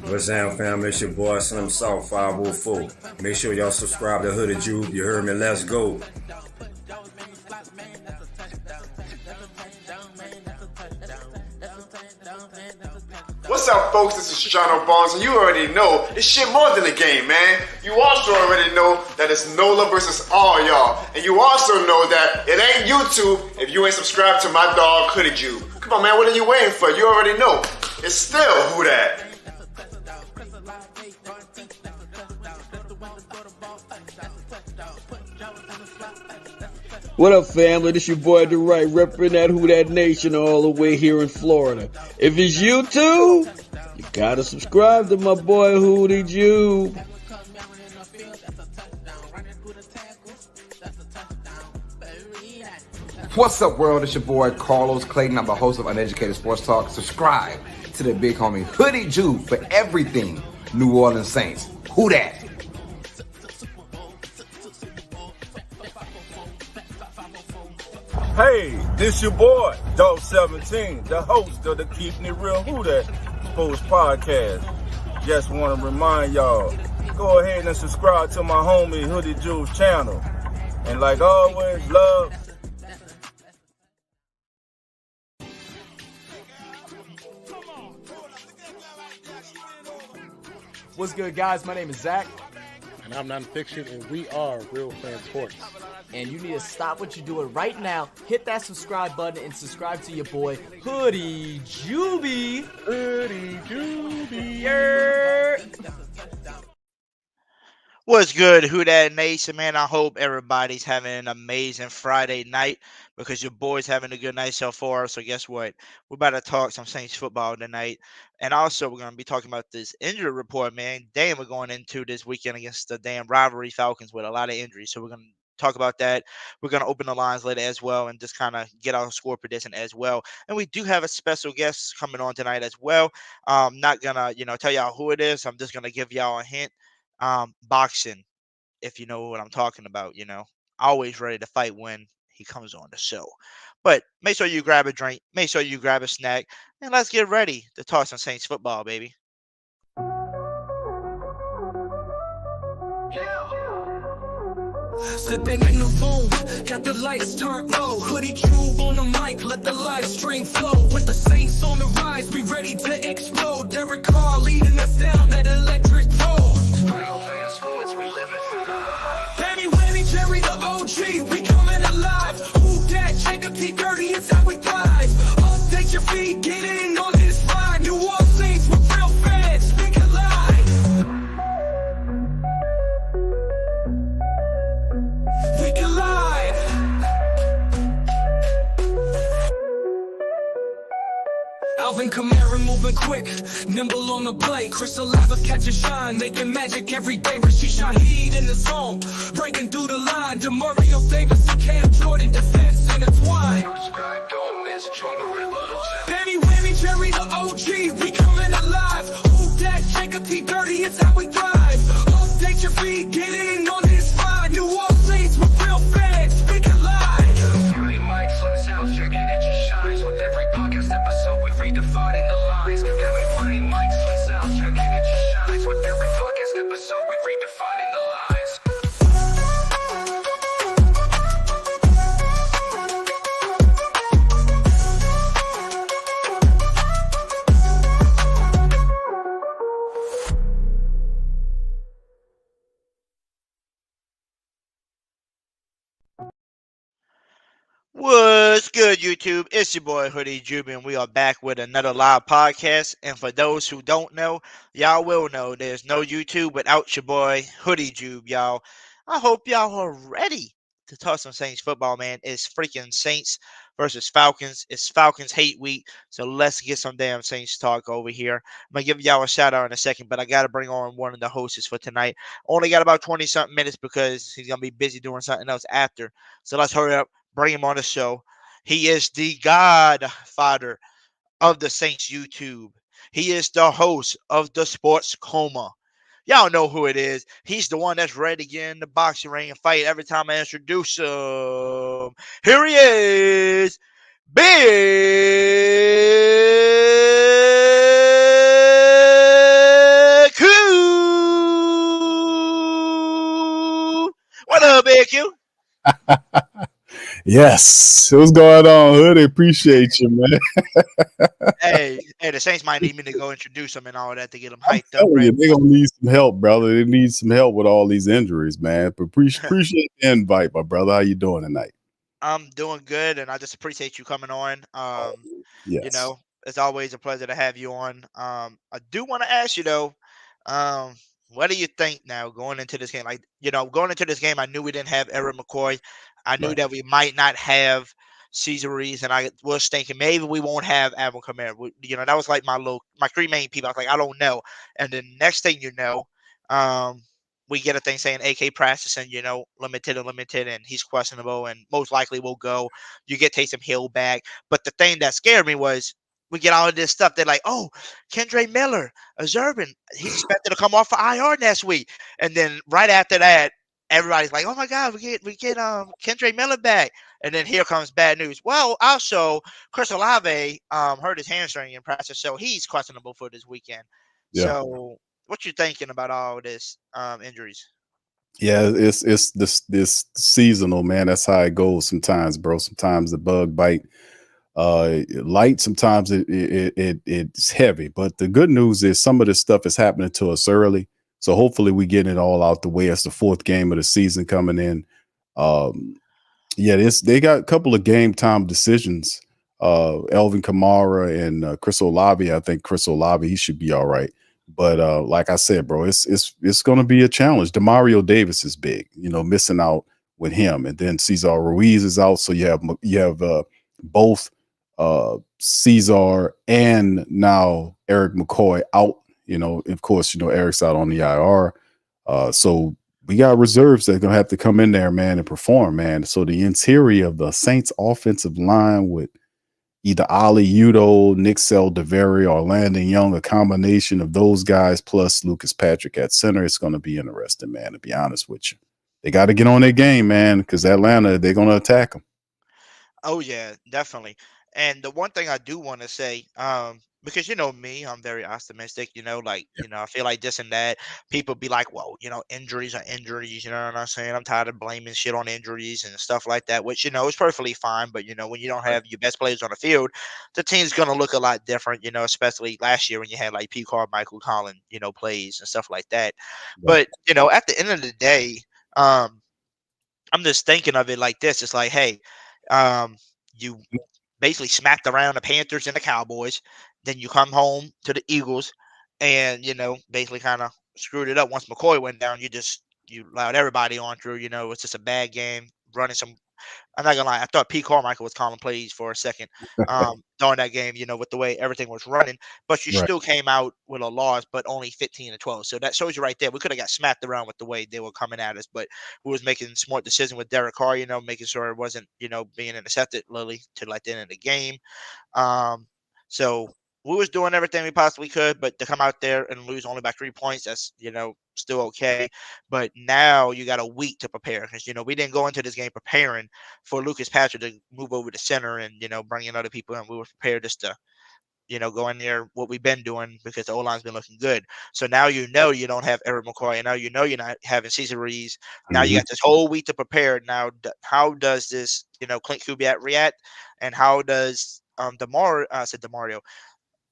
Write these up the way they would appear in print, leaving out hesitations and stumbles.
What's down, fam? It's your boy Slim South 504. Make sure y'all subscribe to Hooded Jude. You heard me? Let's go. What's up, folks? This is Shano Barnes, and you already know this shit more than a game, man. You also already know that it's NOLA versus all y'all. And you also know that it ain't YouTube if you ain't subscribed to my dog, Hooded Jude. Come on, man, what are you waiting for? You already know. It's still Who Dat? What up, family? This your boy The Right, repping that Who Dat Nation all the way here in Florida. If it's YouTube, you gotta subscribe to my boy Hoodie Jude. What's up, world? It's your boy Carlos Clayton. I'm the host of Uneducated Sports Talk. Subscribe to the big homie Hoodie Jude for everything New Orleans Saints. Who dat? Hey, this your boy, Dog 17, the host of the Keeping It Real Who Dat Sports Podcast. Just want to remind y'all, go ahead and subscribe to my homie Hoodie Juice channel. And like always, love. What's good, guys? My name is Zach. And I'm Nonfiction, and we are Real Fan Sports. And you need to stop what you're doing right now. Hit that subscribe button and subscribe to your boy, Hoodie Juby. Hoodie Juby. Yeah. What's good, Who Dat Nation, man? I hope everybody's having an amazing Friday night because your boy's having a good night so far. So guess what? We're about to talk some Saints football tonight. And also, we're going to be talking about this injury report, man. Damn, we're going into this weekend against the damn rivalry Falcons with a lot of injuries. So we're going to talk about that. We're going to open the lines later as well and just kind of get our score prediction as well. And we do have a special guest coming on tonight as well. I'm not going to, tell y'all who it is. I'm just going to give y'all a hint. Boxing, if you know what I'm talking about, always ready to fight when he comes on the show. But make sure you grab a drink, make sure you grab a snack, and let's get ready to talk some Saints football, baby. Sipping in the room, got the lights turned low. Hoodie Jude on the mic, let the live stream flow. With the Saints on the rise, be ready to explode. Derek Carr leading us down that electric pole. Penny Winnie, Jerry the OG, we coming alive. Who dat? Jacob T30, it's how we thrive. Update your feet, get in on this ride. New Orleans Saints with real fans, speak alive. We collide. Alvin Kamara moving quick, nimble on the play. Crystal Lava catch a shine, making magic every day. Rashid Shaheed in the zone, breaking through the line. DeMario Davis and Cam Jordan, defense intertwined. Penny Winnie, Jerry the OG, we coming alive. Who dat? Jacob T30, it's how we thrive. Update your feet, get in on this ride. New Orleans Saints with real fans, speak alive. 3 mics on the sound check, and it shines. With every podcast episode, we redefining the lines. Got 20 mics on the sound check, and it shines. With every podcast episode, we redefining the lines. What's good, YouTube? It's your boy Hoodie Juby, and we are back with another live podcast. And for those who don't know, y'all will know there's no YouTube without your boy Hoodie Juby, y'all. I hope y'all are ready to talk some Saints football, man. It's freaking Saints versus Falcons. It's Falcons hate week, so let's get some damn Saints talk over here. I'm going to give y'all a shout out in a second, but I got to bring on one of the hosts for tonight. Only got about 20-something minutes because he's going to be busy doing something else after. So let's hurry up. Bring him on the show. He is the godfather of the Saints YouTube. He is the host of the Sports Coma. Y'all know who it is. He's the one that's ready to get in the boxing ring and fight every time I introduce him. Here he is, Big Q. What up, Big Q? Yes. What's going on, Hood? Appreciate you, man. Hey, the Saints might need me to go introduce him and all that to get him I'm hyped up, telling right? you, they're gonna need some help, brother. They need some help with all these injuries, man. But appreciate the invite, my brother. How you doing tonight? I'm doing good, and I just appreciate you coming on. You Yes. know, it's always a pleasure to have you on. I do want to ask you though, um, what do you think now going into this game? Like, going into this game, I knew we didn't have Eric McCoy. I knew Right. that we might not have Cesar Reese, and I was thinking maybe we won't have Alvin Kamara. That was like my three main people. I was like, I don't know. And the next thing you know, um, we get a thing saying AK practicing, limited, and he's questionable, and most likely will go. You get Taysom Hill back. But the thing that scared me was we get all of this stuff. They're like, oh, Kendre Miller, a Zerban, he's expected to come off for IR next week. And then right after that, everybody's like, oh my God, we get Kendre Miller back. And then here comes bad news. Well, also Chris Olave hurt his hamstring in practice, so he's questionable for this weekend. Yeah. So what you thinking about all this injuries? Yeah, it's this seasonal, man. That's how it goes sometimes, bro. Sometimes the bug bite light, sometimes it's heavy. But the good news is some of this stuff is happening to us early. So hopefully we get it all out the way. As the fourth game of the season coming in. Um, Yeah, they got a couple of game time decisions. Elvin Kamara and Chris Olave. I think Chris Olave, he should be all right. But like I said, bro, it's going to be a challenge. Demario Davis is big, missing out with him, and then Cesar Ruiz is out. So you have both Cesar and now Eric McCoy out. Of course, Eric's out on the IR. So we got reserves that are gonna have to come in there, man, and perform, man. So the interior of the Saints offensive line with either Ali Udo, Nick Devery, or Landon Young, a combination of those guys plus Lucas Patrick at center, it's gonna be interesting, man, to be honest with you. They got to get on their game, man, because Atlanta, they're gonna attack them. Oh yeah, definitely. And the one thing I do want to say, because you know me, I'm very optimistic. I feel like this and that. People be like, well, injuries are injuries. You know what I'm saying? I'm tired of blaming shit on injuries and stuff like that, which is perfectly fine. But when you don't have your best players on the field, the team's gonna look a lot different. Especially last year when you had like P. Carmichael Collin, plays and stuff like that. Right. But at the end of the day, um, I'm just thinking of it like this. It's like, hey, you basically smacked around the Panthers and the Cowboys. Then you come home to the Eagles and, basically kind of screwed it up. Once McCoy went down, you allowed everybody on through. It's just a bad game, running some. I'm not gonna lie. I thought Pete Carmichael was calling plays for a second during that game. With the way everything was running, but you Right. still came out with a loss, but only 15-12. So that shows you right there. We could have got smacked around with the way they were coming at us, but we was making smart decision with Derek Carr. Making sure it wasn't being intercepted Lily to like the end of the game. Um, so we was doing everything we possibly could, but to come out there and lose only by 3 points, that's still okay. But now you got a week to prepare because we didn't go into this game preparing for Lucas Patrick to move over to center and bring in other people, and we were prepared just to go in there what we've been doing because the O line's been looking good. So now you don't have Eric McCoy, and now you're not having Cesar Reeves. Now you Mhm. got this whole week to prepare. Now, how does this Clint Kubiak react, and how does I said Demario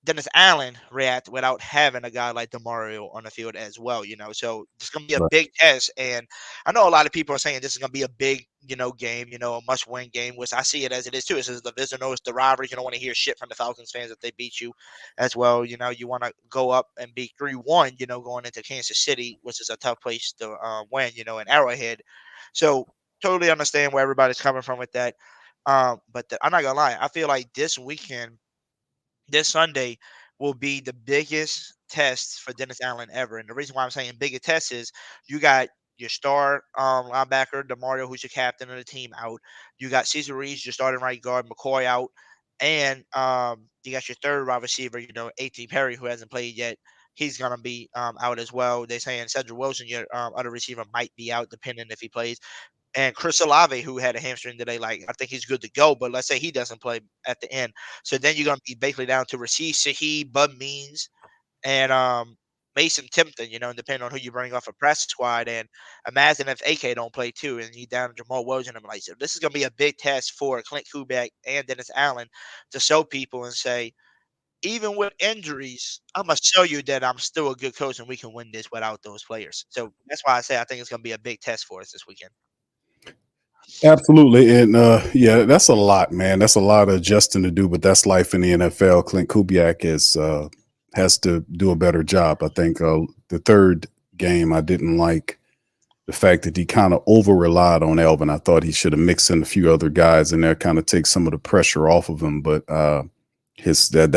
Dennis Allen react without having a guy like DeMario on the field as well, So it's gonna be a Right. big test. And I know a lot of people are saying this is gonna be a big, game, a must-win game, which I see it as it is too. This is the Divisional, it's the rivalry. You don't want to hear shit from the Falcons fans if they beat you as well. You want to go up and be 3-1, going into Kansas City, which is a tough place to win, in Arrowhead. So totally understand where everybody's coming from with that. I'm not gonna lie, I feel like this Sunday will be the biggest test for Dennis Allen ever. And the reason why I'm saying biggest test is you got your star linebacker, DeMario, who's your captain of the team, out. You got Cesar Reeves, your starting right guard, McCoy out. And you got your third wide receiver, A.T. Perry, who hasn't played yet. he's gonna be out as well. They're saying Cedric Wilson, your other receiver, might be out depending if he plays. And Chris Olave, who had a hamstring today, like I think he's good to go. But let's say he doesn't play at the end, so then you're gonna be basically down to Rasheed Shaheed, Bud Means, and Mason Timpton, depending on who you bring off a practice squad. And imagine if AK don't play too, and you down Jamal Wilson. I'm like, so this is gonna be a big test for Clint Kubiak and Dennis Allen to show people and say, even with injuries, I'm gonna show you that I'm still a good coach and we can win this without those players. So that's why I say I think it's gonna be a big test for us this weekend. Absolutely. And yeah, that's a lot, man. That's a lot of adjusting to do, but that's life in the NFL. Clint Kubiak has to do a better job. I think the third game, I didn't like the fact that he kind of over relied on Elvin. I thought he should have mixed in a few other guys in there, kind of take some of the pressure off of him. But that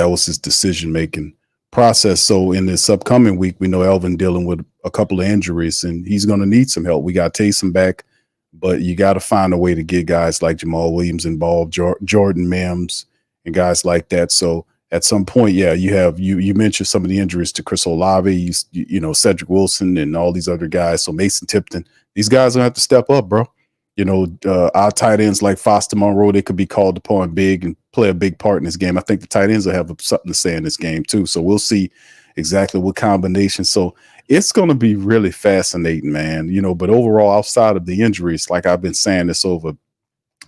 was his decision making process. So in this upcoming week, we know Elvin dealing with a couple of injuries, and he's going to need some help. We got Taysom back, but you got to find a way to get guys like Jamal Williams involved, Jordan Mims, and guys like that. So at some point, yeah, you mentioned some of the injuries to Chris Olave, Cedric Wilson, and all these other guys. So Mason Tipton, these guys are gonna have to step up, bro. Our tight ends like Foster Monroe, they could be called upon big and play a big part in this game. I think the tight ends will have something to say in this game too. So we'll see exactly what combination. So it's going to be really fascinating, man. But overall, outside of the injuries, like I've been saying this over,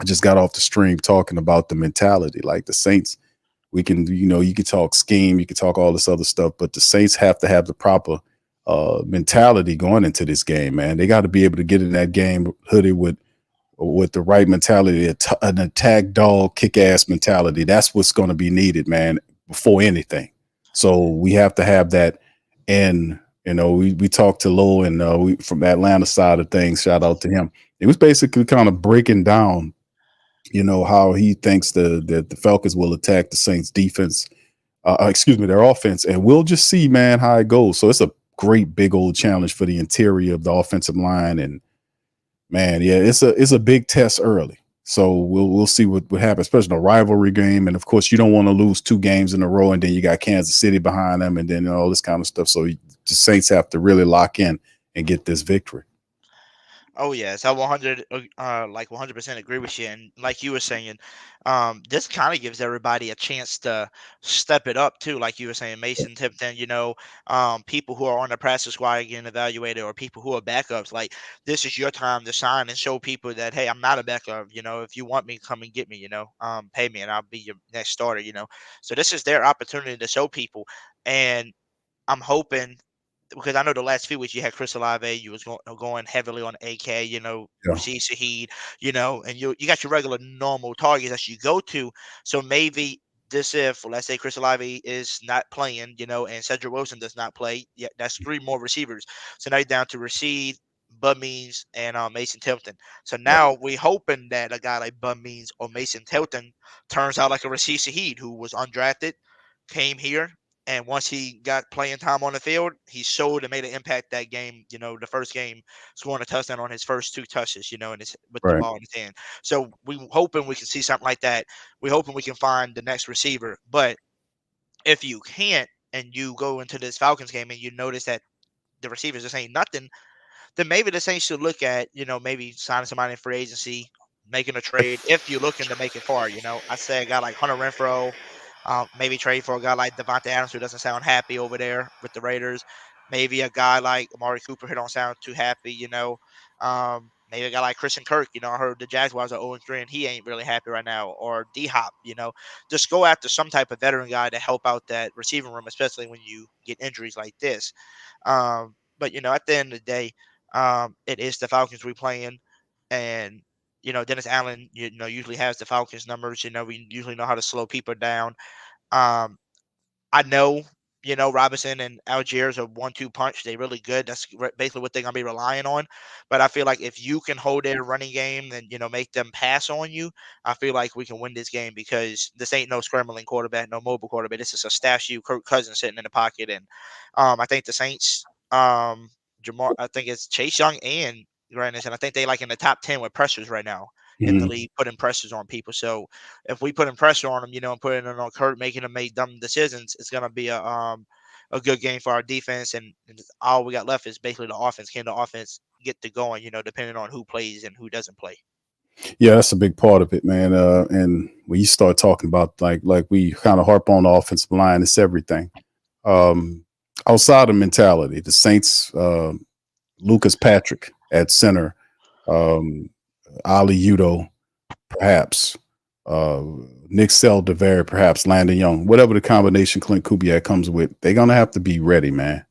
I just got off the stream talking about the mentality. Like the Saints, we can, you can talk scheme, you can talk all this other stuff, but the Saints have to have the proper mentality going into this game, man. They got to be able to get in that game, Hoodie, with the right mentality, an attack dog, kick-ass mentality. That's what's going to be needed, man, before anything. So we have to have that. And, we talked to Lo and from the Atlanta side of things, shout out to him. It was basically kind of breaking down, how he thinks the Falcons will attack the Saints defense, their offense. And we'll just see, man, how it goes. So it's a great big old challenge for the interior of the offensive line. And man, yeah, it's a big test early. So we'll see what happens, especially in a rivalry game. And of course, you don't want to lose 2 games in a row, and then you got Kansas City behind them, and then all this kind of stuff. So the Saints have to really lock in and get this victory. Oh yes, I 100% agree with you. And like you were saying, this kind of gives everybody a chance to step it up too. Like you were saying, Mason Tipton, people who are on the practice squad getting evaluated, or people who are backups. Like this is your time to shine and show people that, hey, I'm not a backup. If you want me, come and get me. Pay me and I'll be your next starter. So this is their opportunity to show people, and I'm hoping, because I know the last few weeks you had Chris Olave, you was going heavily on AK, Yeah. Rashid Shaheed, and you got your regular normal targets that you go to. So maybe if let's say Chris Olave is not playing, and Cedric Wilson does not play, yeah, that's 3 more receivers. So now you're down to Rashid, Bud Means, and Mason Tilton. So now we hoping that a guy like Bud Means or Mason Tilton turns out like a Rashid Shaheed, who was undrafted, came here, and once he got playing time on the field, he showed and made an impact that game. The first game, scoring a touchdown on his first 2 touches. With the Right. ball in his hand. So we hoping we can see something like that. We hoping we can find the next receiver. But if you can't, and you go into this Falcons game and you notice that the receivers just ain't nothing, then maybe the Saints should look at, maybe signing somebody in free agency, making a trade if you're looking to make it far. I say a guy like Hunter Renfro, maybe trade for a guy like Devontae Adams, who doesn't sound happy over there with the Raiders. Maybe a guy like Amari Cooper, who don't sound too happy. Maybe a guy like Christian Kirk. I heard the Jaguars are 0-3 and he ain't really happy right now. Or D Hop. Just go after some type of veteran guy to help out that receiving room, especially when you get injuries like this. But at the end of the day, it is the Falcons we playing, and Dennis Allen, usually has the Falcons numbers. We usually know how to slow people down. Um, I know, Robinson and Algiers are 1-2 punch. They're really good. That's basically what they're gonna be relying on. But I feel like if you can hold their running game and make them pass on you, I feel like we can win this game, because this ain't no scrambling quarterback, no mobile quarterback. This is a statue, Kirk Cousins sitting in the pocket, and I think the Saints, I think it's Chase Young and Grandis, and I think they like in the top 10 with pressures right now in the league, putting pressures on people. So if we putting pressure on them, and putting it on Kurt, making them make dumb decisions, it's gonna be a a good game for our defense, and all we got left is basically the offense. Can the offense get to going? Depending on who plays and who doesn't play. Yeah, that's a big part of it, man. And when you start talking about like we kind of harp on the offensive line, it's everything. Outside of mentality, the Saints, Lucas Patrick at center, Ali Udo, perhaps, Nick Seldever, perhaps Landon Young, whatever the combination Clint Kubiak comes with, they're gonna have to be ready, man.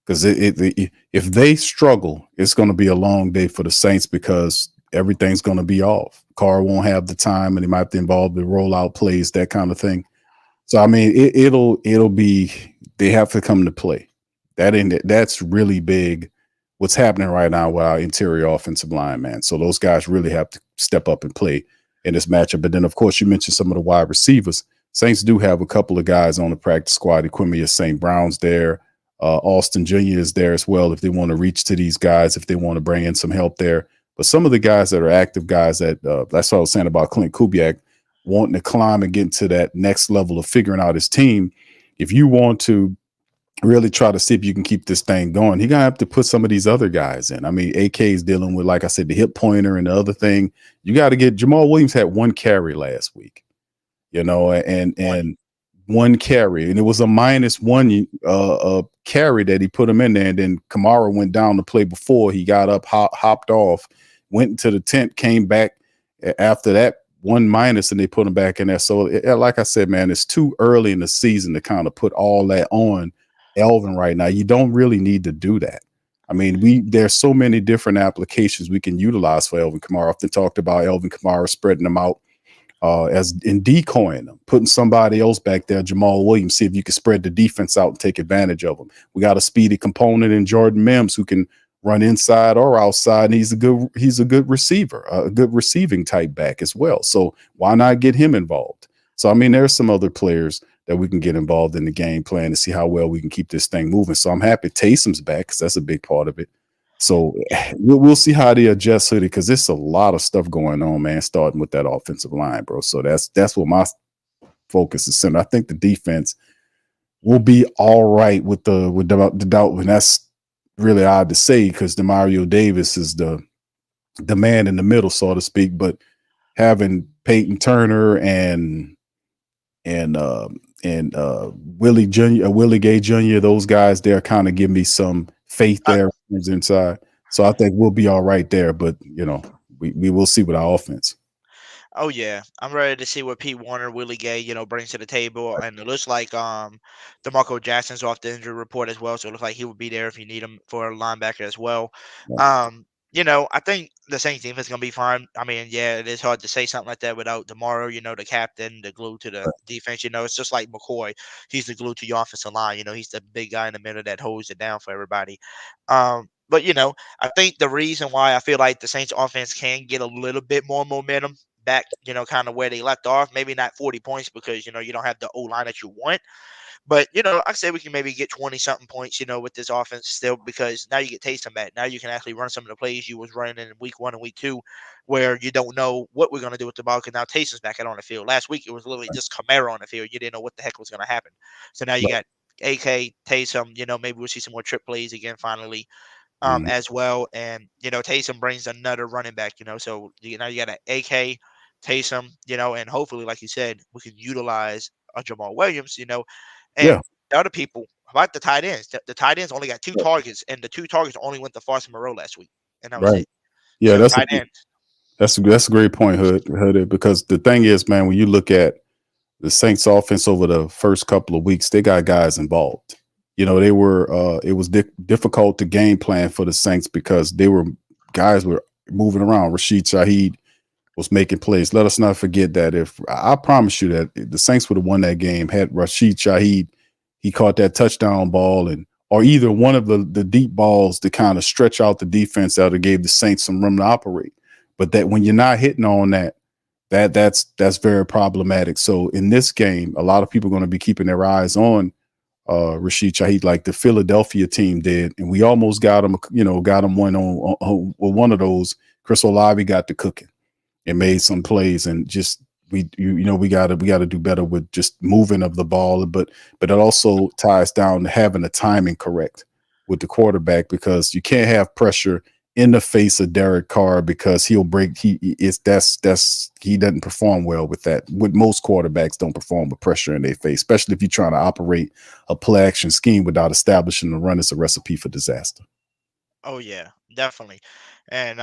Because if they struggle, it's going to be a long day for the Saints because everything's going to be off. Carr won't have the time, and he might have to involve the rollout plays, that kind of thing. So I mean, it'll be, they have to come to play. That's really big. What's happening right now with our interior offensive line, man. So those guys really have to step up and play in this matchup. But then, of course, you mentioned some of the wide receivers. Saints do have a couple of guys on the practice squad. Equimia St. Brown's there. Austin Jr. is there as well if they want to reach to these guys, if they want to bring in some help there. But some of the guys that are active guys that's what I was saying about Clint Kubiak wanting to climb and get to that next level of figuring out his team. If you want to really try to see if you can keep this thing going, you're going to have to put some of these other guys in. I mean, AK is dealing with, like I said, the hip pointer and the other thing. You got to get Jamal Williams had one carry last week, and one carry, and it was a -1 carry that he put him in there, and then Kamara went down the play before he got up, hopped off, went into the tent, came back after that one minus, and they put him back in there. So like I said, man, it's too early in the season to kind of put all that on Elvin right now. You don't really need to do that. I mean, there's so many different applications we can utilize for Elvin Kamara. I often talked about Elvin Kamara spreading them out as in decoying them, putting somebody else back there, Jamal Williams, see if you can spread the defense out and take advantage of them. We got a speedy component in Jordan Mims who can run inside or outside, and he's a good receiver, a good receiving type back as well. So why not get him involved? So I mean, there's some other players that we can get involved in the game plan to see how well we can keep this thing moving. So I'm happy Taysom's back because that's a big part of it. So we'll see how they adjust to it because there's a lot of stuff going on, man, starting with that offensive line, bro. So that's what my focus is centered. I think the defense will be all right with the doubt, and that's really odd to say because Demario Davis is the man in the middle, so to speak. But having Peyton Turner and Willie Gay Jr., those guys there kind of give me some faith there inside. So I think we'll be all right there, but we will see with our offense. Oh yeah, I'm ready to see what Pete Warner, Willie Gay, brings to the table, and it looks like DeMarco Jackson's off the injury report as well, so it looks like he would be there if you need him for a linebacker as well. I think the Saints defense is gonna be fine. I mean, yeah, it is hard to say something like that without DeMauro, the captain, the glue to the defense. It's just like McCoy. He's the glue to your offensive line. He's the big guy in the middle that holds it down for everybody. But I think the reason why I feel like the Saints offense can get a little bit more momentum back, kind of where they left off, maybe not 40 points because, you don't have the O-line that you want. But, I say we can maybe get 20-something points, with this offense still because now you get Taysom back. Now you can actually run some of the plays you was running in week 1 and week 2 where you don't know what we're going to do with the ball because now Taysom's back out on the field. Last week it was literally just Kamara on the field. You didn't know what the heck was going to happen. So now you got AK, Taysom, maybe we'll see some more trip plays again finally. As well. And, Taysom brings another running back, so now you got an AK, Taysom, and hopefully, like you said, we can utilize a Jamal Williams, and the other people, about the tight ends, the tight ends only got 2 targets, and the 2 targets only went to Foster Moreau last week, and that was it. Yeah, so that's a great point, Hood, because the thing is, man, when you look at the Saints offense over the first couple of weeks, they got guys involved. They were it was difficult to game plan for the Saints because guys were moving around. Rashid Shaheed was making plays. Let us not forget that I promise you that the Saints would have won that game had Rashid Shaheed, he caught that touchdown ball or either one of the deep balls to kind of stretch out the defense out and gave the Saints some room to operate. But that when you're not hitting on that's very problematic. So in this game, a lot of people are going to be keeping their eyes on Rashid Shaheed like the Philadelphia team did, and we almost got him one on one of those. Chris Olave got to cooking and made some plays, and just we gotta do better with just moving of the ball, but it also ties down to having the timing correct with the quarterback, because you can't have pressure in the face of Derek Carr, because he doesn't perform well with that. With most quarterbacks don't perform with pressure in their face, especially if you're trying to operate a play action scheme without establishing the run. It's a recipe for disaster. Oh yeah, definitely. And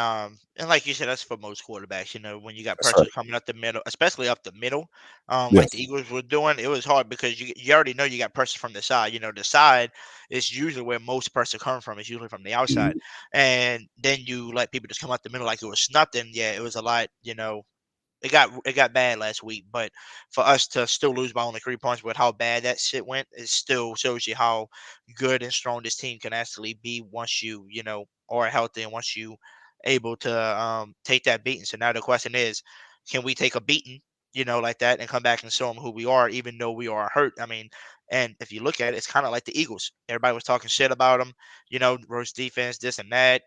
like you said, that's for most quarterbacks. When you got That's right. pressure coming up the middle, especially up the middle, like the Yes. Eagles were doing, it was hard because you already know you got pressure from the side. The side is usually where most pressure comes from. It's usually from the outside, Mhm. and then you let people just come up the middle like it was nothing. Yeah, it was a lot. It got bad last week, but for us to still lose by only 3 points with how bad that shit went, it still shows you how good and strong this team can actually be once you are healthy and once you able to take that beating. So now the question is, can we take a beating, like that and come back and show them who we are, even though we are hurt? I mean, and if you look at it, it's kind of like the Eagles. Everybody was talking shit about them, roast defense, this and that.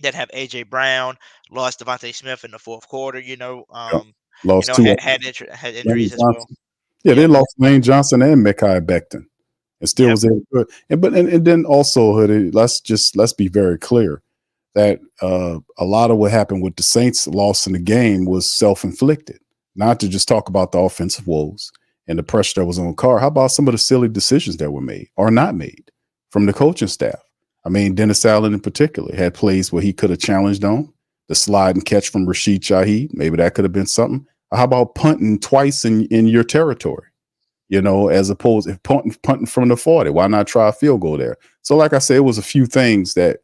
That have AJ Brown, lost Devontae Smith in the fourth quarter, Yeah. Lost two. had Lane injuries as well. Johnson. Yeah, they Yep. lost Lane Johnson and Mekhi Becton, and still Yep. was able to do it. And then also, Hoodie, let's be very clear that a lot of what happened with the Saints loss in the game was self-inflicted. Not to just talk about the offensive woes and the pressure that was on Carr. How about some of the silly decisions that were made or not made from the coaching staff? I mean, Dennis Allen in particular had plays where he could have challenged on the slide and catch from Rashid Shaheed. Maybe that could have been something. How about punting twice in your territory? As opposed if punting from the 40, why not try a field goal there? So, like I said, it was a few things that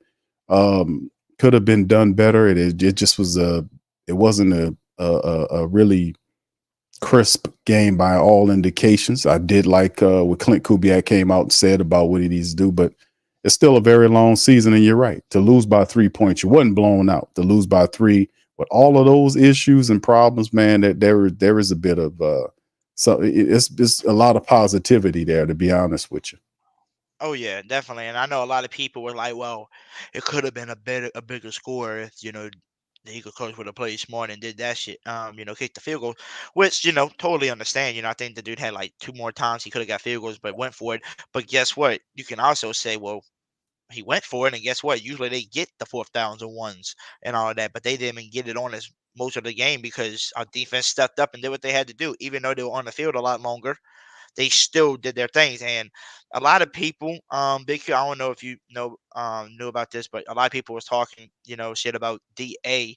could have been done better. It just was it wasn't a really crisp game by all indications. I did like what Clint Kubiak came out and said about what he needs to do, but it's still a very long season, and you're right. To lose by 3 points, you wasn't blown out. To lose by 3 with all of those issues and problems, man, that there is a bit of so it's a lot of positivity there, to be honest with you. Oh yeah, definitely. And I know a lot of people were like, "Well, it could have been a bigger score if the Eagle coach would have played smart and did that shit. Kicked the field goal, which totally understand. I think the dude had like two more times he could have got field goals, but went for it. But guess what? You can also say, well, he went for it, and guess what? Usually they get the fourth downs and ones and all of that, but they didn't even get it on us most of the game because our defense stepped up and did what they had to do, even though they were on the field a lot longer. They still did their things. And a lot of people, Big Q, I don't know if you knew about this, but a lot of people was talking, shit about DA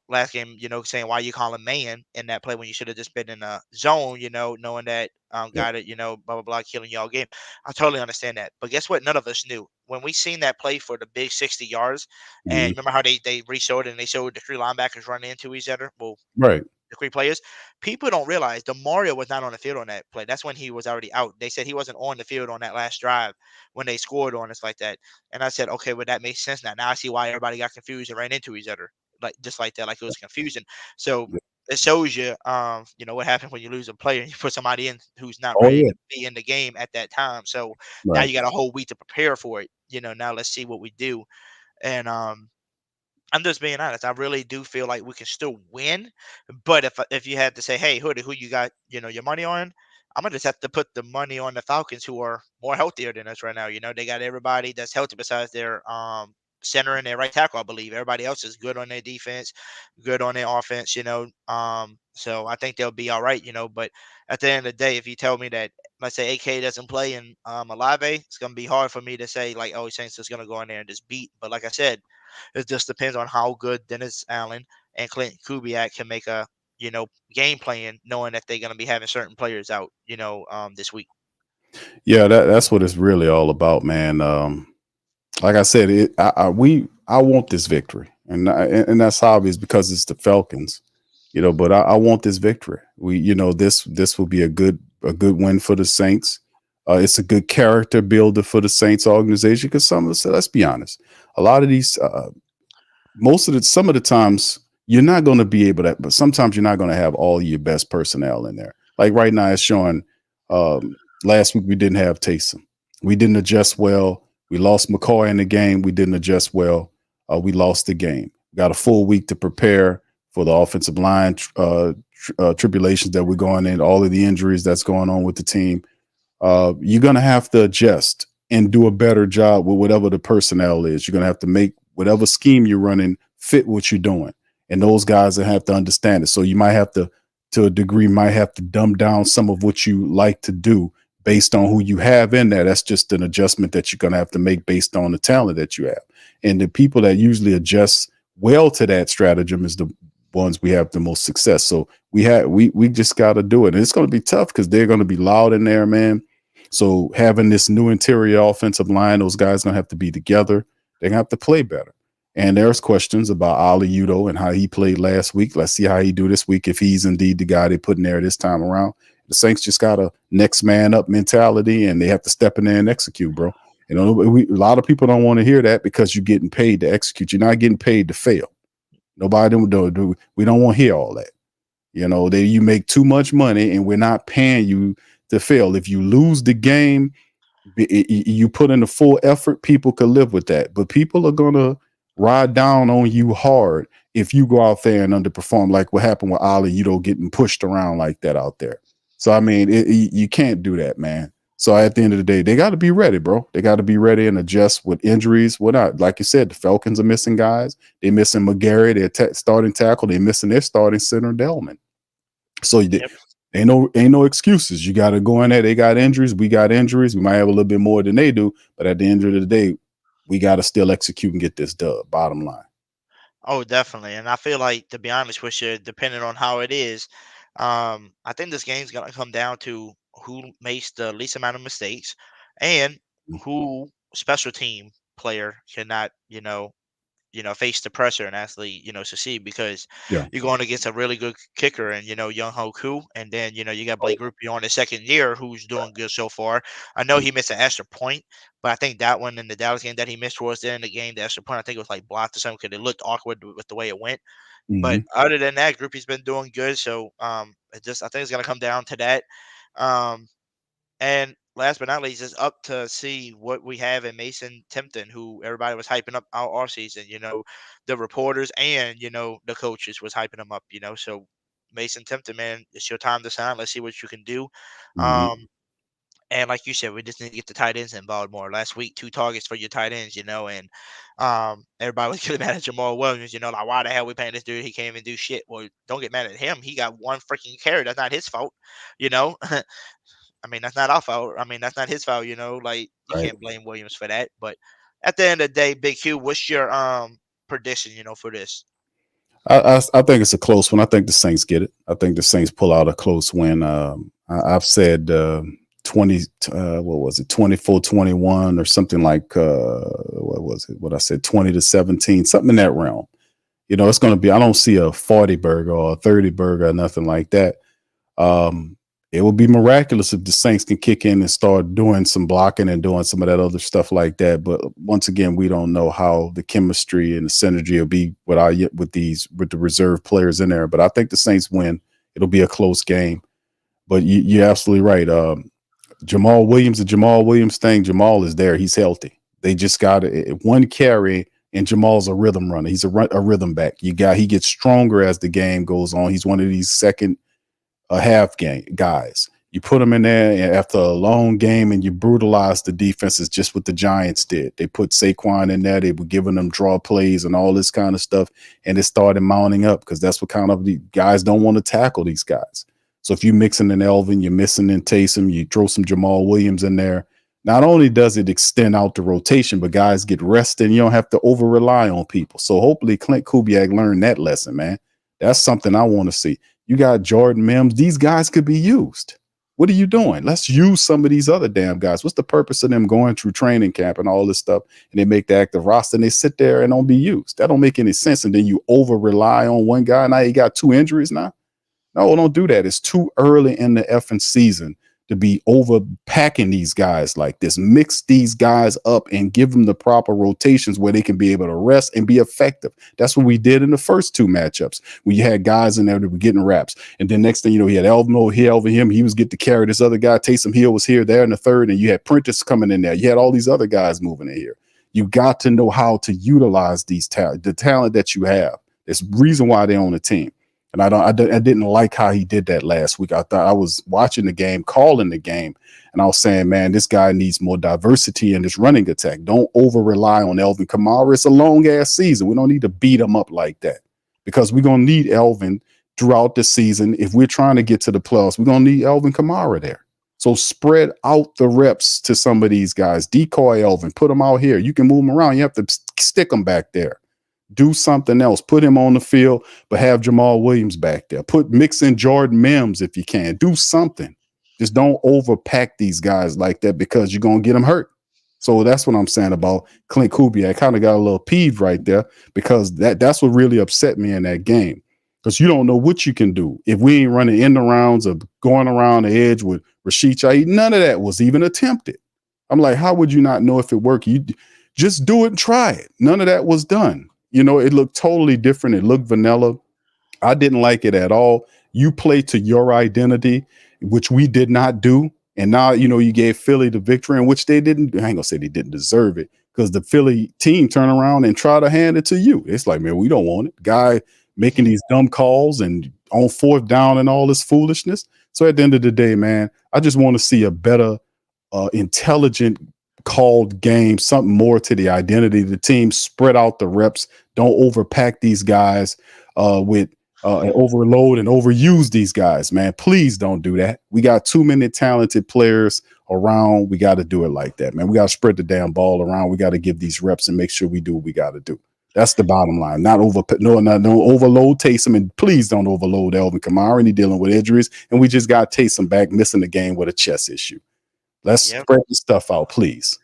last game, saying why you call him man in that play when you should have just been in a zone, knowing that Yep. got it, blah blah blah, killing y'all game. I totally understand that. But guess what? None of us knew. When we seen that play for the big 60 yards, and Mhm. remember how they re-showed it and they showed the three linebackers running into each other? Well, Right. the three players. People don't realize Mario was not on the field on that play. That's when he was already out. They said he wasn't on the field on that last drive when they scored on us like that. And I said, okay, well that makes sense now. Now I see why everybody got confused and ran into each other like just like that, like it was confusion. So Yeah. it shows you, what happens when you lose a player and you put somebody in who's not Oh ready yeah. to be in the game at that time. So now Right. you got a whole week to prepare for it. Now let's see what we do. And I'm just being honest. I really do feel like we can still win, but if you had to say, "Hey, who you got, your money on?" I'm gonna just have to put the money on the Falcons, who are more healthier than us right now. They got everybody that's healthy besides their center and their right tackle, I believe. Everybody else is good on their defense, good on their offense. So I think they'll be all right. But at the end of the day, if you tell me that, let's say AK doesn't play and Alave, it's gonna be hard for me to say like, oh, Saints just gonna go in there and just beat. But like I said, it just depends on how good Dennis Allen and Clint Kubiak can make a game plan, knowing that they're going to be having certain players out, this week. Yeah, that's what it's really all about, man. Like I said, I want this victory, and that's obvious because it's the Falcons, But I want this victory. This will be a good win for the Saints. It's a good character builder for the Saints organization because let's be honest, a lot of these some of the times you're not going to be able to, but sometimes you're not going to have all your best personnel in there. Like right now, it's showing. Last week we didn't have Taysom. We didn't adjust well. We lost McCoy in the game. We didn't adjust well. We lost the game. Got a full week to prepare for the offensive line tribulations that we're going in, all of the injuries that's going on with the team, you're going to have to adjust and do a better job with whatever the personnel is. You're going to have to make whatever scheme you're running fit what you're doing. And those guys that have to understand it. So you might have to a degree, might have to dumb down some of what you like to do based on who you have in there. That's just an adjustment that you're going to have to make based on the talent that you have. And the people that usually adjust well to that stratagem is the ones we have the most success. So we just got to do it. And it's going to be tough because they're going to be loud in there, man. So having this new interior offensive line, those guys going to have to be together. They're going to have to play better. And there's questions about Ali Udo and how he played last week. Let's see how he do this week if he's indeed the guy they put in there this time around. The Saints just got a next man up mentality, and they have to step in there and execute, bro. You know, a lot of people don't want to hear that because you're getting paid to execute. You're not getting paid to fail. Nobody do. We don't want to hear all that. You know, you make too much money, and we're not paying you to fail. If you lose the game, you put in the full effort, people could live with that. But people are going to ride down on you hard if you go out there and underperform, like what happened with Ali, getting pushed around like that out there. So, I mean, you can't do that, man. So at the end of the day, they got to be ready, bro. They got to be ready and adjust with injuries. Like you said, the Falcons are missing guys. They're missing McGarry, their starting tackle. They're missing their starting center, Delman. So ain't no excuses. You got to go in there. They got injuries. We got injuries. We might have a little bit more than they do. But at the end of the day, we got to still execute and get this dub, bottom line. Oh, definitely. And I feel like, to be honest with you, depending on how it is, I think this game's going to come down to who makes the least amount of mistakes and who special team player cannot, face the pressure and actually, succeed, because you're going against a really good kicker and, Young Ho Koo. And then, you got Blake Rupi on his second year who's doing good so far. I know he missed an extra point, but I think that one in the Dallas game that he missed towards the end of the game, the extra point, I think it was like blocked or something because it looked awkward with the way it went. But other than that, Groupie's been doing good. So I think it's gonna come down to that. And last but not least, it's up to see what we have in Mason Timpton, who everybody was hyping up our season. The reporters and the coaches was hyping him up. So Mason Timpton, man, it's your time to shine. Let's see what you can do. And like you said, we just need to get the tight ends involved more. Last week, 2 targets for your tight ends, and everybody was getting mad at Jamal Williams, like, why the hell we paying this dude? He can't even do shit. Well, don't get mad at him. He got 1 freaking carry. That's not his fault, I mean, that's not our fault. I mean, that's not his fault, like, you can't blame Williams for that. But at the end of the day, Big Q, what's your prediction, for this? I think it's a close one. I think the Saints get it. I think the Saints pull out a close win. I've said 24-21 or something like what was it? What I said, 20-17, something in that realm. It's going to be. I don't see a 40 burger or a 30 burger or nothing like that. It will be miraculous if the Saints can kick in and start doing some blocking and doing some of that other stuff like that. But once again, we don't know how the chemistry and the synergy will be with the reserve players in there. But I think the Saints win. It'll be a close game. But you're absolutely right. Jamal Williams, the Jamal Williams thing, Jamal is there. He's healthy. They just got 1 carry, and Jamal's a rhythm runner. He's a rhythm back. He gets stronger as the game goes on. He's one of these second half game guys. You put him in there, and after a long game, and you brutalize the defenses, just what the Giants did. They put Saquon in there. They were giving them draw plays and all this kind of stuff, and it started mounting up because that's what kind of the guys don't want to tackle these guys. So if you're mixing in Elvin, you're missing in Taysom, you throw some Jamal Williams in there. Not only does it extend out the rotation, but guys get rested and you don't have to over rely on people. So hopefully Clint Kubiak learned that lesson, man. That's something I want to see. You got Jordan Mims. These guys could be used. What are you doing? Let's use some of these other damn guys. What's the purpose of them going through training camp and all this stuff? And they make the active roster and they sit there and don't be used. That don't make any sense. And then you over rely on one guy. Now you got 2 injuries now. No, don't do that. It's too early in the effing season to be overpacking these guys like this. Mix these guys up and give them the proper rotations where they can be able to rest and be effective. That's what we did in the first 2 matchups. We had guys in there that were getting reps. And then next thing you know, he had Elvin over him. He was getting to carry this other guy. Taysom Hill was here, there in the third. And you had Prentice coming in there. You had all these other guys moving in here. You got to know how to utilize the talent that you have. There's a reason why they're on the team. And I didn't like how he did that last week. I thought I was watching the game, calling the game, and I was saying, man, this guy needs more diversity in this running attack. Don't over rely on Elvin Kamara. It's a long ass season. We don't need to beat him up like that because we're gonna need Elvin throughout the season. If we're trying to get to the playoffs, we're gonna need Elvin Kamara there. So spread out the reps to some of these guys. Decoy Elvin, put him out here. You can move him around. You have to stick him back there. Do something else. Put him on the field, but have Jamal Williams back there. Mix in Jordan Mims if you can. Do something. Just don't overpack these guys like that because you're gonna get them hurt. So that's what I'm saying about Clint Kubiak. Kind of got a little peeved right there because that's what really upset me in that game. Because you don't know what you can do if we ain't running in the rounds of going around the edge with Rashid Shaheed. None of that was even attempted. I'm like, how would you not know if it worked? You just do it and try it. None of that was done. You know, it looked totally different. It looked vanilla. I didn't like it at all. You play to your identity, which we did not do. And now, you know, you gave Philly the victory, in which they didn't. I ain't gonna say they didn't deserve it because the Philly team turned around and tried to hand it to you. It's like, man, we don't want it. Guy making these dumb calls and on fourth down and all this foolishness. So at the end of the day, man, I just want to see a better, intelligent called game, something more to the identity of the team. Spread out the reps. Don't overpack these guys with overload and overuse these guys, man. Please don't do that. We got too many talented players around. We got to do it like that, man. We got to spread the damn ball around. We got to give these reps and make sure we do what we got to do. That's the bottom line. Not overload Taysom, and please don't overload Elvin Kamara. And he's dealing with injuries, and we just got Taysom back missing the game with a chest issue. Let's spread the stuff out, please.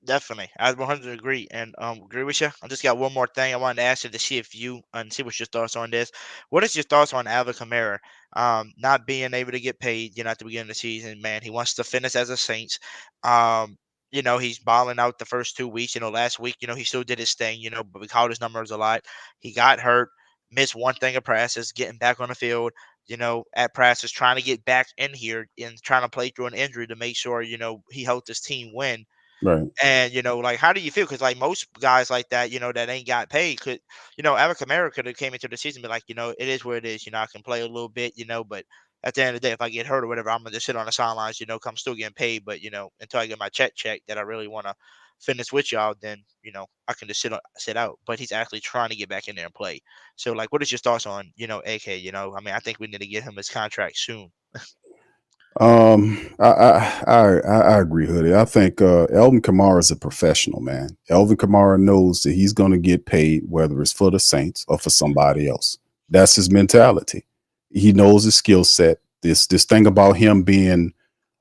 Definitely, I 100 agree and agree with you. I just got one more thing I wanted to ask you to see if you and see what your thoughts on this. What is your thoughts on Alvin Kamara not being able to get paid? You know, at the beginning of the season, man, he wants to finish as a Saints. You know, he's balling out the first 2 weeks. You know, last week, you know, he still did his thing. You know, but we called his numbers a lot. He got hurt, missed one thing of practice, getting back on the field. You know, at practice, trying to get back in here and trying to play through an injury to make sure you know he helped his team win. Right. And, you know, like, how do you feel? Because, like, most guys like that, you know, that ain't got paid could, you know, Alvin Kamara could have came into the season and be like, you know, it is what it is. You know, I can play a little bit, you know, but at the end of the day, if I get hurt or whatever, I'm going to just sit on the sidelines, you know, come still getting paid. But, you know, until I get my check that I really want to finish with y'all, then, you know, I can just sit out. But he's actually trying to get back in there and play. So, like, what is your thoughts on, you know, AK? You know, I mean, I think we need to get him his contract soon. I agree, Hoodie. I think Elvin Kamara is a professional, man. Elvin Kamara knows that he's going to get paid, whether it's for the Saints or for somebody else. That's his mentality. He knows his skill set. This thing about him being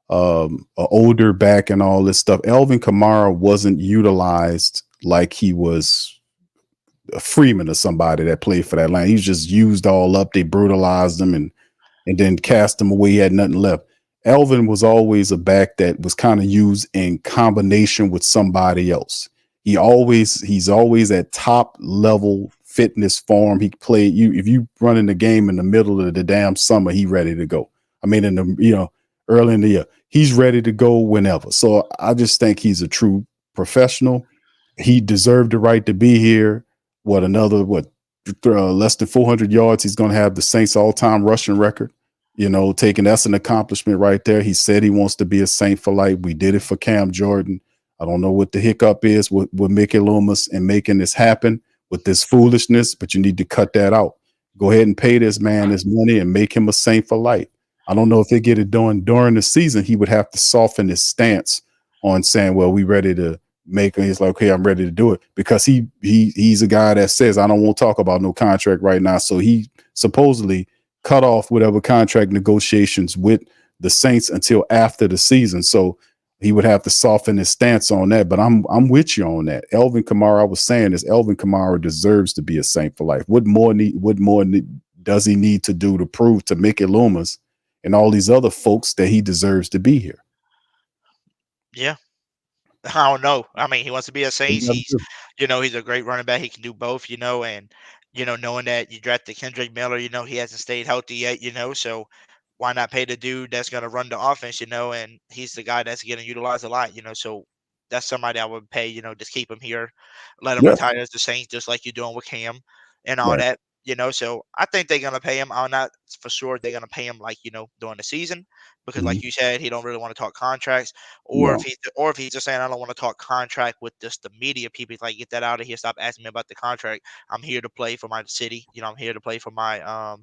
an older back and all this stuff. Elvin Kamara wasn't utilized like he was a Freeman or somebody that played for that line. He was just used all up. They brutalized him and then cast him away. He had nothing left. Elvin was always a back that was kind of used in combination with somebody else. He's always at top level fitness form. He played you if you run in the game in the middle of the damn summer, he ready to go. I mean, in the early in the year, he's ready to go whenever. So I just think he's a true professional. He deserved the right to be here. Less than 400 yards. He's going to have the Saints all-time rushing record. You know, that's an accomplishment right there. He said he wants to be a Saint for life. We did it for Cam Jordan. I don't know what the hiccup is with Mickey Loomis and making this happen with this foolishness, but you need to cut that out. Go ahead and pay this man his money and make him a Saint for life. I don't know if they get it done during the season. He would have to soften his stance on saying, well, we ready to make it. He's like, okay, I'm ready to do it, because he's a guy that says, I don't want to talk about no contract right now. So he supposedly cut off whatever contract negotiations with the Saints until after the season. So he would have to soften his stance on that. But I'm with you on that. Elvin Kamara, I was saying this, Elvin Kamara deserves to be a Saint for life. What more does he need to do to prove to Mickey Loomis and all these other folks that he deserves to be here? Yeah. I don't know. I mean, he wants to be a Saints. He's a great running back. He can do both, and, knowing that you drafted Kendrick Miller, he hasn't stayed healthy yet, so why not pay the dude that's going to run the offense, and he's the guy that's getting utilized a lot, so that's somebody I would pay, just keep him here, let him retire as the Saints, just like you're doing with Cam and all Right. that. So I think they're gonna pay him. I'm not for sure if they're gonna pay him like during the season because like you said, he don't really want to talk contracts, or No. if he's just saying I don't want to talk contract with just the media people. He's like, get that out of here. Stop asking me about the contract. I'm here to play for my city. I'm here to play for my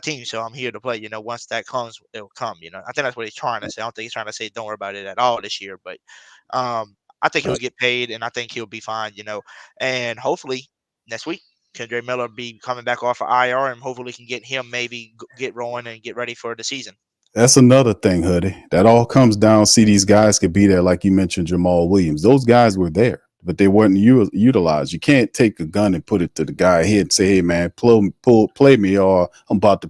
team. So I'm here to play. Once that comes, it'll come. I think that's what he's trying to say. I don't think he's trying to say don't worry about it at all this year, but I think he'll get paid and I think he'll be fine. And hopefully next week. Kendra Miller be coming back off of IR, and hopefully can get him maybe get rolling and get ready for the season. That's another thing, Hoodie. That all comes down. See, these guys could be there, like you mentioned, Jamal Williams. Those guys were there, but they weren't utilized. You can't take a gun and put it to the guy head and say, "Hey, man, play me, or you about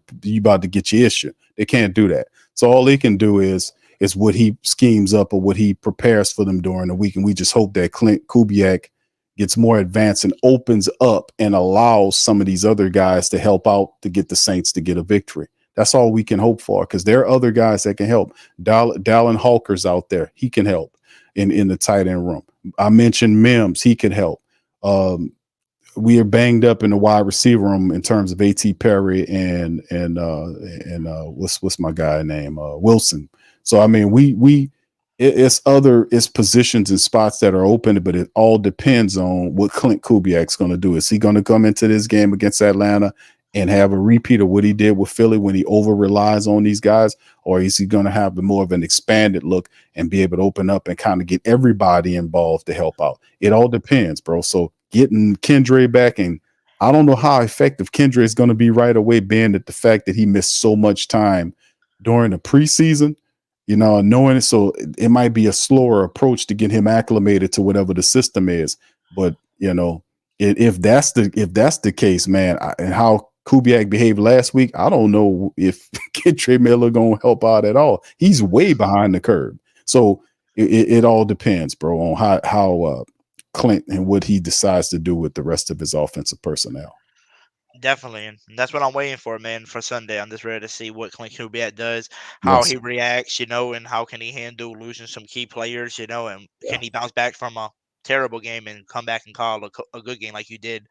to get your issue." They can't do that. So all they can do is what he schemes up or what he prepares for them during the week, and we just hope that Clint Kubiak gets more advanced and opens up and allows some of these other guys to help out to get the Saints to get a victory. That's all we can hope for, because there are other guys that can help. Dallin Hawker's out there. He can help in the tight end room. I mentioned Mims. He can help. We are banged up in the wide receiver room in terms of A.T. Perry and what's my guy name? Wilson. So, I mean, it's positions and spots that are open, but it all depends on what Clint Kubiak's going to do. Is he going to come into this game against Atlanta and have a repeat of what he did with Philly when he over relies on these guys, or is he going to have more of an expanded look and be able to open up and kind of get everybody involved to help out? It all depends, bro. So getting Kendra back, and I don't know how effective Kendra is going to be right away, being that the fact that he missed so much time during the preseason. Knowing it, so it might be a slower approach to get him acclimated to whatever the system is. But if that's the case, man, and how Kubiak behaved last week, I don't know if Trey Miller gonna help out at all. He's way behind the curve. So it all depends, bro, on how Clint and what he decides to do with the rest of his offensive personnel. Definitely, and that's what I'm waiting for, man, for Sunday. I'm just ready to see what Clint Kubiak does, how he reacts, and how can he handle losing some key players, and can he bounce back from a terrible game and come back and call a good game like you did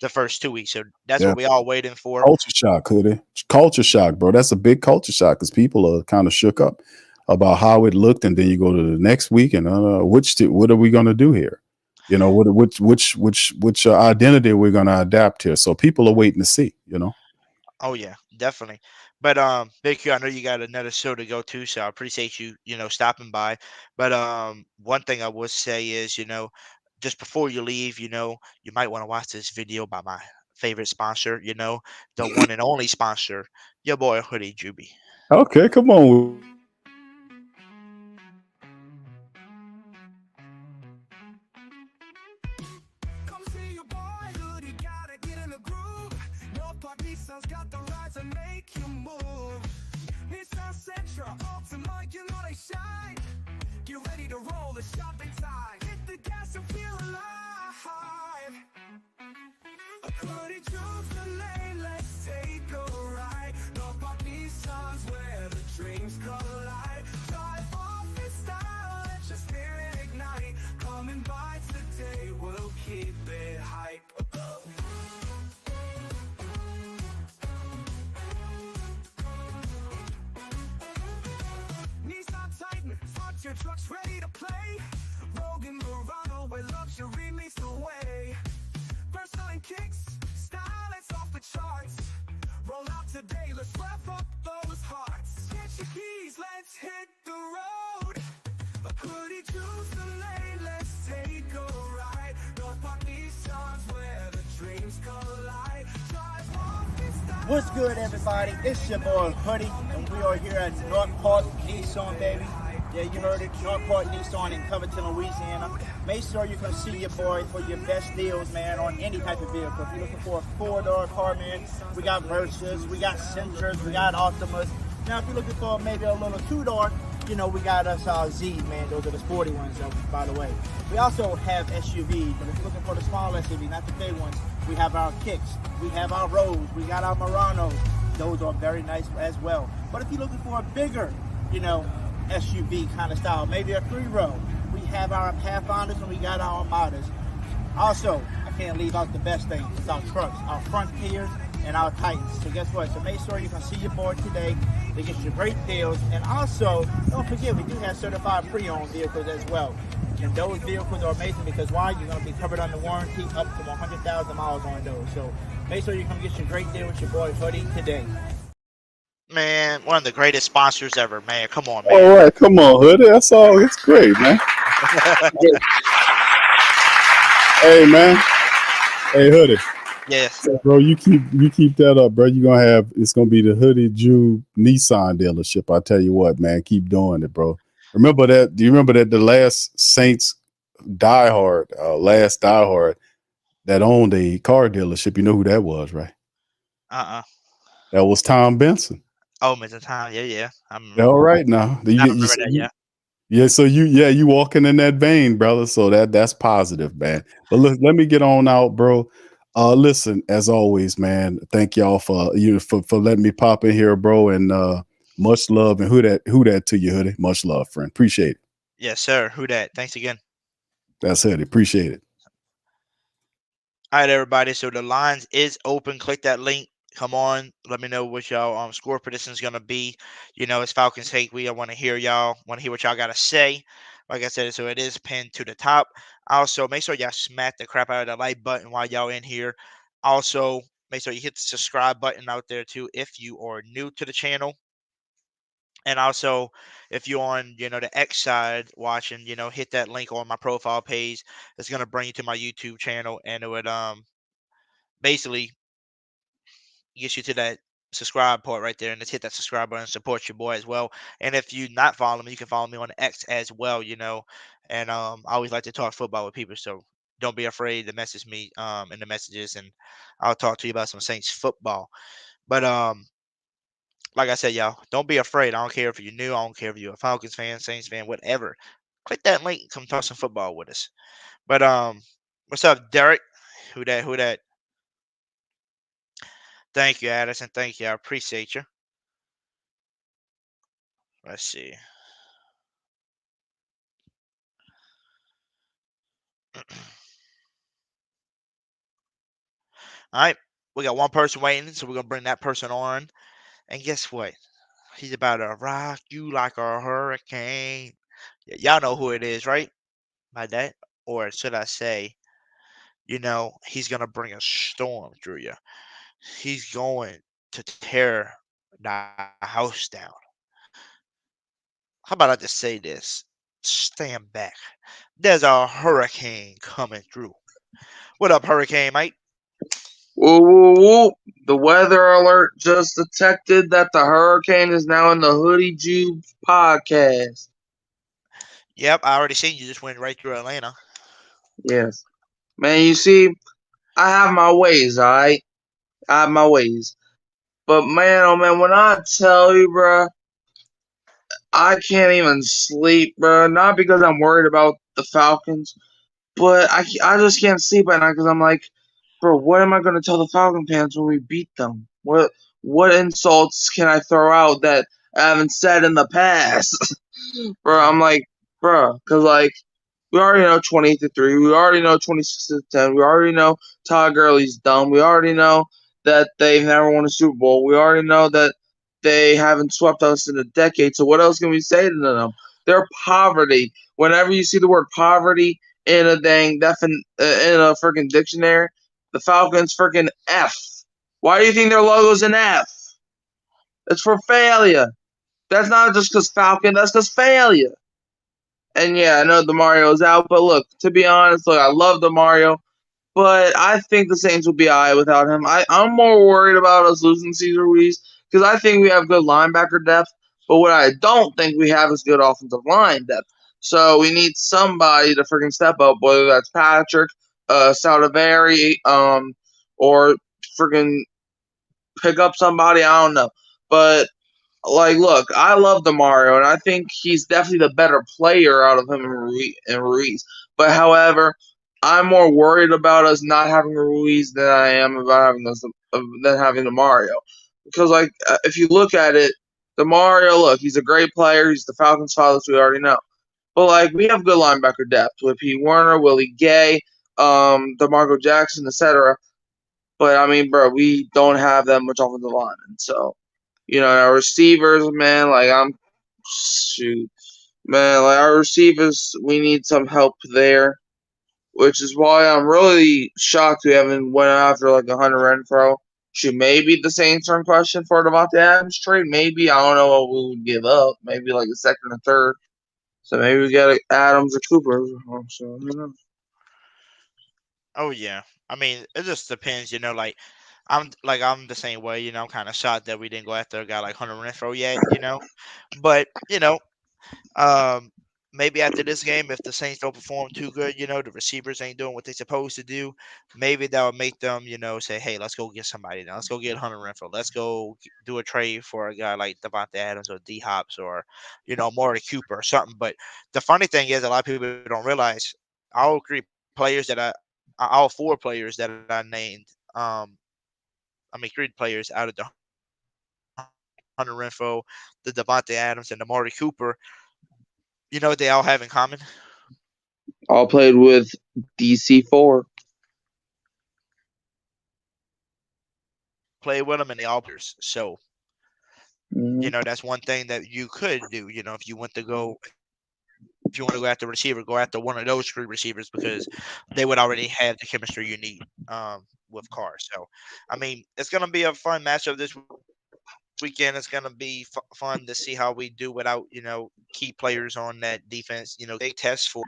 the first 2 weeks. So that's what we all waiting for. Culture shock, Hoodie. Culture shock, bro. That's a big culture shock because people are kind of shook up about how it looked, and then you go to the next week and what are we going to do here? Which identity we're going to adapt here. So people are waiting to see, Oh yeah, definitely. But Big Q, I know you got another show to go to, so I appreciate you, stopping by. But one thing I would say is, just before you leave, you might want to watch this video by my favorite sponsor, the one and only sponsor, your boy Hoodie Juby. Okay, come on. Got the right to make you move. Nissan Sentra, Altima, they shine. Get ready to roll the shopping time. Hit the gas and feel alive. I couldn't choose the lane, let's take a ride. North Park Nissan's where the dreams collide. Drive off in style, let your spirit ignite. Coming by today, we'll keep it hype. Your truck's ready to play. Rogue and Murano, where luxury meets the way. Versatile and kicks, style that's off the charts. Roll out today, let's rev up those hearts. Get your keys, let's hit the road. A goodie choose the lane, let's take a ride. North Park Nissan's where the dreams collide. Drive off in style. What's good, everybody? It's your boy Hoodie, and we are here at North Park Nissan, baby. Yeah, you heard it, North Park Nissan in Covington, Louisiana. Make sure you can see your boy for your best deals, man, on any type of vehicle. If you're looking for a 4-door car, man, we got Versas, we got Sentras, we got Optimas. Now, if you're looking for maybe a little 2-door, we got us Z's, man. Those are the sporty ones, by the way. We also have SUVs, but if you're looking for the small SUV, not the big ones, we have our Kicks, we have our Rogues, we got our Muranos. Those are very nice as well. But if you're looking for a bigger, SUV kind of style, maybe a 3-row. We have our Pathfinders and we got our Armadas. Also, if can't leave out the best thing. It's our trucks, our front tiers, and our Titans. So guess what? So make sure you can see your boy today. They get you great deals. And also, don't forget, we do have certified pre-owned vehicles as well. And those vehicles are amazing because why? You're going to be covered under warranty up to 100,000 miles on those. So make sure you come get your great deal with your boy Hoodie today. Man, one of the greatest sponsors ever, man. Come on, man. All right, come on, Hoodie. That's all. It's great, man. Hey, man. Hey, Hoodie. Yes. Bro, you keep that up, bro. It's gonna be the Hoodie Jew Nissan dealership. I tell you what, man, keep doing it, bro. Remember that? Do you remember that the last Saints last diehard that owned a car dealership? You know who that was, right? That was Tom Benson. Oh, Mr. Tom. Yeah. All right now. I remember that, yeah. Yeah, so you walking in that vein, brother. So that's positive, man. But look, let me get on out, bro. Listen, as always, man, thank y'all for letting me pop in here, bro. And much love, and who that to you, Hoodie. Much love, friend. Appreciate it. Yes, sir. Who that? Thanks again. That's it. Appreciate it. All right, everybody. So the lines is open. Click that link. Come on. Let me know what y'all score prediction is gonna be. You know, it's Falcons Hate Week. I want to hear y'all. Want to hear what y'all gotta say. Like I said, so it is pinned to the top. Also, make sure y'all smack the crap out of the like button while y'all in here. Also, make sure you hit the subscribe button out there too if you are new to the channel. And also, if you're on, the X side watching, hit that link on my profile page. It's gonna bring you to my YouTube channel, and it would basically get you to that subscribe part right there, and just hit that subscribe button and support your boy as well. And if you not follow me, you can follow me on X as well, And I always like to talk football with people, so don't be afraid to message me in the messages, and I'll talk to you about some Saints football. But like I said, y'all, don't be afraid. I don't care if you're new. I don't care if you're a Falcons fan, Saints fan, whatever. Click that link and come talk some football with us. But what's up, Derek? Who that? Thank you, Addison. Thank you. I appreciate you. Let's see. All right. We got one person waiting, so we're going to bring that person on. And guess what? He's about to rock you like a hurricane. Y'all know who it is, right? By that. Or should I say, he's going to bring a storm through you. He's going to tear the house down. How about I just say this? Stand back. There's a hurricane coming through. What up, Hurricane Mike? Woo, woo, woo. The weather alert just detected that the hurricane is now in the Hoodie Jew podcast. Yep, I already seen you just went right through Atlanta. Yes. Man, you see, I have my ways, all right? I have my ways. But, man, oh, man, when I tell you, bruh, I can't even sleep, bruh. Not because I'm worried about the Falcons, but I just can't sleep at night because I'm like, bro, what am I going to tell the Falcon fans when we beat them? What insults can I throw out that I haven't said in the past? Bro, I'm like, bro, because, like, we already know 28-3. We already know 26-10. We already know Todd Gurley's dumb. We already know that they've never won a Super Bowl. We already know that they haven't swept us in a decade. So what else can we say to them? They're poverty. Whenever you see the word poverty in a in a freaking dictionary, the Falcons freaking F. Why do you think their logo's an F? It's for failure. That's not just because Falcon. That's because failure. And yeah, I know DeMario's out, but look, to be honest, I love DeMario, but I think the Saints will be all right without him. I'm more worried about us losing Cesar Ruiz because I think we have good linebacker depth, but what I don't think we have is good offensive line depth. So we need somebody to freaking step up, whether that's Patrick, Saldivari, or freaking pick up somebody. I don't know, but. Look, I love DeMario, and I think he's definitely the better player out of him and Ruiz. But, however, I'm more worried about us not having Ruiz than I am about having DeMario. Because, if you look at it, DeMario, look, he's a great player. He's the Falcons' father, so we already know. But, we have good linebacker depth with P. Werner, Willie Gay, DeMarco Jackson, etc. But I mean, bro, we don't have that much offensive linemen. So, our receivers, man, man, like our receivers, we need some help there. Which is why I'm really shocked we haven't went after like a Hunter Renfro. Should maybe the Saints turn question for Devontae Adams trade? Maybe. I don't know what we would give up. Maybe like a second or third. So maybe we get Adams or Cooper. So who knows? Oh yeah. I mean, it just depends, I'm the same way, I'm kind of shocked that we didn't go after a guy like Hunter Renfro yet. But, um, maybe after this game, if the Saints don't perform too good, the receivers ain't doing what they're supposed to do, maybe that will make them, say, hey, let's go get somebody now. Let's go get Hunter Renfro. Let's go do a trade for a guy like Devontae Adams or D Hops or, Amari Cooper or something. But the funny thing is, a lot of people don't realize all three players all four players that I named, three players out of the Hunter Renfro, the Devontae Adams, and the Amari Cooper, you know what they all have in common? All played with DC4. Play with them, and they all players. So, Mhm. that's one thing that you could do. If you want to go after a receiver, go after one of those three receivers because they would already have the chemistry you need with Carr. So, it's going to be a fun matchup this weekend. It's going to be fun to see how we do without, key players on that defense. Big test for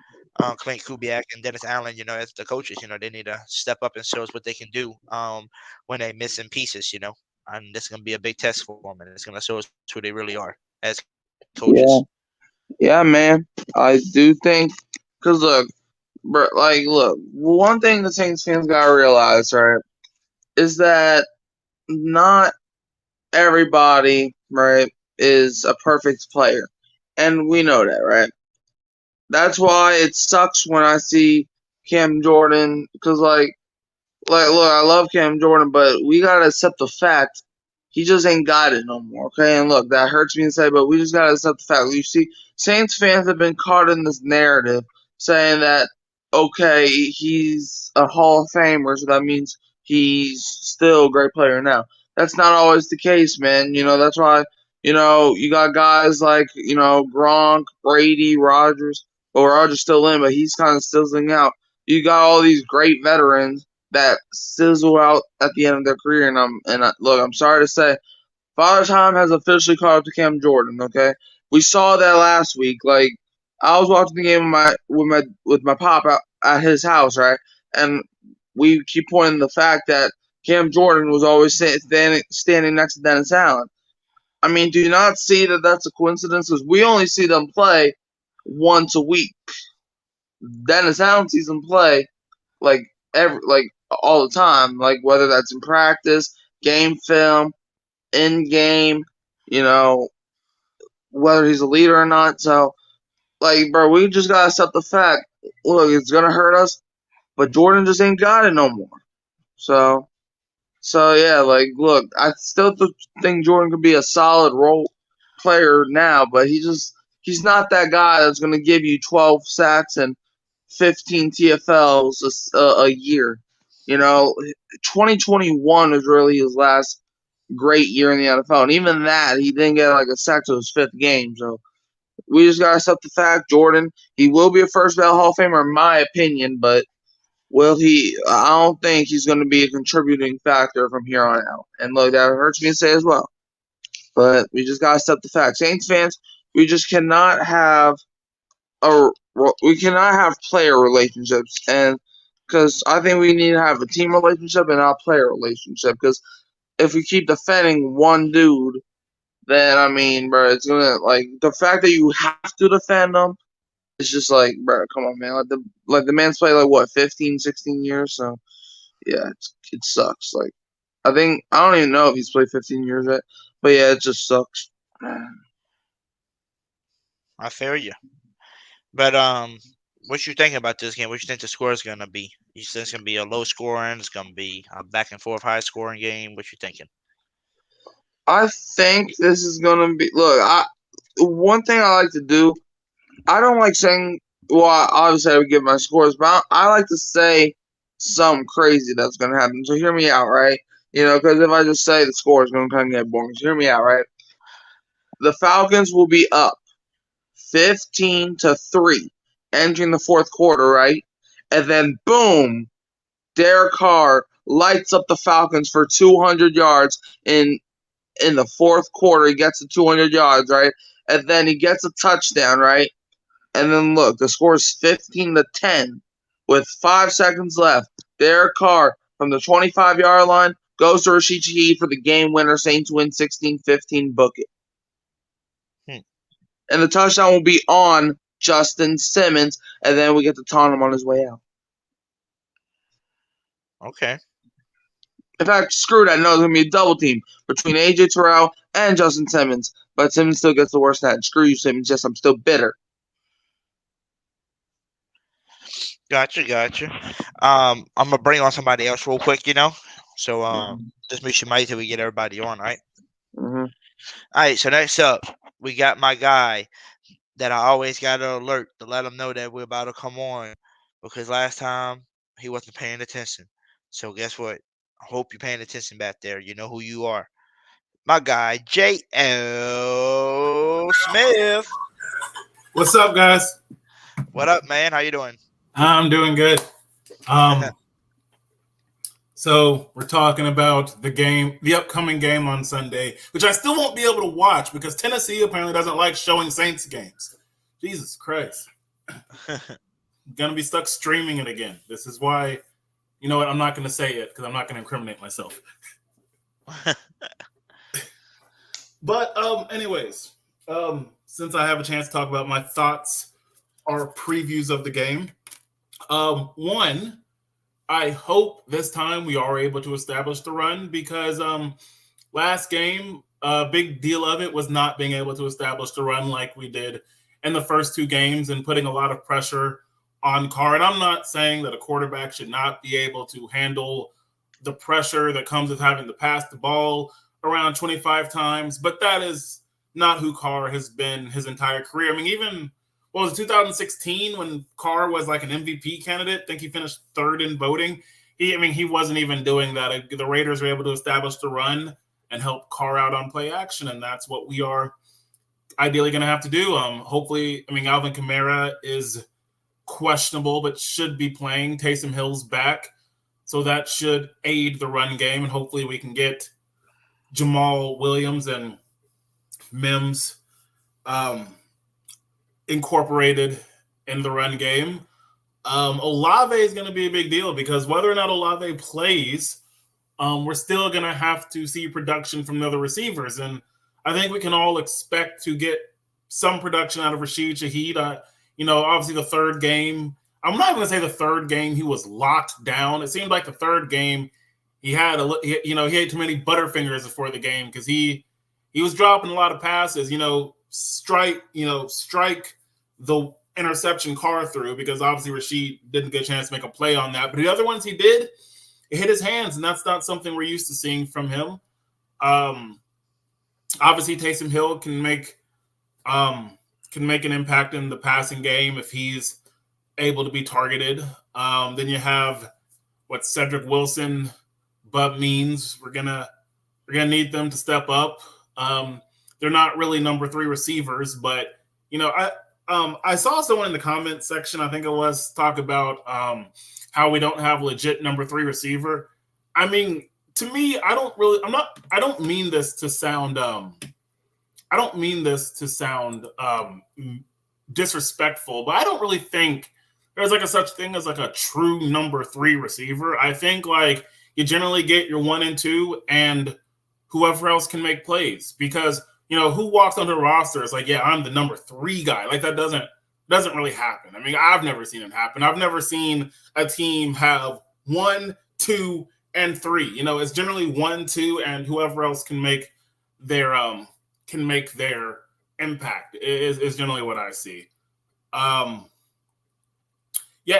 Clint Kubiak and Dennis Allen, as the coaches. They need to step up and show us what they can do when they're missing pieces, and this is going to be a big test for them, and it's going to show us who they really are as Yeah. coaches. Yeah, man. I do think, because look, one thing the Saints fans gotta realize, right, is that not everybody, right, is a perfect player. And we know that, right? That's why it sucks when I see Cam Jordan, because, look, I love Cam Jordan, but we gotta accept the fact he just ain't got it no more. Okay, and look, that hurts me to say, but we just gotta accept the fact. You see, Saints fans have been caught in this narrative saying that okay, he's a Hall of Famer, so that means he's still a great player now. That's not always the case, man. That's why you got guys like Gronk, Brady, Rodgers. Well, Rodgers still in, but he's kind of sizzling out. You got all these great veterans that sizzle out at the end of their career. Look, I'm sorry to say, Father Time has officially caught up to Cam Jordan. Okay, we saw that last week. Like, I was watching the game with my pop at his house, right, and we keep pointing the fact that Cam Jordan was always standing next to Dennis Allen. I mean, do you not see that that's a coincidence? Because we only see them play once a week. Dennis Allen sees them play like all the time, like whether that's in practice, game film, in game, whether he's a leader or not. So, bro, we just gotta accept the fact. Look, it's gonna hurt us, but Jordan just ain't got it no more. So yeah, look, I still think Jordan could be a solid role player now, but he's not that guy that's gonna give you 12 sacks and 15 TFLs a year. 2021 was really his last great year in the NFL, and even that, he didn't get like a sack to his fifth game. So we just gotta accept the fact, Jordan, he will be a first ballot Hall of Famer in my opinion, but will he? I don't think he's going to be a contributing factor from here on out. And look, that hurts me to say as well, but we just gotta accept the fact. Saints fans, we just cannot have player relationships, and because I think we need to have a team relationship and not a player relationship. Because if we keep defending one dude, then I mean, bro, it's gonna the fact that you have to defend them. It's just bro, come on, man. The man's played what, 15, 16 years. So yeah, it sucks. I don't even know if he's played 15 years yet, but yeah, it just sucks. I feel you. But what you thinking about this game? What you think the score is gonna be? You think it's gonna be a low scoring? It's gonna be a back and forth high scoring game. What you thinking? I think this is gonna be. Look, one thing I like to do. I don't like saying. Well, obviously I would give my scores, but I like to say something crazy that's going to happen. So hear me out, right? Because if I just say the score is going to kind of get boring. So hear me out, right? The Falcons will be up 15-3 entering the fourth quarter, right? And then boom, Derek Carr lights up the Falcons for 200 yards in the fourth quarter. He gets to 200 yards, right? And then he gets a touchdown, right? And then look, the score is 15-10 with 5 seconds left. Derek Carr from the 25-yard line goes to Rashid Shaheed for the game winner. Saints win 16-15. Book it. And the touchdown will be on Justin Simmons, and then we get to taunt him on his way out. Okay. In fact, screw that. No, it's going to be a double team between A.J. Terrell and Justin Simmons. But Simmons still gets the worst net. Screw you, Simmons. Just I'm still bitter. Gotcha. I'm going to bring on somebody else real quick, So just make sure mic till we get everybody on, right? Mm-hmm. All right, so next up, we got my guy that I always got to alert to let him know that we're about to come on because last time he wasn't paying attention. So guess what? I hope you're paying attention back there. You know who you are. My guy, J.L. Smith. What's up, guys? What up, man? How you doing? I'm doing good. So we're talking about the upcoming game on Sunday, which I still won't be able to watch because Tennessee apparently doesn't like showing Saints games. Jesus Christ. I'm going to be stuck streaming it again. This is why, you know what, I'm not going to say it because I'm not going to incriminate myself. But anyways, since I have a chance to talk about my thoughts or previews of the game, one, I hope this time we are able to establish the run because last game, a big deal of it was not being able to establish the run like we did in the first 2 games and putting a lot of pressure on Carr. And I'm not saying that a quarterback should not be able to handle the pressure that comes with having to pass the ball around 25 times, but that is not who Carr has been his entire career. I mean, even what was it, 2016 when Carr was like an MVP candidate? I think he finished 3rd in voting. He wasn't even doing that. The Raiders were able to establish the run and help Carr out on play action, and that's what we are ideally going to have to do. Hopefully, Alvin Kamara is questionable but should be playing. Taysom Hill's back, so that should aid the run game, and hopefully we can get Jamal Williams and Mims incorporated in the run game. Olave is going to be a big deal because whether or not Olave plays, we're still going to have to see production from the other receivers. And I think we can all expect to get some production out of Rashid Shaheed. Obviously the 3rd game, I'm not going to say the 3rd game he was locked down. It seemed like the 3rd game he had he had too many butterfingers before the game because he was dropping a lot of passes, strike the interception Carr through because obviously Rashid didn't get a chance to make a play on that. But the other ones he did, it hit his hands, and that's not something we're used to seeing from him. Obviously Taysom Hill can make an impact in the passing game if he's able to be targeted. Then you have Cedric Wilson, Bub Means. We're gonna need them to step up. They're not really number 3 receivers, but I saw someone in the comment section, I think it was, talk about how we don't have legit number 3 receiver. I mean, to me, I don't mean this to sound disrespectful, but I don't really think there's like a such thing as like a true number 3 receiver. I think like you generally get your 1 and 2 and whoever else can make plays because who walks on the roster is like, yeah, I'm the number 3 guy. Like that doesn't really happen. I've never seen it happen. I've never seen a team have 1, 2, and 3. It's generally 1, 2, and whoever else can make their impact is generally what I see. Yeah,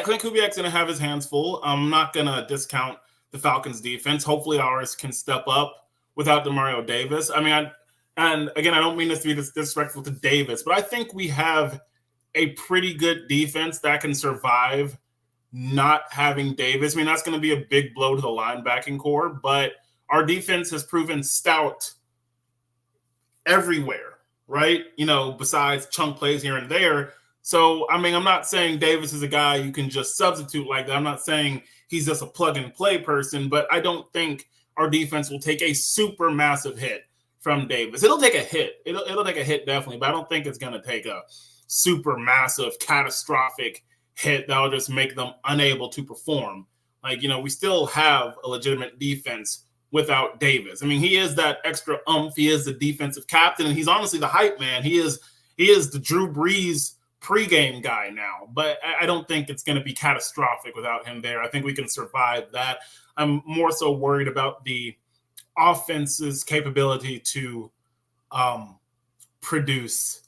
Clint Kubiak's going to have his hands full. I'm not going to discount the Falcons defense. Hopefully ours can step up without Demario Davis. And again, I don't mean this to be disrespectful to Davis, but I think we have a pretty good defense that can survive not having Davis. I mean, that's going to be a big blow to the linebacking core, but our defense has proven stout everywhere, right? Besides chunk plays here and there. So, I mean, I'm not saying Davis is a guy you can just substitute like that. I'm not saying he's just a plug-and-play person, but I don't think our defense will take a super massive hit from Davis. It'll take a hit. It'll take a hit definitely, but I don't think it's going to take a super massive, catastrophic hit that will just make them unable to perform. We still have a legitimate defense without Davis. I mean, he is that extra oomph. He is the defensive captain, and he's honestly the hype man. He is the Drew Brees pregame guy now, but I don't think it's going to be catastrophic without him there. I think we can survive that. I'm more so worried about the offense's capability to produce.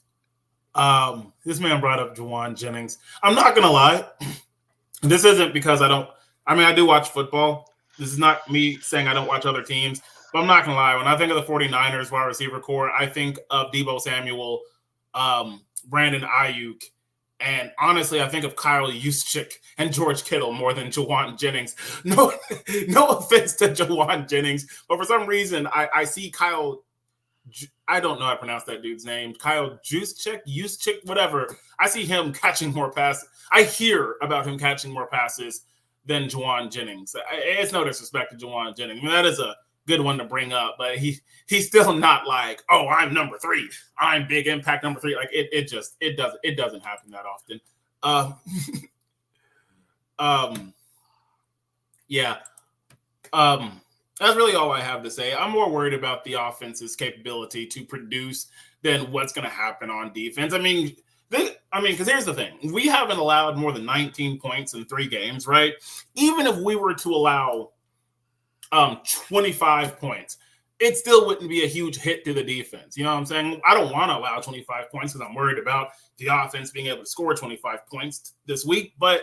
This man brought up Juwan Jennings. I'm not going to lie. This isn't because I do watch football. This is not me saying I don't watch other teams, but I'm not going to lie. When I think of the 49ers wide receiver core, I think of Deebo Samuel, Brandon Ayuk, and honestly, I think of Kyle Juszczyk and George Kittle more than Juwan Jennings. No offense to Juwan Jennings, but for some reason, I see Kyle. I don't know how to pronounce that dude's name. Kyle Juszczyk, whatever. I see him catching more passes. I hear about him catching more passes than Juwan Jennings. It's no disrespect to Juwan Jennings. I mean, that is a good one to bring up, but he's still not like, oh, I'm number 3. I'm big impact number 3. Like it doesn't happen that often. That's really all I have to say. I'm more worried about the offense's capability to produce than what's going to happen on defense. Because here's the thing. We haven't allowed more than 19 points in 3 games, right? Even if we were to allow 25 points, it still wouldn't be a huge hit to the defense. You know what I'm saying? I don't want to allow 25 points because I'm worried about the offense being able to score 25 points this week. But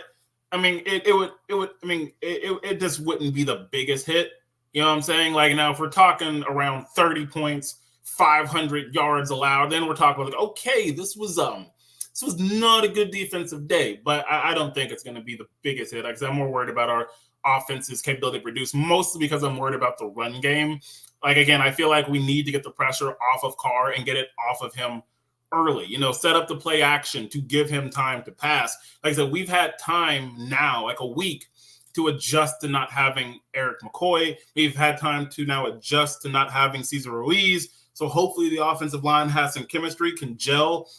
I mean, it just wouldn't be the biggest hit. You know what I'm saying? Like now, if we're talking around 30 points, 500 yards allowed, then we're talking like, okay, this was not a good defensive day. But I don't think it's going to be the biggest hit because I'm more worried about our offense's capability to produce, mostly because I'm worried about the run game. Like, again, I feel like we need to get the pressure off of Carr and get it off of him early. Set up the play action to give him time to pass. Like I said, we've had time now, like a week, to adjust to not having Eric McCoy. We've had time to now adjust to not having Cesar Ruiz. So hopefully the offensive line has some chemistry, can gel,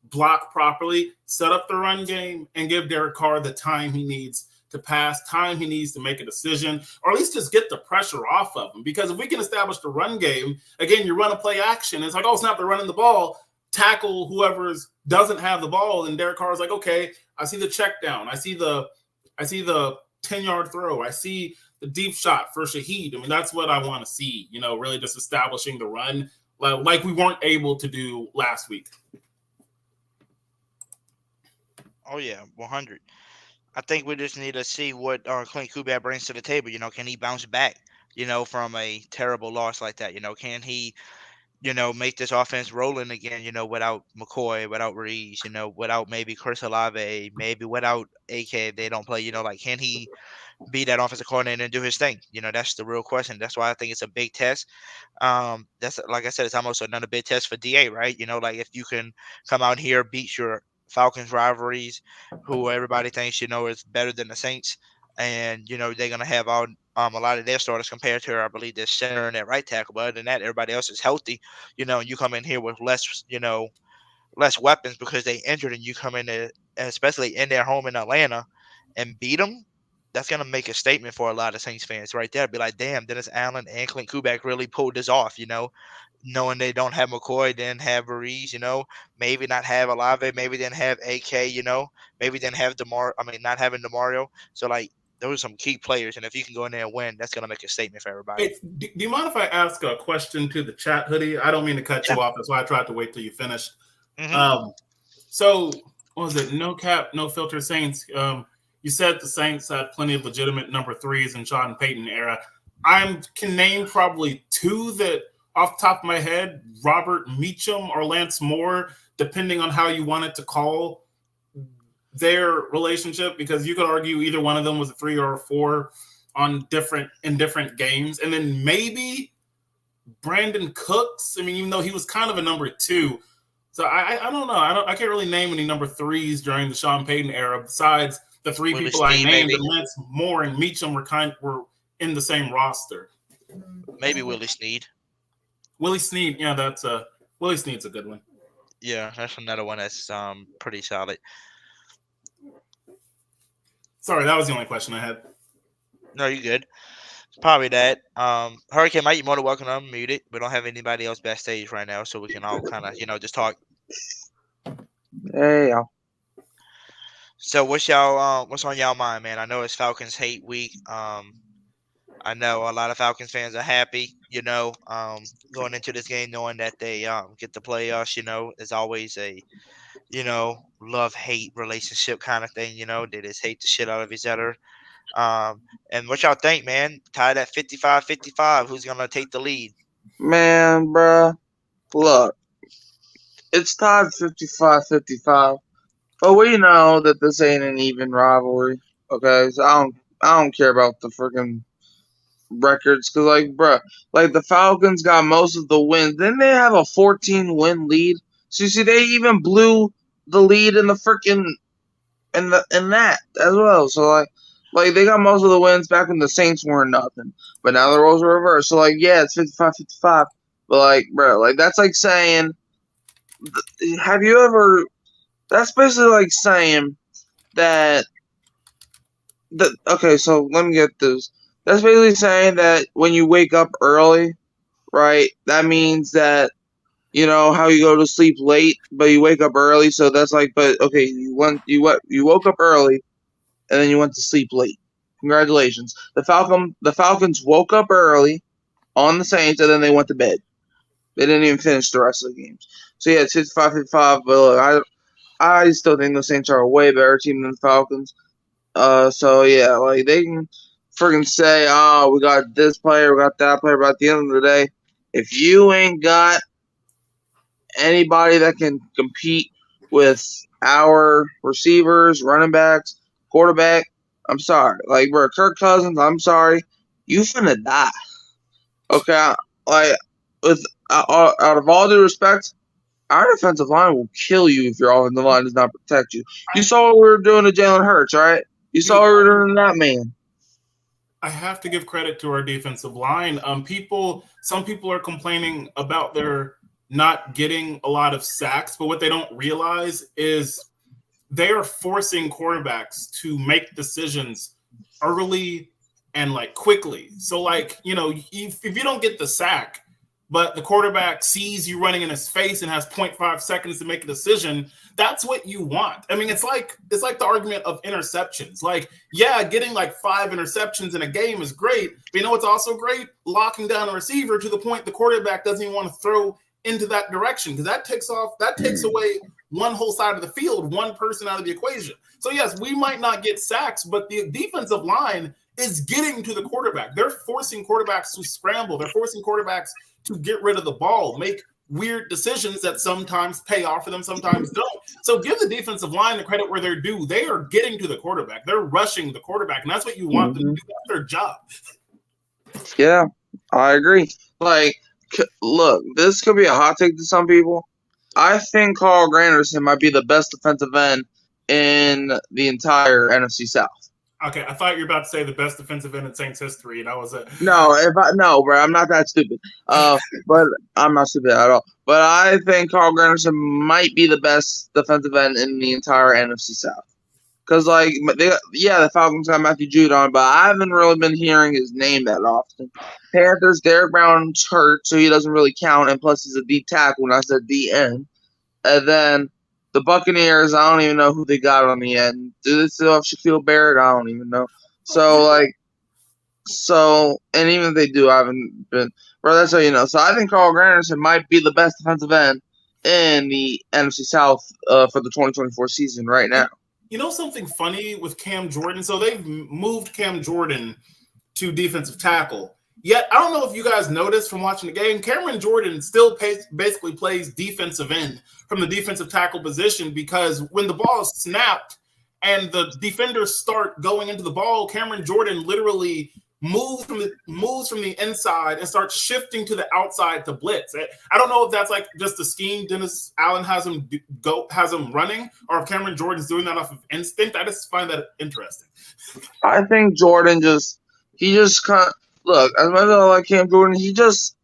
block properly, set up the run game, and give Derek Carr the time he needs to pass, time he needs to make a decision, or at least just get the pressure off of him. Because if we can establish the run game, again, you run a play action. It's like, oh, snap, they're running the ball. Tackle whoever doesn't have the ball, and Derek Carr's like, okay, I see the check down. I see the 10-yard throw. I see the deep shot for Shaheed. I mean, that's what I want to see, really just establishing the run like we weren't able to do last week. Oh, yeah, 100. I think we just need to see what Clint Kubiak brings to the table. Can he bounce back, from a terrible loss like that? Can he, make this offense rolling again, without McCoy, without Reeves, without maybe Chris Olave, maybe without AK if they don't play, can he be that offensive coordinator and do his thing? That's the real question. That's why I think it's a big test. That's, like I said, it's almost another big test for DA, right? Like if you can come out here, beat your Falcons rivalries, who everybody thinks, is better than the Saints. And, they're going to have a lot of their starters compared to, I believe, their center and their right tackle. But other than that, everybody else is healthy. You come in here with less weapons because they injured, and you come in there, especially in their home in Atlanta, and beat them. That's going to make a statement for a lot of Saints fans right there. Be like, damn, Dennis Allen and Clint Kubiak really pulled this off, knowing they don't have McCoy, didn't have Ruiz, maybe not have Olave, maybe didn't have AK, maybe didn't have not having DeMario. So, like, those are some key players, and if you can go in there and win, that's going to make a statement for everybody. Hey, do you mind if I ask a question to the chat, Hoodie? I don't mean to cut you off. That's why I tried to wait till you finished. Mm-hmm. So, what was it? No cap, no filter Saints. You said the Saints had plenty of legitimate number 3s in Sean Payton era. I can name probably 2 that, off the top of my head, Robert Meacham or Lance Moore, depending on how you wanted to call their relationship because you could argue either one of them was a 3 or a 4 in different games. And then maybe Brandon Cooks. I mean, even though he was kind of a number 2. So I don't know. I can't really name any number 3s during the Sean Payton era besides the 3 Willie people I Snead, named. maybe. And Lance Moore and Meacham were in the same roster. Maybe Willie Snead. Willie Snead, yeah, Willie Snead's a good one. Yeah, that's another one that's pretty solid. Sorry, that was the only question I had. No, you're good. It's probably that. Hurricane Mike, you're more than welcome to unmute it. We don't have anybody else backstage right now, so we can all kind of, just talk. Hey, y'all. So what's on y'all mind, man? I know it's Falcons hate week. I know a lot of Falcons fans are happy, going into this game knowing that they get the playoffs. There's always a, love-hate relationship kind of thing, they just hate the shit out of each other. And what y'all think, man? Tied at 55-55, who's going to take the lead? Man, bruh, look, it's tied 55-55, but we know that this ain't an even rivalry, okay? So I don't care about the freaking records because, bruh, the Falcons got most of the wins. Didn't they have a 14-win lead? So you see, they even blew the lead in the freaking in that as well. So they got most of the wins back when the Saints weren't nothing, but now the roles are reversed. So yeah, it's 55-55. But bro, that's like saying, have you ever? That's basically like saying that. Okay, so let me get this. That's basically saying that when you wake up early, right? That means that how you go to sleep late, but you wake up early. So that's but okay, you woke up early, and then you went to sleep late. Congratulations. The Falcons woke up early on the Saints, and then they went to bed. They didn't even finish the rest of the games. So yeah, it's 55-55. But look, I still think the Saints are a way better team than the Falcons. So yeah, they can freaking say, "Oh, we got this player, we got that player." But at the end of the day, if you ain't got anybody that can compete with our receivers, running backs, quarterback, I'm sorry. Bro, Kirk Cousins, I'm sorry. You finna die. Okay? With out of all due respect, our defensive line will kill you if your offensive line does not protect you. You saw what we were doing to Jalen Hurts, right? You saw what we were doing to that man. I have to give credit to our defensive line. Some people are complaining about their not getting a lot of sacks, but what they don't realize is they are forcing quarterbacks to make decisions early and quickly. So if you don't get the sack, but the quarterback sees you running in his face and has 0.5 seconds to make a decision, that's what you want. I mean, it's like the argument of interceptions. Getting 5 interceptions in a game is great, but what's also great? Locking down a receiver to the point the quarterback doesn't even want to throw into that direction, because that takes away one whole side of the field, one person out of the equation. So yes, we might not get sacks, but the defensive line is getting to the quarterback. They're forcing quarterbacks to scramble. They're forcing quarterbacks to get rid of the ball, make weird decisions that sometimes pay off for them, sometimes don't. So give the defensive line the credit where they're due. They are getting to the quarterback. They're rushing the quarterback, and that's what you want them to do. That's their job. Yeah, I agree. Look, this could be a hot take to some people. I think Carl Granderson might be the best defensive end in the entire NFC South. Okay, I thought you were about to say the best defensive end in Saints history, and I was No, bro, I'm not that stupid. But I'm not stupid at all. But I think Carl Granderson might be the best defensive end in the entire NFC South. Because, the Falcons got Matthew Judon, but I haven't really been hearing his name that often. Panthers, Derek Brown's hurt, so he doesn't really count, and plus he's a D tackle when I said D end. And then the Buccaneers, I don't even know who they got on the end. Do they still have Shaquille Barrett? I don't even know. And even if they do, I haven't been. Bro, that's how you know. So I think Carl Granderson might be the best defensive end in the NFC South for the 2024 season right now. Something funny with Cam Jordan? So they've moved Cam Jordan to defensive tackle. Yet, I don't know if you guys noticed from watching the game, Cameron Jordan still basically plays defensive end from the defensive tackle position, because when the ball is snapped and the defenders start going into the ball, Cameron Jordan literally moves from the inside and starts shifting to the outside to blitz. I don't know if that's like just the scheme Dennis Allen has him running, or if Cameron Jordan's doing that off of instinct. I just find that interesting. I think Jordan just kind of look, as much as I like Cam Jordan, he just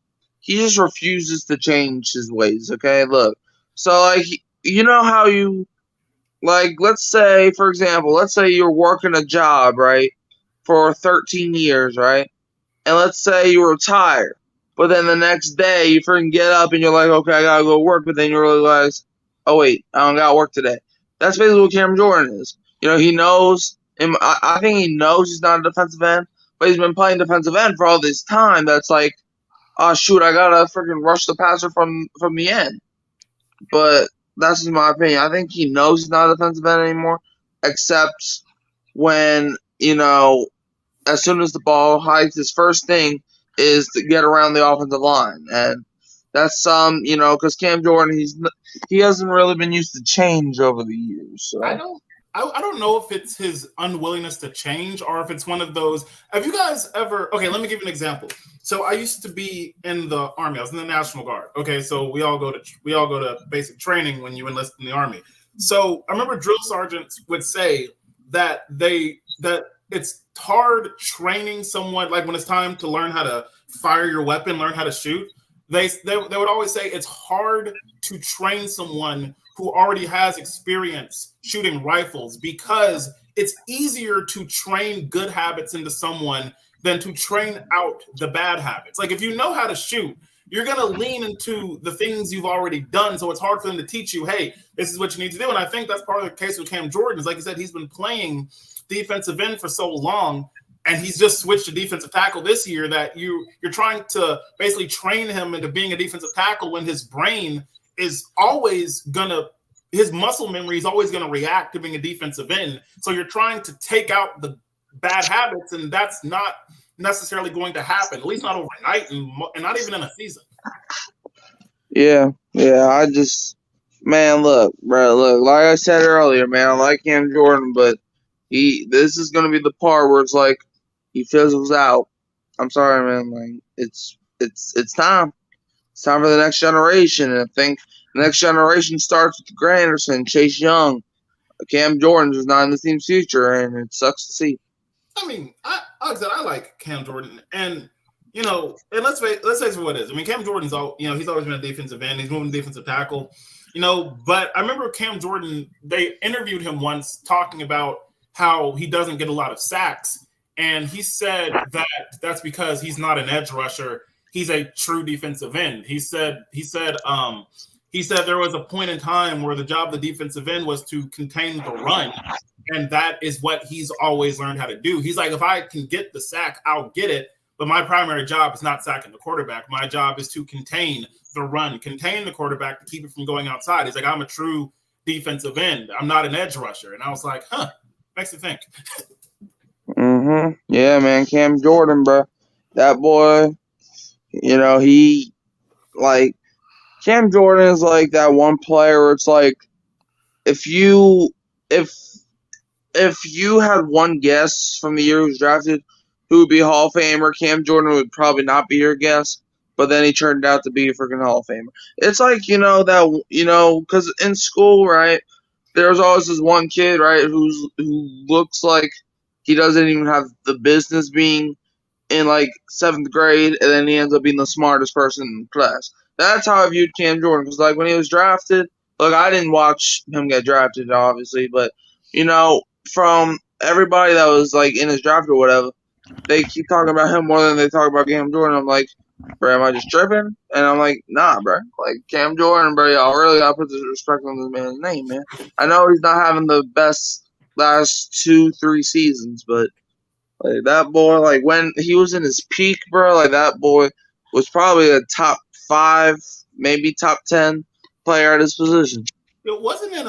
refuses to change his ways. Okay, look, so like you know how you like, let's say for example, let's say you're working a job, right, for 13 years, right? And let's say you retire, but then the next day you freaking get up and you're like, okay, I gotta go work, but then you realize, oh wait, I don't gotta work today. That's basically what Cameron Jordan is. You know, he knows, and I think he knows he's not a defensive end, but he's been playing defensive end for all this time. That's like, oh shoot, I gotta freaking rush the passer from the end. But that's just my opinion. I think he knows he's not a defensive end anymore, except when, you know, as soon as the ball hides, his first thing is to get around the offensive line. And that's you know, because Cam Jordan, he hasn't really been used to change over the years. So. I don't know if it's his unwillingness to change or if it's one of those. Have you guys ever? Okay, let me give you an example. So I used to be in the Army. I was in the National Guard. Okay, so we all go to basic training when you enlist in the Army. So I remember drill sergeants would say that it's hard training someone, like when it's time to learn how to fire your weapon, learn how to shoot. They would always say it's hard to train someone who already has experience shooting rifles because it's easier to train good habits into someone than to train out the bad habits. Like if you know how to shoot, you're going to lean into the things you've already done. So it's hard for them to teach you, hey, this is what you need to do. And I think that's part of the case with Cam Jordan. Is like I said, he's been playing defensive end for so long, and he's just switched to defensive tackle this year that you're trying to basically train him into being a defensive tackle when his brain is always gonna, his muscle memory is always gonna react to being a defensive end. So you're trying to take out the bad habits, and that's not necessarily going to happen, at least not overnight, and not even in a season. Yeah. I just, man, look, bro, like I said earlier, man, I like Cam Jordan, but this is gonna be the part where it's like he fizzles out. I'm sorry, man. Like it's time. It's time for the next generation, and I think the next generation starts with Grant Anderson, Chase Young, Cam Jordan is not in the team's future, and it sucks to see. I mean, like I said, I like Cam Jordan, and you know, and let's face what it is. I mean, Cam Jordan's he's always been a defensive end. He's moving to defensive tackle, you know. But I remember Cam Jordan. They interviewed him once talking about how he doesn't get a lot of sacks, and he said that that's because he's not an edge rusher. He's a true defensive end. He said there was a point in time where the job of the defensive end was to contain the run, and that is what he's always learned how to do. He's like, if I can get the sack, I'll get it, but my primary job is not sacking the quarterback. My job is to contain the run, contain the quarterback to keep it from going outside. He's like, I'm a true defensive end. I'm not an edge rusher. And I was like, makes you think. Yeah, man, Cam Jordan, bro. That boy, you know, Cam Jordan is like that one player where it's like, if you had one guess from the year he was drafted who would be a Hall of Famer, Cam Jordan would probably not be your guess, but then he turned out to be a freaking Hall of Famer. It's like, because in school, right, there's always this one kid, right, who looks like he doesn't even have the business being in like 7th grade, and then he ends up being the smartest person in class. That's how I viewed Cam Jordan, because like when he was drafted, look, I didn't watch him get drafted, obviously, but from everybody that was like in his draft or whatever, they keep talking about him more than they talk about Cam Jordan. I'm like, bro, am I just tripping? And I'm like, nah, bro. Like Cam Jordan, bro, y'all really gotta put this respect on this man's name, man. I know he's not having the best last 2-3 seasons, but like that boy, like when he was in his peak, bro, like that boy was probably a top 5, maybe top 10 player at his position. It wasn't in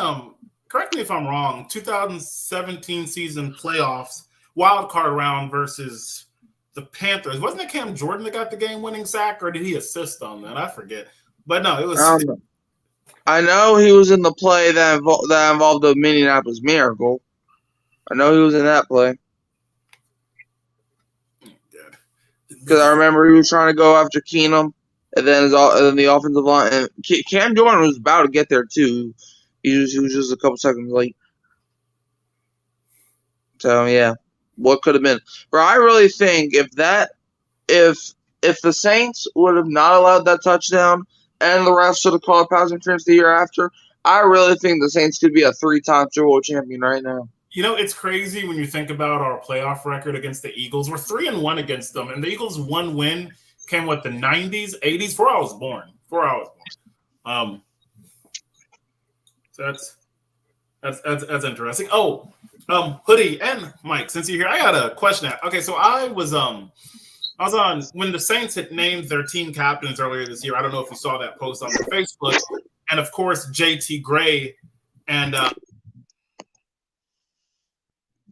correct me if I'm wrong, 2017 season playoffs, wild card round versus the Panthers. Wasn't it Cam Jordan that got the game-winning sack, or did he assist on that? I forget. But no, it was. I know he was in the play that involved the Minneapolis Miracle. I know he was in that play. Because I remember he was trying to go after Keenum, and then the offensive line. And Cam Jordan was about to get there too. He was just a couple seconds late. So yeah, what could have been? Bro, I really think if the Saints would have not allowed that touchdown and the refs should have called pass interference the year after, I really think the Saints could be a 3-time Super Bowl champion right now. You know, it's crazy when you think about our playoff record against the Eagles. We're 3-1 against them, and the Eagles' one win came with the 90s, 80s, before I was born. So that's interesting. Oh, Hoodie and Mike, since you're here, I got a question. Okay, so I was on when the Saints had named their team captains earlier this year. I don't know if you saw that post on their Facebook, and of course JT Gray and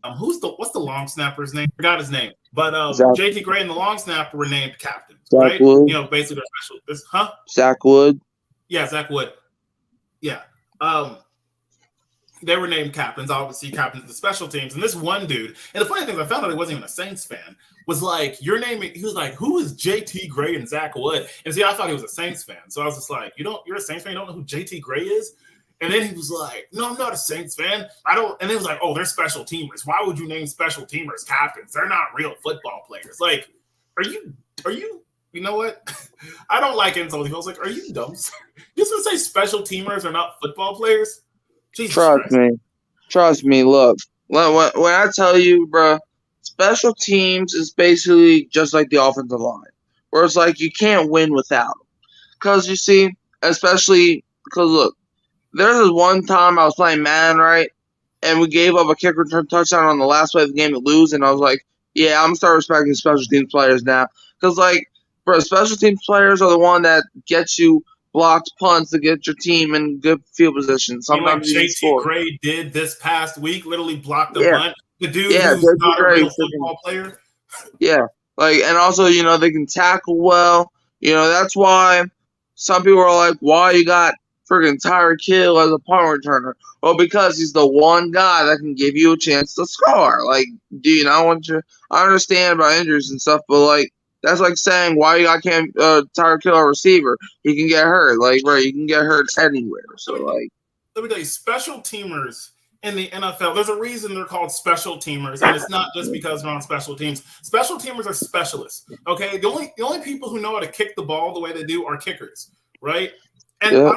what's the long snapper's name? I forgot his name, but JT Gray and the long snapper were named captains, right? Wood. You know, basically they're special. Zach Wood. Yeah, Zach Wood. Yeah. They were named captains, obviously captains of the special teams. And this one dude, and the funny thing is I found out he wasn't even a Saints fan, was like, your name, he was like, who is JT Gray and Zach Wood? And see, I thought he was a Saints fan. So I was just like, you're a Saints fan, you don't know who JT Gray is? And then he was like, no, I'm not a Saints fan. And then he was like, oh, they're special teamers. Why would you name special teamers captains? They're not real football players. Like, are you, you know what? I don't like insulting. I was like, are you dumb? You just want to say special teamers are not football players? Jesus Trust me. Look, when I tell you, bro, special teams is basically just like the offensive line, where it's like you can't win without them. Because you see, especially because look, there's this one time I was playing Madden, right, and we gave up a kick return touchdown on the last play of the game to lose, and I was like, yeah, I'm gonna start respecting special teams players now, because like, bro, special teams players are the one that gets you blocked punts to get your team in good field position. Sometimes like JT Gray did this past week, literally blocked a punt. The dude who's not a real football player. Yeah, like, and also, you know, they can tackle well. You know, that's why some people are like, why you got freaking Tyreek Hill as a punt returner? Well, because he's the one guy that can give you a chance to score. Like, do you not want you? I understand about injuries and stuff, but like, that's like saying why you got Tyreek Hill a receiver. He can get hurt. Like, right, you can get hurt anywhere. So, like, let me tell you, special teamers in the NFL, there's a reason they're called special teamers, and it's not just because they're on special teams. Special teamers are specialists. Okay, the only people who know how to kick the ball the way they do are kickers, right? And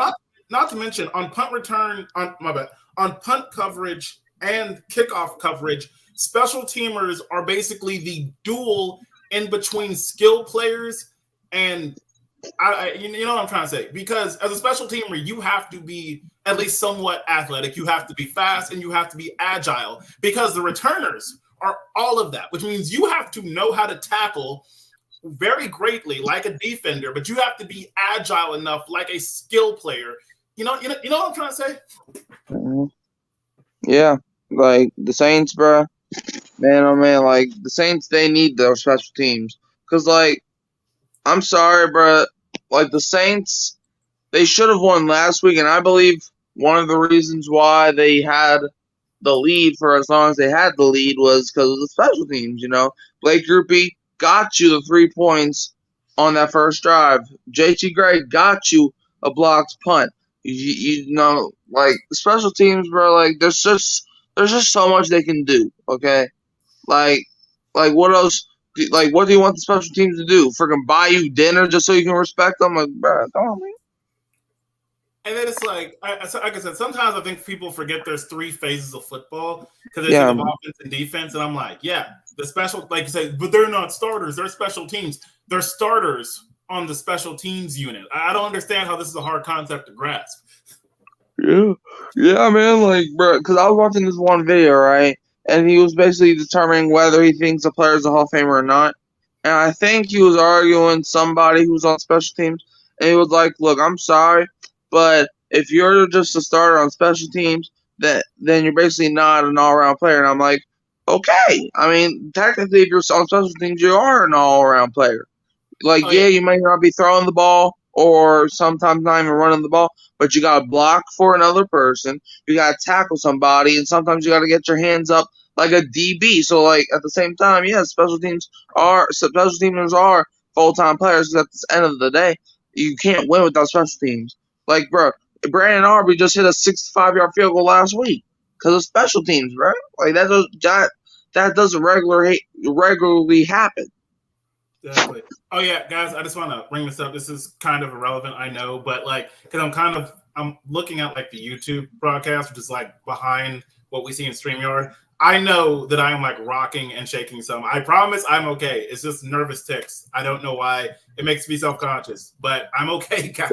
not to mention on punt return, on punt coverage and kickoff coverage, special teamers are basically the dual in between skill players and you know what I'm trying to say, because as a special teamer you have to be at least somewhat athletic, you have to be fast, and you have to be agile, because the returners are all of that, which means you have to know how to tackle very greatly like a defender, but you have to be agile enough like a skill player. You know what I'm trying to say? Yeah, like the Saints, bro. Man, oh man, like the Saints, they need those special teams. Cause like, I'm sorry, bro. Like the Saints, they should have won last week, and I believe one of the reasons why they had the lead for as long as they had the lead was because of the special teams. You know, Blake Grupe got you the 3 points on that first drive. JT Gray got you a blocked punt. You know, like special teams, bro. Like there's just so much they can do. Okay. Like what else? Like, what do you want the special teams to do? Freaking buy you dinner just so you can respect them? Like, bro, come on, man. And then it's like I said, sometimes I think people forget there's 3 phases of football because they think of offense and defense, and I'm like, yeah, the special, like you say, but they're not starters. They're special teams. They're starters on the special teams unit. I don't understand how this is a hard concept to grasp. Yeah, man. Like, bro, because I was watching this one video, right? And he was basically determining whether he thinks a player is a Hall of Famer or not. And I think he was arguing somebody who's on special teams. And he was like, look, I'm sorry, but if you're just a starter on special teams, then you're basically not an all-around player. And I'm like, okay. I mean, technically, if you're on special teams, you are an all-around player. Like, you might not be throwing the ball or sometimes not even running the ball, but you got to block for another person. You got to tackle somebody, and sometimes you got to get your hands up like a DB. So, like, at the same time, yeah, special teamers are full-time players. 'Cause at the end of the day, you can't win without special teams. Like, bro, Brandon Aubrey just hit a 65-yard field goal last week because of special teams, bro. Like, that doesn't regularly happen. Exactly. Oh yeah, guys, I just want to bring this up. This is kind of irrelevant, I know, but like, because I'm looking at like the YouTube broadcast, which is like behind what we see in StreamYard. I know that I am like rocking and shaking some. I promise I'm okay. It's just nervous tics. I don't know why. It makes me self-conscious, but I'm okay, guys.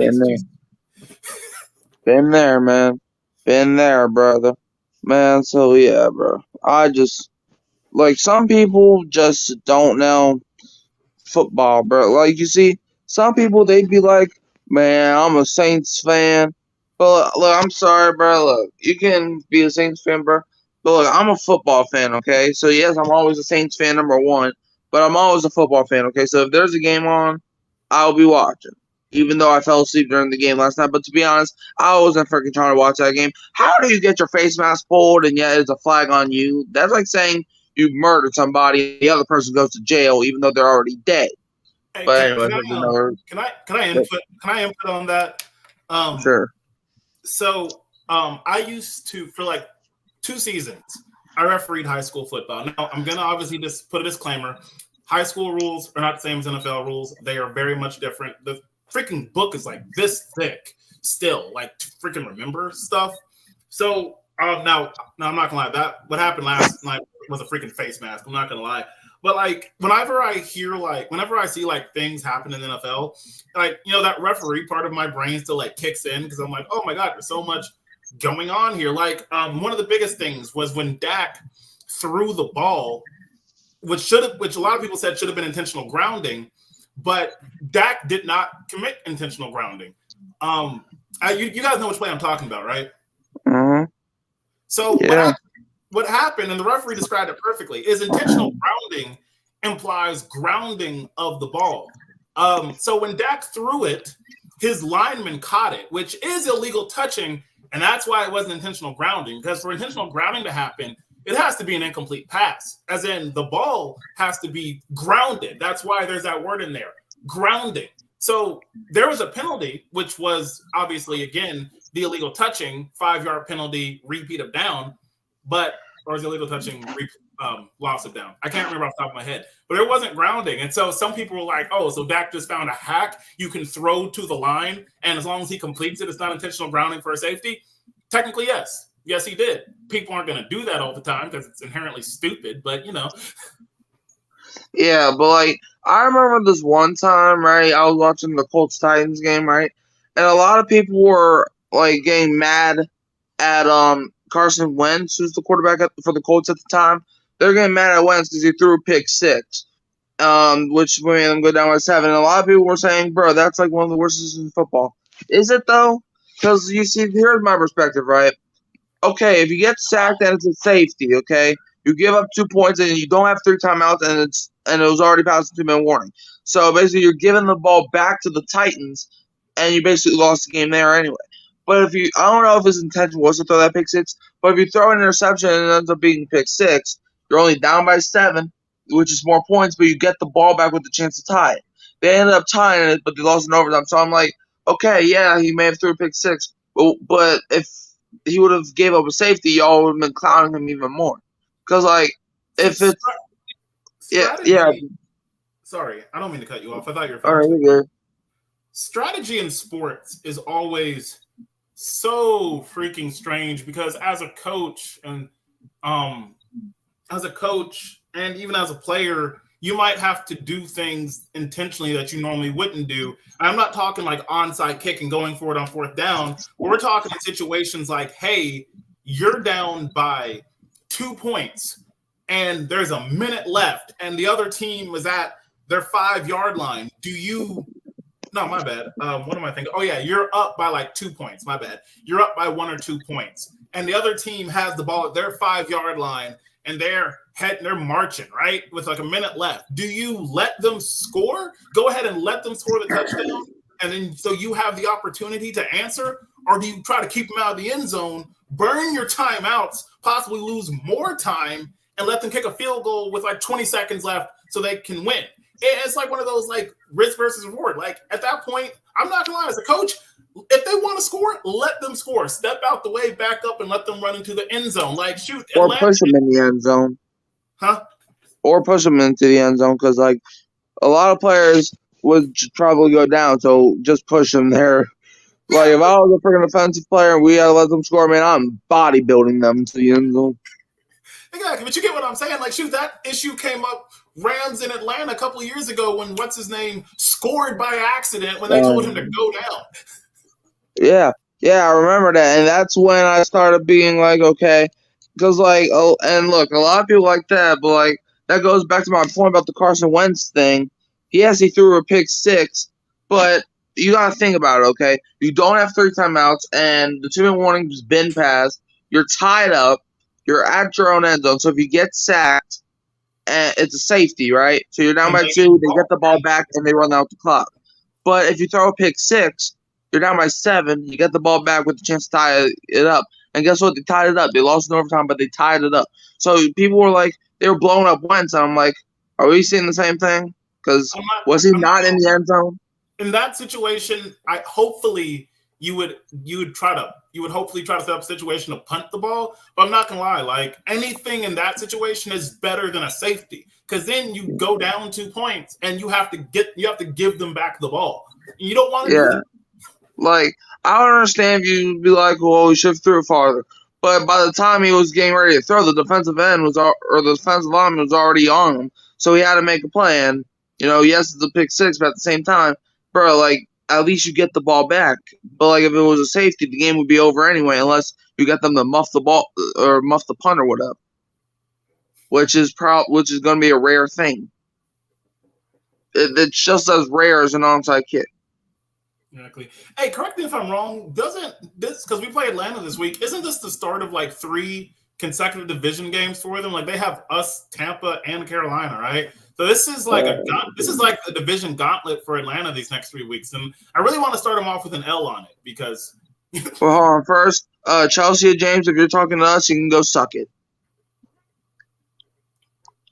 Been there, man. Been there, brother. Man, so yeah, bro. I just, like, some people just don't know football, bro. Like, you see, some people, they'd be like, man, I'm a Saints fan. But look, I'm sorry, bro. Look, you can be a Saints fan, bro. But look, I'm a football fan, okay? So, yes, I'm always a Saints fan, number one. But I'm always a football fan, okay? So, if there's a game on, I'll be watching. Even though I fell asleep during the game last night. But to be honest, I wasn't freaking trying to watch that game. How do you get your face mask pulled and yet it's a flag on you? That's like saying you murdered somebody, the other person goes to jail even though they're already dead. Hey, But can I input on that? Sure. So I used to, for like 2 seasons, I refereed high school football. Now I'm gonna obviously just put a disclaimer: high school rules are not the same as NFL rules. They are very much different. The freaking book is like this thick still, like to freaking remember stuff. So now I'm not gonna lie. That what happened last night was a freaking face mask. I'm not gonna lie. But like whenever I see like things happen in the NFL, like, you know, that referee part of my brain still like kicks in because I'm like, oh my God, there's so much going on here. Like one of the biggest things was when Dak threw the ball, which a lot of people said should have been intentional grounding, but Dak did not commit intentional grounding. You guys know which play I'm talking about, right? Mm-hmm. So yeah. What happened, and the referee described it perfectly, is intentional grounding implies grounding of the ball. So when Dak threw it, his lineman caught it, which is illegal touching, and that's why it wasn't intentional grounding. Because for intentional grounding to happen, it has to be an incomplete pass, as in the ball has to be grounded. That's why there's that word in there, grounding. So there was a penalty, which was obviously, again, the illegal touching, 5-yard penalty, repeat of down. Or is illegal touching loss of down? I can't remember off the top of my head, but it wasn't grounding. And so some people were like, oh, so Dak just found a hack you can throw to the line, and as long as he completes it, it's not intentional grounding for a safety? Technically, yes. Yes, he did. People aren't going to do that all the time because it's inherently stupid, but you know. Yeah, but like, I remember this one time, right? I was watching the Colts-Titans game, right? And a lot of people were like getting mad at Carson Wentz, who's the quarterback for the Colts at the time. They're getting mad at Wentz because he threw a pick 6, which made them go down by 7. And a lot of people were saying, bro, that's like one of the worst seasons in football. Is it, though? Because you see, here's my perspective, right? Okay, if you get sacked and it's a safety, okay, you give up 2 points and you don't have 3 timeouts and it was already past the 2-minute warning. So basically, you're giving the ball back to the Titans, and you basically lost the game there anyway. But I don't know if his intention was to throw that pick 6, but if you throw an interception and it ends up being pick 6, you're only down by 7, which is more points, but you get the ball back with the chance to tie it. They ended up tying it, but they lost in overtime. So I'm like, okay, yeah, he may have threw a pick 6, but if he would have gave up a safety, y'all would have been clowning him even more. Because, like, if it's... Yeah. Sorry, I don't mean to cut you off. I thought you were all right, you're good. Strategy in sports is always so freaking strange because as a coach and even as a player, you might have to do things intentionally that you normally wouldn't do. I'm not talking like onside kick and going for it on 4th down. We're talking in situations like, hey, you're down by 2 points and there's a minute left and the other team is at their 5-yard line. No, my bad. What am I thinking? Oh, yeah, you're up by like 2 points. My bad. You're up by 1 or 2 points. And the other team has the ball at their 5-yard line, and they're marching, right, with like a minute left. Do you let them score? Go ahead and let them score the touchdown and then so you have the opportunity to answer, or do you try to keep them out of the end zone, burn your timeouts, possibly lose more time, and let them kick a field goal with like 20 seconds left so they can win? It's like one of those like risk versus reward. Like at that point, I'm not gonna lie, as a coach, if they want to score, let them score. Step out the way, back up, and let them run into the end zone. Like shoot, or push them in the end zone, huh? Or push them into the end zone because like a lot of players would probably go down, so just push them there. Like if I was a freaking offensive player and we had to let them score, man, I'm bodybuilding them to the end zone. Exactly, but you get what I'm saying. Like, shoot, that issue came up Rams in Atlanta a couple of years ago when what's his name scored by accident when they told him to go down. Yeah, I remember that, and that's when I started being like, okay, because like, oh, and look, a lot of people like that, but like that goes back to my point about the Carson Wentz thing. Yes, he threw a pick 6, but you gotta think about it, okay? You don't have 3 timeouts, and the 2-minute warning's been passed. You're tied up. You're at your own end zone, so if you get sacked, it's a safety, right? So you're down by 2. They get the ball back, and they run out the clock. But if you throw a pick 6, you're down by 7. You get the ball back with the chance to tie it up. And guess what? They tied it up. They lost in overtime, but they tied it up. So people were like, they were blowing up Wentz. And I'm like, are we seeing the same thing? Because was he not in the end zone? In that situation, hopefully you would hopefully try to set up a situation to punt the ball. But I'm not gonna lie, like anything in that situation is better than a safety. Because then you go down 2 points and you have to give them back the ball. You don't want to do that. Like, I don't understand if you'd be like, well, he should have threw it farther. But by the time he was getting ready to throw, the defensive end or the defensive lineman was already on him. So he had to make a plan. You know, yes, it's a pick 6, but at the same time, bro, like, at least you get the ball back. But, like, if it was a safety, the game would be over anyway unless you get them to muff the ball or muff the punt or whatever, which is going to be a rare thing. It's just as rare as an onside kick. Exactly. Hey, correct me if I'm wrong. Doesn't this, because we play Atlanta this week, isn't this the start of like 3 consecutive division games for them? Like they have us, Tampa, and Carolina, right? So this is like a division gauntlet for Atlanta these next 3 weeks, and I really want to start them off with an L on it because. Well, hold on. First, Chelsea and James, if you're talking to us, you can go suck it.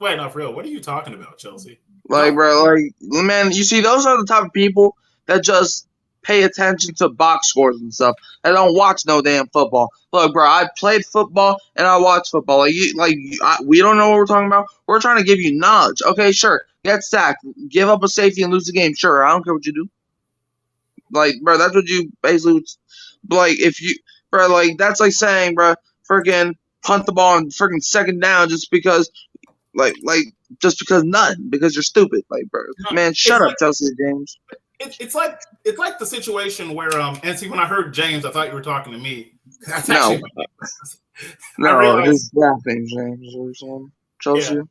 Wait, no, for real. What are you talking about, Chelsea? Like, bro, like, man, you see, those are the type of people that just pay attention to box scores and stuff. I don't watch no damn football. Look, bro, I played football and I watch football. We don't know what we're talking about. We're trying to give you knowledge. Okay, sure. Get sacked. Give up a safety and lose the game. Sure, I don't care what you do. Like, bro, that's what you basically, like, if you, bro, like, that's like saying, bro, freaking punt the ball and freaking second down just because, just because nothing, because you're stupid. Like, bro, man, shut up, Chelsea James. It's like the situation where and see, when I heard James, I thought you were talking to me. That's no, just laughing, James or something. Chelsea. Yeah.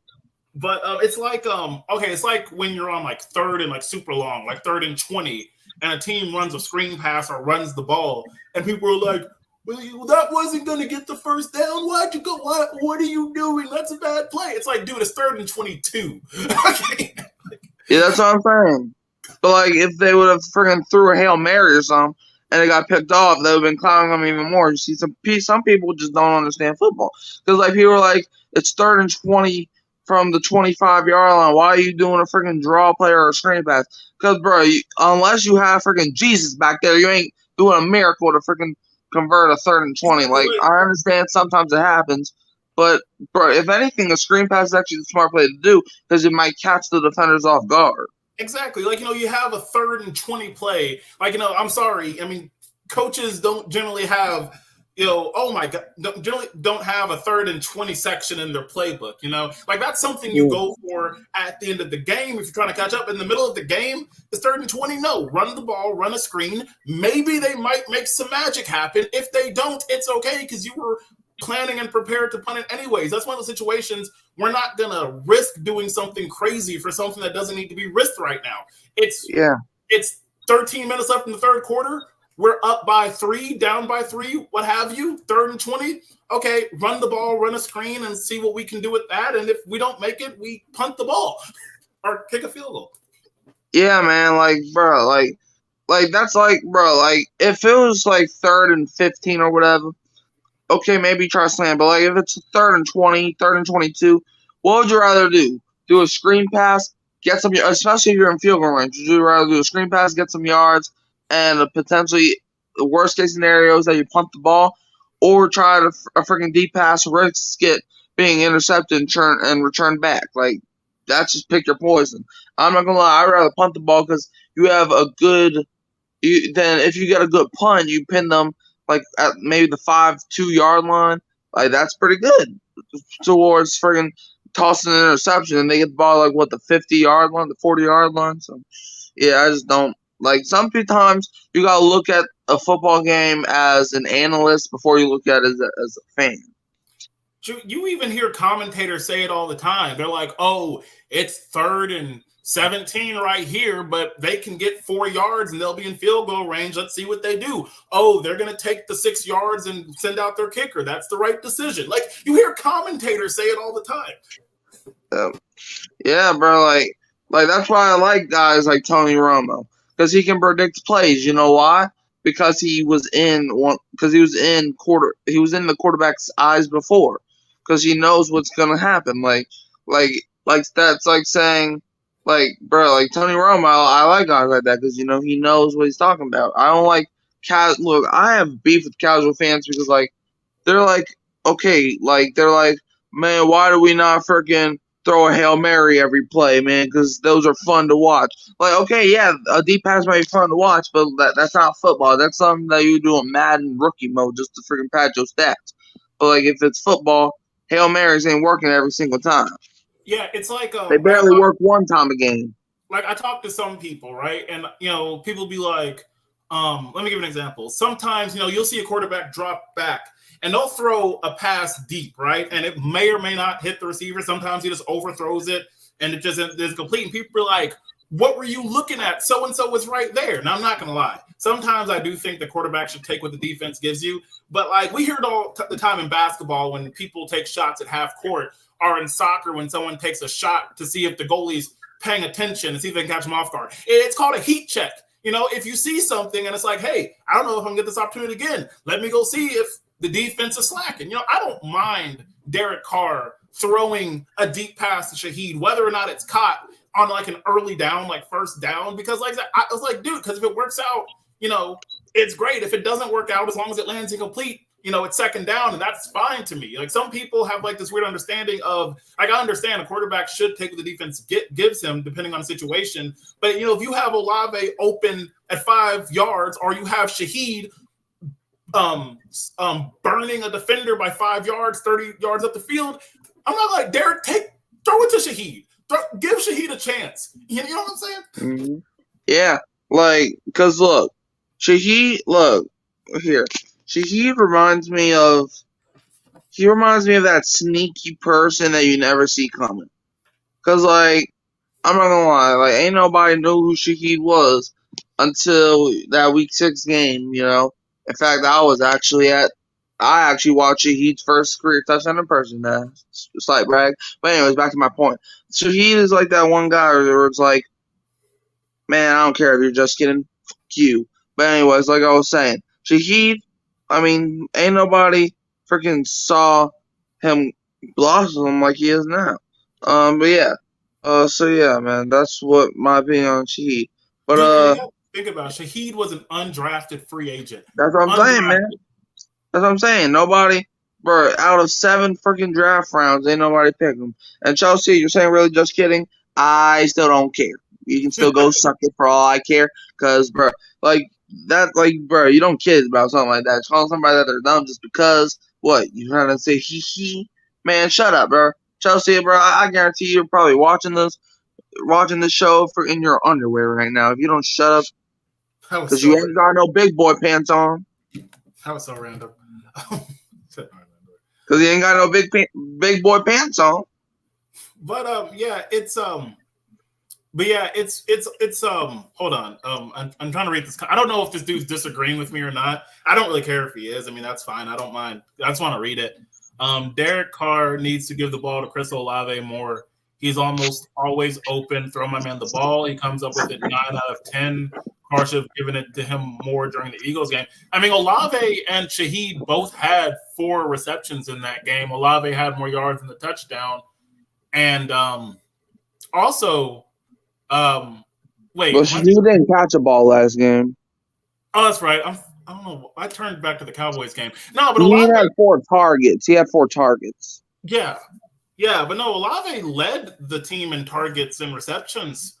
But it's like it's like when you're on like 3rd and like super long, like 3rd and 20, and a team runs a screen pass or runs the ball, and people are like, well, that wasn't going to get the first down. Why'd you go? What are you doing? That's a bad play. It's like, dude, it's 3rd and 22. Okay. Yeah, that's what I'm saying. But, like, if they would have freaking threw a Hail Mary or something and they got picked off, they would have been clowning them even more. You see, some people just don't understand football. Because, like, people are like, it's 3rd and 20 from the 25-yard line. Why are you doing a freaking draw play or a screen pass? Because, bro, unless you have freaking Jesus back there, you ain't doing a miracle to freaking convert a 3rd and 20. Like, I understand sometimes it happens. But, bro, if anything, a screen pass is actually the smart play to do because it might catch the defenders off guard. Exactly. Like, you have a 3rd and 20 play. Like, I'm sorry. I mean, coaches don't generally have, oh my God, generally don't have a 3rd and 20 section in their playbook, Like, that's something you go for at the end of the game if you're trying to catch up. In the middle of the game, it's 3rd and 20. No, run the ball, run a screen. Maybe they might make some magic happen. If they don't, it's okay because you were planning and prepared to punt it anyways. That's one of the situations we're not going to risk doing something crazy for something that doesn't need to be risked right now. It's 13 minutes left in the 3rd quarter. We're up by 3, down by 3, what have you, 3rd and 20. Okay, run the ball, run a screen, and see what we can do with that. And if we don't make it, we punt the ball or kick a field goal. Yeah, man, like, bro, like that's like, bro, like if it was like 3rd and 15 or whatever, okay, maybe try slam. But like if it's 3rd and 20, 3rd and 22, what would you rather do? Do a screen pass, get some, especially if you're in field goal range. Would you rather do a screen pass, get some yards, and potentially the worst case scenario is that you punt the ball, or try to a freaking deep pass, risk it being intercepted and return back? Like that's just pick your poison. I'm not gonna lie, I'd rather punt the ball because you have a good. Then if you get a good punt, you pin them like at maybe the 5-2 yard line. Like that's pretty good towards friggin' tossing an interception, and they get the ball like what, the 50 yard line, the 40 yard line. So yeah, I just don't like. Sometimes you gotta look at a football game as an analyst before you look at it as a fan. You even hear commentators say it all the time. They're like, "Oh, it's 3rd and 17 right here, but they can get 4 yards and they'll be in field goal range. Let's see what they do. Oh, they're going to take the 6 yards and send out their kicker. That's the right decision." Like you hear commentators say it all the time. Yeah, bro. Like that's why I like guys like Tony Romo, because he can predict plays. You know why? Because he was in the quarterback's eyes before, because he knows what's gonna happen. Like that's like saying, like, bro, like Tony Romo. I like guys like that because he knows what he's talking about. I don't like look. I have beef with casual fans because like they're like, okay, like they're like, man, why do we not freaking throw a Hail Mary every play, man? Because those are fun to watch. Like, okay, yeah, a deep pass might be fun to watch, but that's not football. That's something that you do in Madden rookie mode just to freaking pad your stats. But like, if it's football, Hail Marys ain't working every single time. Yeah, it's like they barely work one time a game. Like I talk to some people, right? And people be like, let me give you an example. Sometimes, you'll see a quarterback drop back and they'll throw a pass deep, right? And it may or may not hit the receiver. Sometimes he just overthrows it and it just is complete. And people are like, what were you looking at? So-and-so was right there. Now, I'm not going to lie. Sometimes I do think the quarterback should take what the defense gives you. But like we hear it all the time in basketball when people take shots at half court, or in soccer when someone takes a shot to see if the goalie's paying attention and see if they can catch them off guard. It's called a heat check. If you see something and it's like, hey, I don't know if I'm going to get this opportunity again. Let me go see if the defense is slacking. I don't mind Derek Carr throwing a deep pass to Shaheed, whether or not it's caught on like an early down, like first down, because like I was like, dude, because if it works out, it's great. If it doesn't work out, as long as it lands incomplete, it's second down, and that's fine to me. Like some people have like this weird understanding of, like, I understand a quarterback should take what the defense gives him depending on the situation. But, if you have Olave open at 5 yards, or you have Shaheed burning a defender by 5 yards, 30 yards up the field, I'm not like, Derek, throw it to Shaheed. Give Shaheed a chance. You know what I'm saying? Mm-hmm. Yeah, like, because look, Shaheed reminds me of that sneaky person that you never see coming. Because, like, I'm not gonna lie, like, ain't nobody knew who Shaheed was until that Week 6 game, In fact, I actually watched Shaheed's first career touchdown in person. Slight brag. But anyways, back to my point. Shaheed is like that one guy where it's like, man, I don't care if you're just kidding. Fuck you. But anyways, like I was saying, Shaheed, I mean, ain't nobody freaking saw him blossom like he is now. But yeah. So yeah, man, that's what my opinion on Shaheed. But think about it. Shaheed was an undrafted free agent. That's what I'm saying, man. That's what I'm saying. Nobody, bro, out of 7 freaking draft rounds, ain't nobody pick him. And Chelsea, you're saying really just kidding? I still don't care. You can still go suck it for all I care. Because, bro, you don't kid about something like that. Calling somebody that they're dumb just because, what, you're trying to say he? Man, shut up, bro. Chelsea, bro, I guarantee you're probably watching this show in your underwear right now. If you don't shut up, because you ain't got no big boy pants on. That was so random. Because he ain't got no big boy pants on. But yeah, it's hold on. I'm trying to read this. I don't know if this dude's disagreeing with me or not. I don't really care if he is. I mean, that's fine. I don't mind. I just want to read it. Derek Carr needs to give the ball to Chris Olave more. He's almost always open. Throw my man the ball. He comes up with it 9 out of 10. Carr should have given it to him more during the Eagles game. I mean, Olave and Shaheed both had 4 receptions in that game. Olave had more yards than the touchdown. And also, wait. But Shaheed didn't catch a ball last game. Oh, that's right. I don't know. I turned back to the Cowboys game. No, but He Olave had 4 targets. He had 4 targets. Yeah, but no, Olave led the team in targets and receptions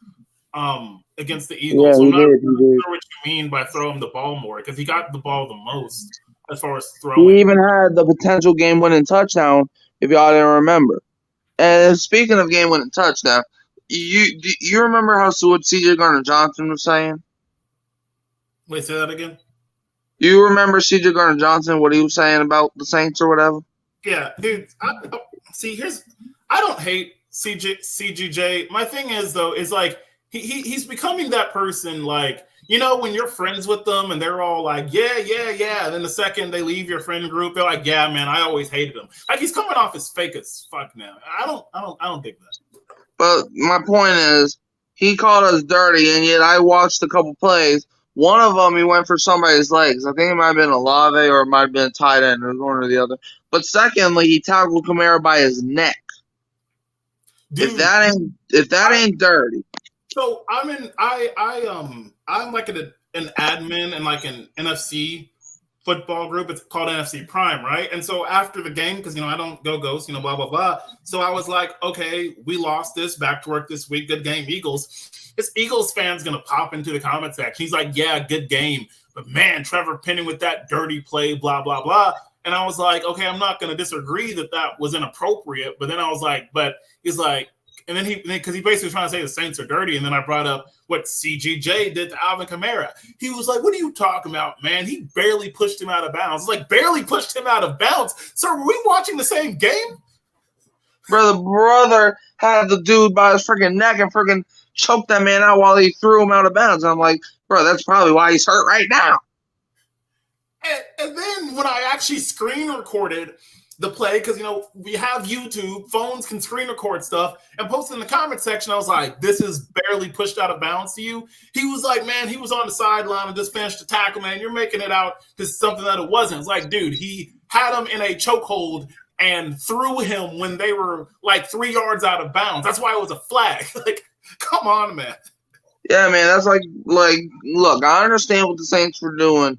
against the Eagles. Yeah, So I'm not he really did. sure what you mean by throw him the ball more because he got the ball the most as far as throwing. He even had the potential game-winning touchdown, if y'all didn't remember. And speaking of game-winning touchdown, you remember what C.J. Gardner-Johnson was saying? Wait, say that again? You remember C.J. Gardner-Johnson, what he was saying about the Saints or whatever? Yeah, dude. I don't hate CGJ. My thing is though, is like he's becoming that person like, you know, when you're friends with them and they're all like, yeah. And then the second they leave your friend group, they're like, yeah, man, I always hated him. Like he's coming off as fake as fuck now. I don't dig that. But my point is, he called us dirty, and yet I watched a couple plays. One of them, he went for somebody's legs. I think it might have been Olave or it might have been a tight end. It was one or the other. But secondly, he tackled Kamara by his neck. Dude, if that ain't dirty. So I'm like an admin in like an NFC football group. It's called NFC Prime, right? And so after the game, because I don't go ghost, blah blah blah. So I was like, okay, we lost this. Back to work this week. Good game, Eagles. This Eagles fan's gonna pop into the comment section. He's like, yeah, good game, but man, Trevor Penning with that dirty play, blah blah blah. And I was like, okay, I'm not gonna disagree that was inappropriate. But then I was like, but he's like. And then because he basically was trying to say the Saints are dirty. And then I brought up what CGJ did to Alvin Kamara. He was like, what are you talking about, man? He barely pushed him out of bounds. It's like, barely pushed him out of bounds. So were we watching the same game? Brother had the dude by his freaking neck and freaking choked that man out while he threw him out of bounds. I'm like, bro, that's probably why he's hurt right now. And then when I actually screen recorded the play, because we have YouTube, phones can screen record stuff, and post in the comment section, I was like, this is barely pushed out of bounds to you. He was like, man, he was on the sideline and just finished the tackle, man. You're making it out to something that it wasn't. It's like, dude, he had him in a chokehold and threw him when they were like 3 yards out of bounds. That's why it was a flag. Like, come on, man. Yeah, man, that's like, look, I understand what the Saints were doing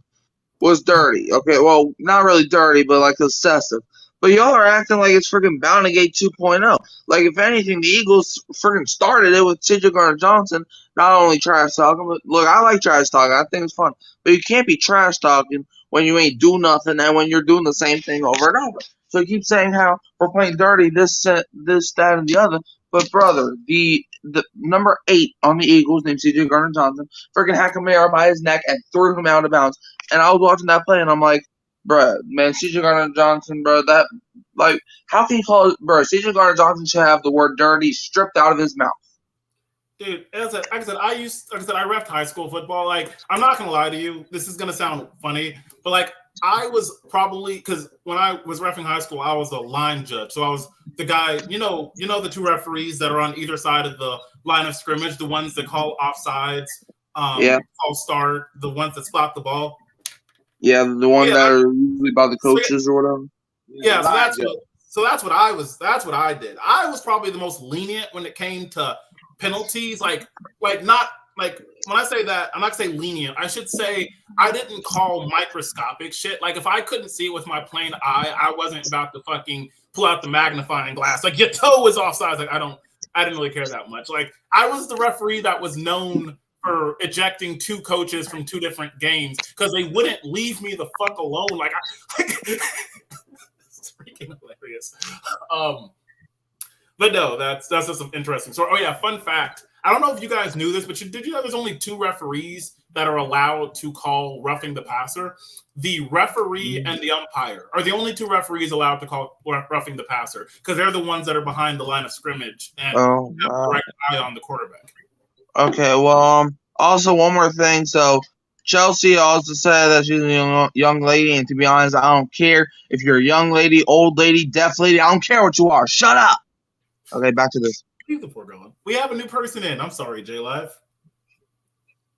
was dirty. Okay, well, not really dirty, but like excessive. But y'all are acting like it's freaking Bountygate 2.0. Like, if anything, the Eagles freaking started it with C.J. Gardner-Johnson not only trash talking, but look, I like trash talking. I think it's fun. But you can't be trash talking when you ain't do nothing and when you're doing the same thing over and over. So you keep saying how we're playing dirty, this, that, and the other. But, brother, the number 8 on the Eagles, named C.J. Gardner-Johnson, freaking had Kamara by his neck and threw him out of bounds. And I was watching that play, and I'm like, bruh, man, C.J. Gardner-Johnson, bro, that, like, how can you call it, bro, C.J. Gardner-Johnson should have the word dirty stripped out of his mouth. Dude, like I said, I reffed high school football. Like, I'm not going to lie to you, this is going to sound funny, but, like, I was probably, because when I was reffing high school, I was a line judge. So I was the guy, the 2 referees that are on either side of the line of scrimmage, the ones that call offsides, call start, the ones that spot the ball. Yeah, the one that are usually by the coaches or whatever. Yeah, so that's what I was. That's what I did. I was probably the most lenient when it came to penalties. Like not like when I say that, I'm not saying lenient. I should say I didn't call microscopic shit. Like if I couldn't see it with my plain eye, I wasn't about to fucking pull out the magnifying glass. Like your toe was offside. Like I didn't really care that much. Like I was the referee that was known for ejecting 2 coaches from 2 different games because they wouldn't leave me the fuck alone. Like it's freaking hilarious. But no, that's just some interesting story. Oh yeah, fun fact. I don't know if you guys knew this, but did you know there's only 2 referees that are allowed to call roughing the passer? The referee and the umpire are the only 2 referees allowed to call roughing the passer because they're the ones that are behind the line of scrimmage and have the right eye on the quarterback. Okay, well, also one more thing. So Chelsea also said that she's a young lady, and to be honest, I don't care if you're a young lady, old lady, deaf lady. I don't care what you are. Shut up. Okay, back to this. Keep the poor going. We have a new person in. I'm sorry, J Live.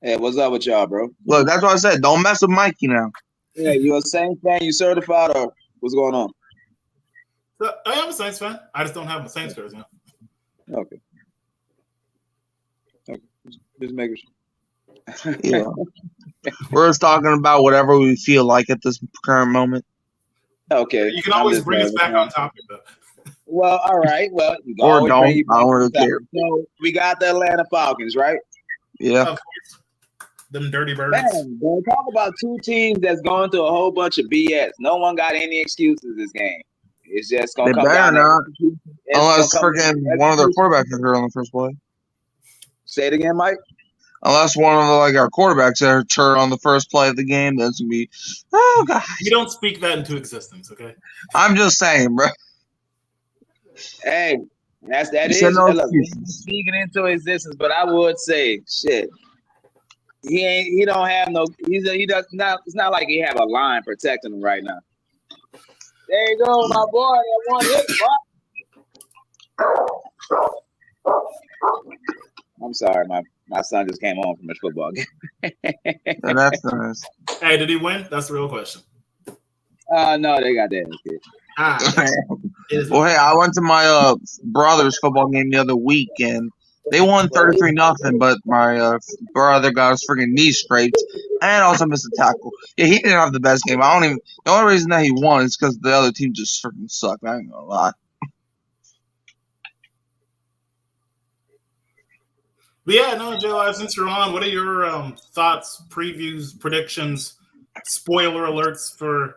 Hey, what's up with y'all, bro? Look, that's what I said. Don't mess with Mikey now. Yeah, you a Saints fan? You certified or what's going on? So, I am a Saints fan. I just don't have my Saints jersey. Okay. Just making sure. Yeah. We're just talking about whatever we feel like at this current moment. Okay. You can always bring us back on topic, though. Well, all right. Well, you can Or always don't. bring you I don't back really on topic. care. So we got the Atlanta Falcons, right? Yeah. Of course. Them dirty birds. Man, bro, talk about two teams that's going through a whole bunch of BS. No one got any excuses this game. It's just They gonna come better down to not. execution. It's Unless gonna come down freaking to one of their execution. quarterbacks is hurt on the first play. Say it again, Mike. Unless one of our quarterbacks are hurt on the first play of the game, that's gonna be God. You don't speak that into existence, okay? I'm just saying, bro. Hey, that You is said no look, excuses. speaking into existence, but I would say shit. He don't have no he does not it's not like he have a line protecting him right now. There you go, my boy. That one hit, boy. I'm sorry, my son just came home from his football game. And that's nice. Hey, did he win? That's the real question. No, they got that kid. Well, hey, I went to my brother's football game the other week, and they won 33-0. But my brother got his freaking knee scraped, and also missed a tackle. Yeah, he didn't have the best game. The only reason that he won is because the other team just freaking sucked. I ain't gonna lie. But yeah, no, J Live, since you're on, what are your thoughts, previews, predictions, spoiler alerts for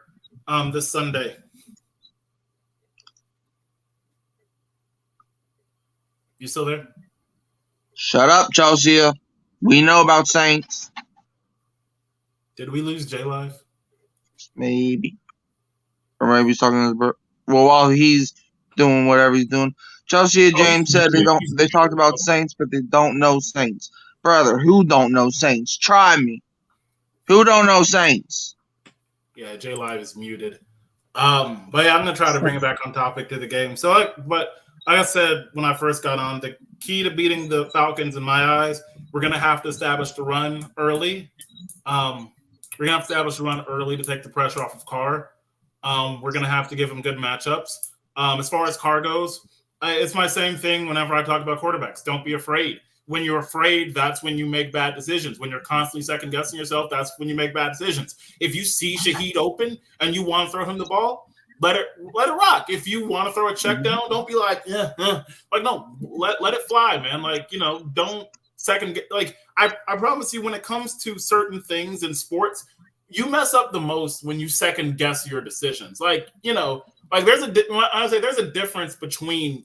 this Sunday? You still there? Shut up, Chelsea. We know about Saints. Did we lose J Live? Maybe. Or maybe he's talking to his brother. Well, while he's doing whatever he's doing. Chelsea James said they talked about Saints, but they don't know Saints. Brother, who don't know Saints? Try me. Who don't know Saints? Yeah, J Live is muted. But yeah, I'm gonna try to bring it back on topic to the game. So, like I said when I first got on, the key to beating the Falcons, in my eyes, we're gonna have to establish the run early. We're gonna have to establish the run early to take the pressure off of Carr. We're gonna have to give him good matchups. As far as Carr goes, it's my same thing whenever I talk about quarterbacks. Don't be afraid. When you're afraid, that's when you make bad decisions. When you're constantly second-guessing yourself, that's when you make bad decisions. If you see Shaheed open and you want to throw him the ball, let it rock. If you want to throw a check down, don't be like, like, no, let it fly, man. Like, don't second get. Like, I promise you, when it comes to certain things in sports, you mess up the most when you second guess your decisions. Like, like there's a difference between,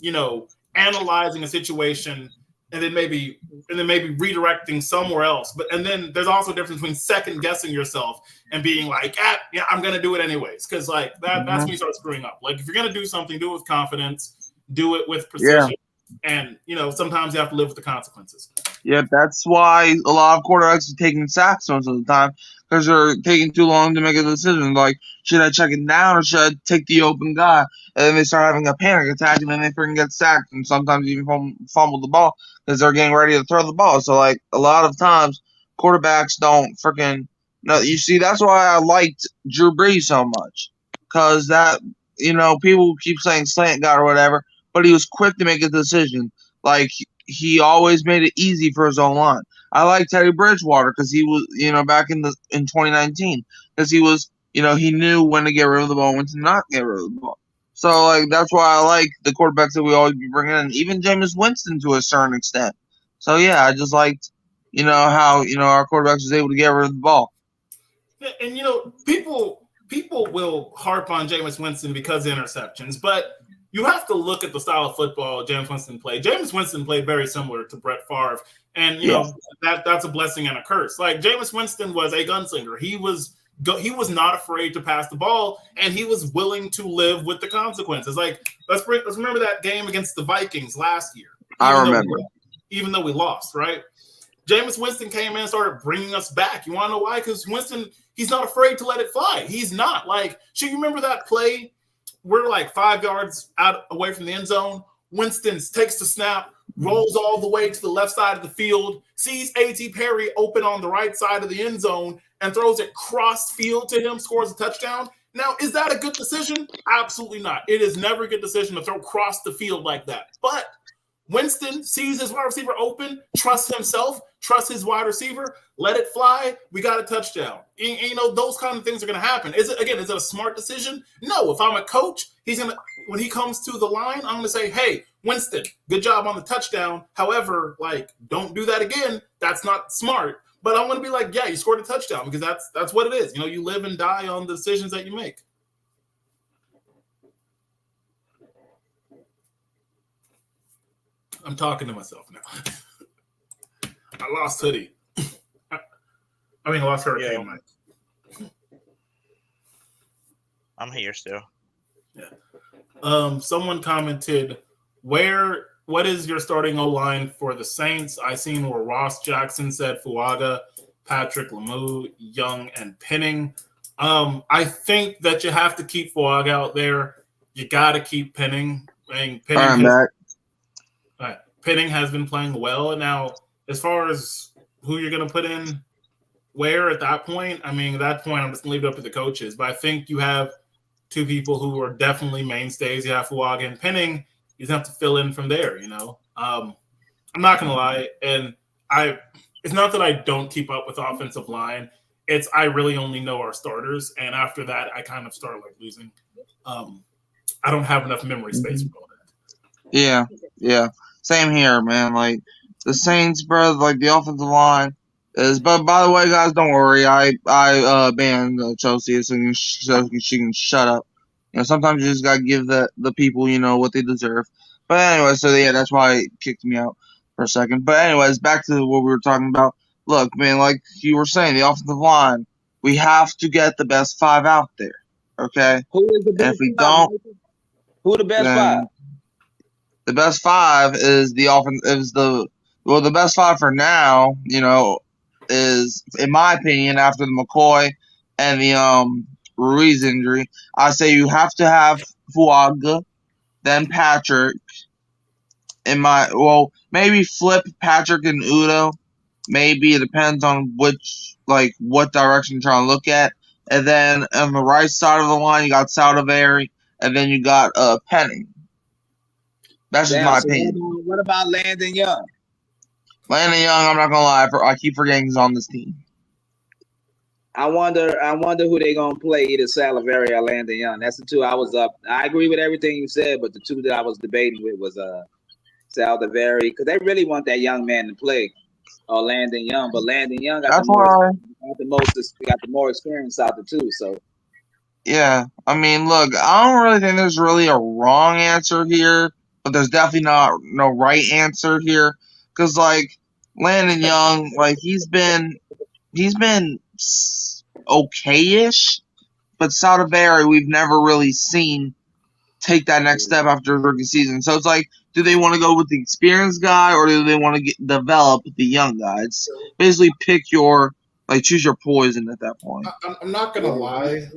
analyzing a situation and then maybe redirecting somewhere else. And then there's also a difference between second guessing yourself and being like, yeah, I'm gonna do it anyways. Because like that's when you start screwing up. Like if you're gonna do something, do it with confidence, do it with precision. Yeah. And sometimes you have to live with the consequences. Yeah, that's why a lot of quarterbacks are taking sacks most of the time, because they're taking too long to make a decision. Like, should I check it down or should I take the open guy? And then they start having a panic attack, and then they freaking get sacked, and sometimes even fumble the ball because they're getting ready to throw the ball. So, like, a lot of times, quarterbacks don't freaking – no. You see, that's why I liked Drew Brees so much, because that – people keep saying slant guy or whatever, but he was quick to make a decision. Like, he always made it easy for his own line. I like Teddy Bridgewater because he was, back in 2019, because he was, he knew when to get rid of the ball and when to not get rid of the ball. So, like, that's why I like the quarterbacks that we always be bringing in, even Jameis Winston to a certain extent. So, yeah, I just liked, how, our quarterbacks was able to get rid of the ball. And, people will harp on Jameis Winston because of interceptions, but you have to look at the style of football Jameis Winston played. Jameis Winston played very similar to Brett Favre, and that's a blessing and a curse. Like Jameis Winston was a gunslinger. He was not afraid to pass the ball, and he was willing to live with the consequences. Like let's remember that game against the Vikings last year. I remember, even though we lost, right? Jameis Winston came in and started bringing us back. You want to know why? Because Winston, he's not afraid to let it fly. He's not like. Should you remember that play? We're like 5 yards away from the end zone. Winston takes the snap, rolls all the way to the left side of the field, sees A.T. Perry open on the right side of the end zone, and throws it cross field to him, scores a touchdown. Now, is that a good decision? Absolutely not. It is never a good decision to throw cross the field like that. But Winston sees his wide receiver open, trusts himself, trusts his wide receiver, let it fly. We got a touchdown. And, those kind of things are going to happen. Is it a smart decision? No. If I'm a coach, when he comes to the line, I'm going to say, hey, Winston, good job on the touchdown. However, don't do that again. That's not smart. But I'm going to be like, yeah, you scored a touchdown because that's what it is. You live and die on the decisions that you make. I'm talking to myself now. I lost Hoodie. I lost Hurricane Mike. I'm here still. Yeah. Someone commented, what is your starting O-line for the Saints? I seen where Ross Jackson said Fuaga, Patrick Lemieux, Young, and Penning. I think that you have to keep Fuaga out there. You got to keep Penning. Penning has been playing well. Now, as far as who you're going to put in where at that point, I'm just going to leave it up to the coaches. But I think you have two people who are definitely mainstays. You have Fuaga and Penning. You just have to fill in from there, I'm not going to lie. And it's not that I don't keep up with offensive line. It's I really only know our starters. And after that, I kind of start losing. I don't have enough memory space for all that. Yeah. Same here, man. The Saints, bro, the offensive line is. But by the way, guys, don't worry. I banned Chelsea so she can shut up. Sometimes you just gotta give the people, what they deserve. But anyway, so yeah, that's why it kicked me out for a second. But anyways, back to what we were talking about. Look, man, like you were saying, the offensive line, we have to get the best 5 out there. Okay? Who is the best? And if we don't, who the best 5? The best 5 is the best 5 for now, is, in my opinion, after the McCoy and the Ruiz injury, I say you have to have Fuaga, then Patrick. Maybe flip Patrick and Udo. Maybe it depends on what direction you're trying to look at. And then on the right side of the line, you got Saldivari, and then you got Penning. That's just my opinion. What about Landon Young? Landon Young, I'm not gonna lie, I keep forgetting he's on this team. I wonder who they gonna play, either Saldivari or Landon Young. That's the two I was up. I agree with everything you said, but the two that I was debating with was Saldivari, because they really want that young man to play, or Landon Young. But Landon Young got the more experience out the two. So yeah, look, I don't really think there's really a wrong answer here. But there's definitely no right answer here, because Landon Young, he's been okay-ish, but Saldivari we've never really seen take that next step after his rookie season. So it's do they want to go with the experienced guy, or do they want to develop the young guy? It's basically pick your choose your poison at that point. I'm not gonna lie.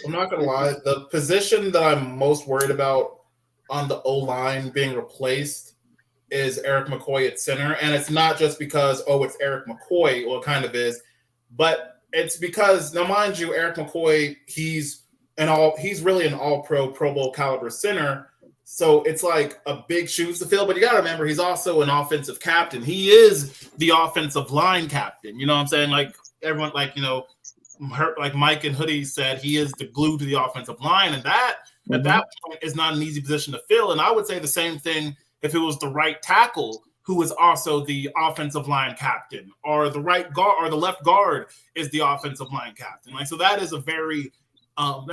I'm not going to lie. The position that I'm most worried about on the O-line being replaced is Eric McCoy at center. And it's not just because, it's Eric McCoy, well, it kind of is. But it's because, now mind you, Eric McCoy, he's really an all-pro, Pro Bowl caliber center. So it's a big shoes to fill. But you got to remember, he's also an offensive captain. He is the offensive line captain. You know what I'm saying? Everyone, Mike and Hoodie said, he is the glue to the offensive line, and that at that point is not an easy position to fill. And I would say the same thing if it was the right tackle who is also the offensive line captain, or the right guard or the left guard is the offensive line captain. So that is a very what's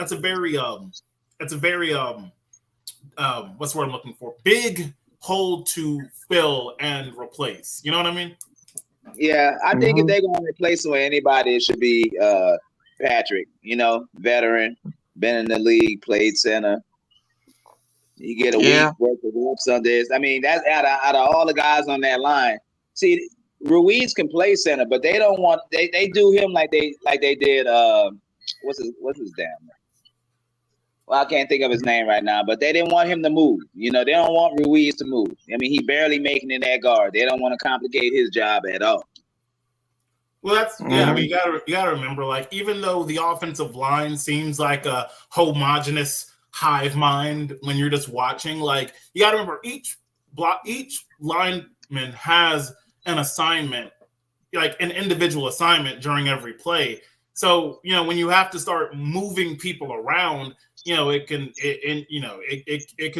the word I'm looking for? Big hole to fill and replace. You know what I mean? Yeah, I think if they're going to replace him with anybody, it should be Patrick. Veteran, been in the league, played center. You get a week worth of reps on this. That's out of all the guys on that line. See, Ruiz can play center, but they don't want they do him like they did what's his damn name? Well, I can't think of his name right now, but they didn't want him to move. You know, they don't want Ruiz to move. I mean, he barely making it that guard. They don't want to complicate his job at all. Well, that's I mean, you gotta remember, like, even though the offensive line seems like a homogenous hive mind when you're just watching, like, you gotta remember each lineman has an assignment, like an individual assignment during every play. So, you know, when you have to start moving people around, you know, it can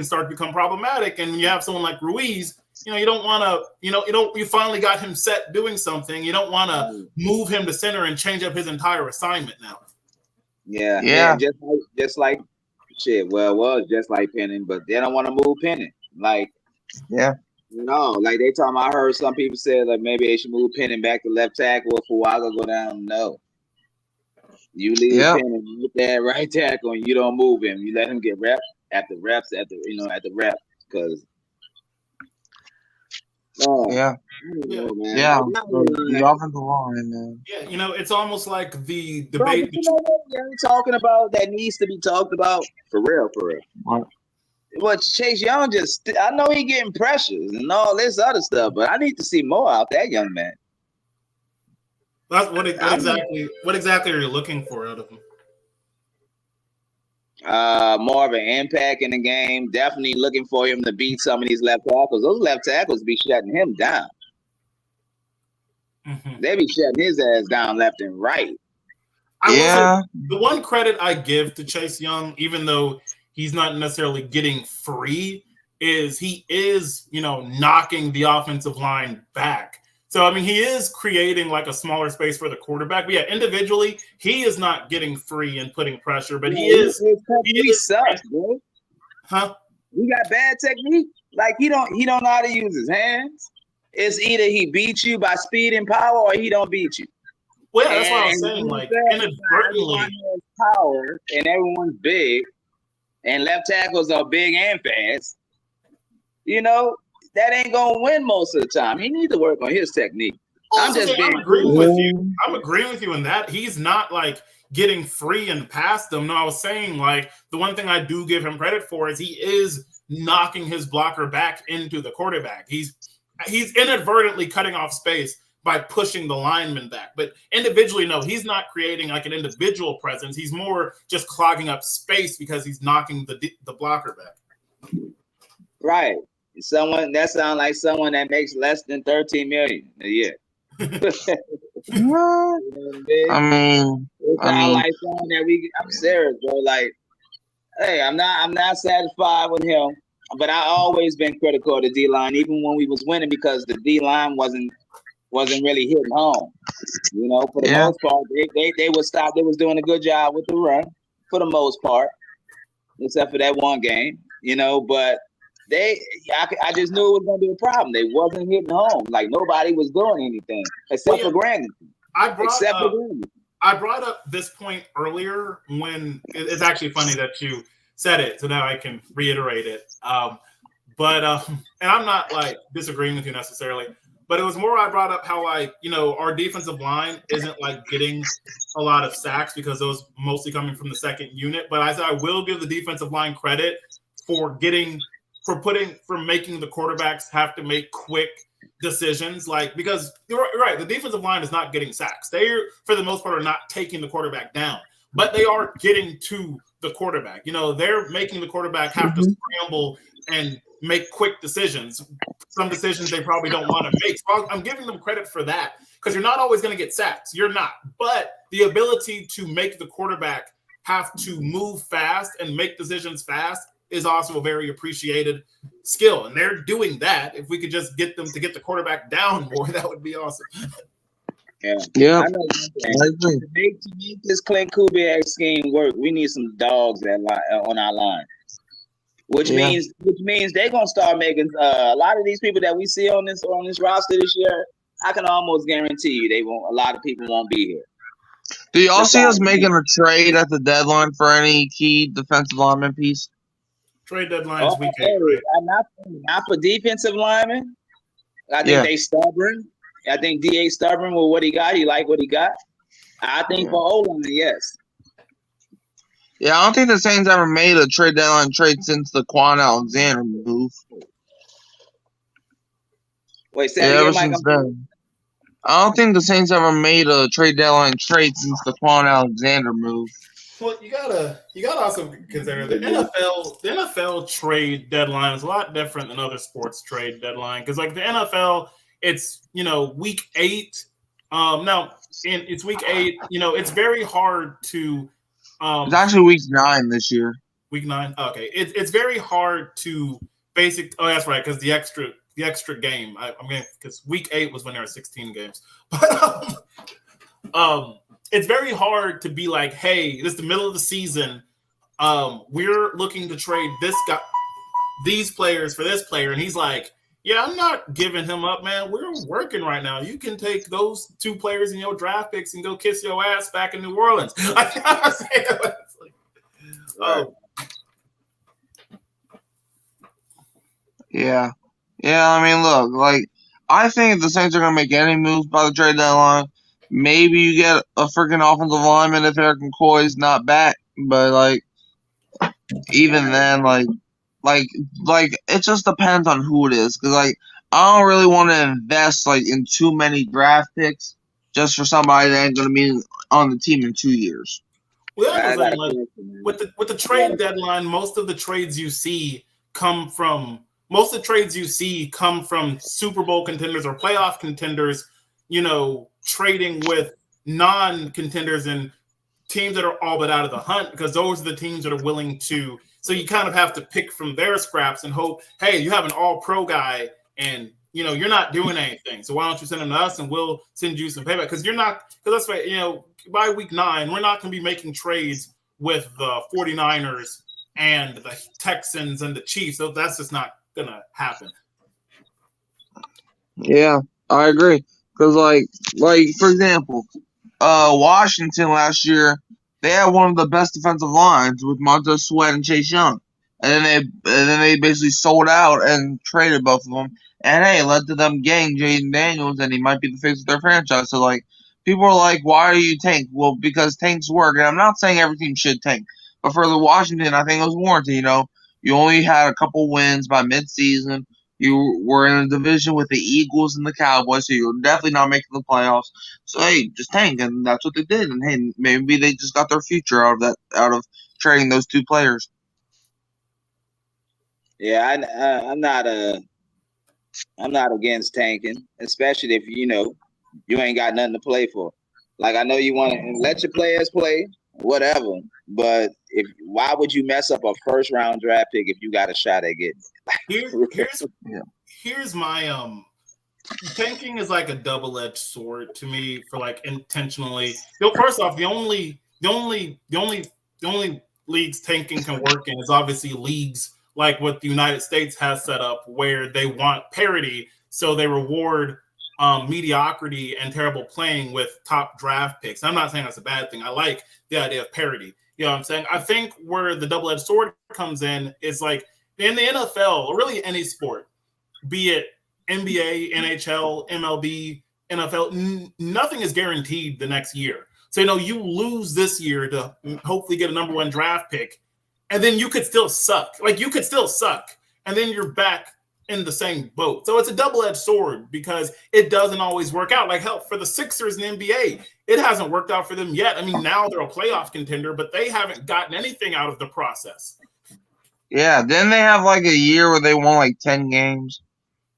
start to become problematic. And when you have someone like Ruiz, you know, you don't want to, you finally got him set doing something. You don't want to move him to center and change up his entire assignment now. Yeah. Just like shit. Well, just like Penning, but they don't want to move Penning. Like, like they talking. I heard some people say like maybe they should move Penning back to left tackle if Fuaga go down. No, you leave Penning with that right tackle and you don't move him. You let him get reps after reps because. The offensive line, man. Yeah, you know, it's almost like the debate. Bro, you know what you're talking about that needs to be talked about for real. But Chase Young I know he getting pressures and all this other stuff, but I need to see more out that young man. That's what exactly are you looking for out of him? More of an impact in the game. Definitely looking for him to beat some of these left tackles. Those left tackles be shutting him down. Mm-hmm. They be shutting his ass down left and right. The one credit I give to Chase Young, even though he's not necessarily getting free, is he is, you know, knocking the offensive line back. So, I mean, he is creating like a smaller space for the quarterback. But yeah, individually, he is not getting free and putting pressure, but he sucks, bro. Huh? He got bad technique. Like he don't know how to use his hands. It's either he beats you by speed and power or he don't beat you. Well, yeah, that's what I was saying. Like, inadvertently, everyone has power and everyone's big, and left tackles are big and fast. You know, that ain't gonna win most of the time. He needs to work on his technique. I'm agreeing with you. I'm agreeing with you in that he's not like getting free and past them. No, I was saying like the one thing I do give him credit for is he is knocking his blocker back into the quarterback. He's inadvertently cutting off space by pushing the lineman back. But individually, no, he's not creating like an individual presence. He's more just clogging up space because he's knocking the blocker back. Right. Someone that sounds like someone that makes less than $13 million a year. You know I mean, like someone that I'm serious, bro. Like, hey, I'm not satisfied with him, but I always been critical of the D line, even when we was winning, because the D line wasn't really hitting home. You know, for the most part, they would stop. They was doing a good job with the run for the most part, except for that one game. You know, but I just knew it was going to be a problem. They wasn't hitting home. Like, nobody was doing anything except for Grandin. I brought up this point earlier when it's actually funny that you said it, so now I can reiterate it. And I'm not like disagreeing with you necessarily, but it was more I brought up how, like, you know, our defensive line isn't like getting a lot of sacks because those mostly coming from the second unit. But I said I will give the defensive line credit for making the quarterbacks have to make quick decisions, like, because you're right, the defensive line is not getting sacks. They, for the most part, are not taking the quarterback down, but they are getting to the quarterback. You know, they're making the quarterback have to scramble and make quick decisions. Some decisions they probably don't want to make. So I'm giving them credit for that, because you're not always going to get sacks. You're not. But the ability to make the quarterback have to move fast and make decisions fast is also a very appreciated skill. And they're doing that. If we could just get them to get the quarterback down more, that would be awesome. Yeah. I know. To make this Clint Kubiak scheme work, we need some dogs on our line. Which means they're gonna start making a lot of these people that we see on this roster this year. I can almost guarantee you a lot of people won't be here. Do y'all see us making a trade at the deadline for any key defensive lineman piece? Trade deadlines not for defensive linemen. I think they stubborn. I think DA stubborn with what he got. He like what he got. I think for O-line, yes. Yeah, I don't think the Saints ever made a trade deadline trade since the Quan Alexander move. Wait, say Yeah, that ever again, Mike. since then. I don't think the Saints ever made a trade deadline trade since the Quan Alexander move. Well, you gotta also consider the NFL. The NFL trade deadline is a lot different than other sports trade deadline because, like the NFL, it's week 8. Now it's week 8. It's very hard to. It's actually week 9 this year. Week 9. Okay, it's very hard to Oh, that's right, because the extra game. I'm going because week 8 was when there were 16 games, but it's very hard to be like, hey, this is the middle of the season. We're looking to trade these players for this player, and he's like, yeah, I'm not giving him up, man. We're working right now. You can take those 2 players in your draft picks and go kiss your ass back in New Orleans. Yeah. Yeah, I mean, look, like, I think if the Saints are going to make any moves by the trade deadline, maybe you get a freaking offensive lineman if Eric McCoy's not back. But, like, even then, like, it just depends on who it is. Because, like, I don't really want to invest, like, in too many draft picks just for somebody that ain't going to be on the team in 2 years. Well, with the trade deadline, most of the trades you see come from Super Bowl contenders or playoff contenders, trading with non-contenders and teams that are all but out of the hunt, because those are the teams that are willing to. So you kind of have to pick from their scraps and hope, hey, you have an all-pro guy and you're not doing anything. So why don't you send him to us and we'll send you some payback? Because that's right, by week 9, we're not going to be making trades with the 49ers and the Texans and the Chiefs. So that's just not going to happen. Yeah, I agree. Because, like for example, Washington last year, they had one of the best defensive lines with Montez Sweat and Chase Young. And then they basically sold out and traded both of them. And hey, it led to them getting Jaden Daniels, and he might be the face of their franchise. So, like, people are like, why do you tank? Well, because tanks work. And I'm not saying every team should tank. But for the Washington, I think it was warranted. You only had a couple wins by midseason. You were in a division with the Eagles and the Cowboys, so you're definitely not making the playoffs. So, hey, just tank. And that's what they did. And, hey, maybe they just got their future out of trading those 2 players. Yeah, I'm not against tanking, especially if you ain't got nothing to play for. Like, I know you want to let your players play, whatever, but why would you mess up a first round draft pick if you got a shot at getting it? Here's my tanking is like a double-edged sword to me for like intentionally. First off, the only leagues tanking can work in is obviously leagues like what the United States has set up, where they want parity, so they reward mediocrity and terrible playing with top draft picks. I'm not saying that's a bad thing. I like the idea of parity. You know what I'm saying? I think where the double-edged sword comes in is like in the NFL, or really any sport, be it NBA, NHL, MLB, NFL, nothing is guaranteed the next year. So, you lose this year to hopefully get a number 1 draft pick, and then you could still suck. Like, you could still suck, and then you're back in the same boat. So it's a double-edged sword because it doesn't always work out. Like, hell, for the Sixers in the NBA, it hasn't worked out for them yet. I mean, now they're a playoff contender, but they haven't gotten anything out of the process. Yeah, didn't they have like a year where they won like 10 games?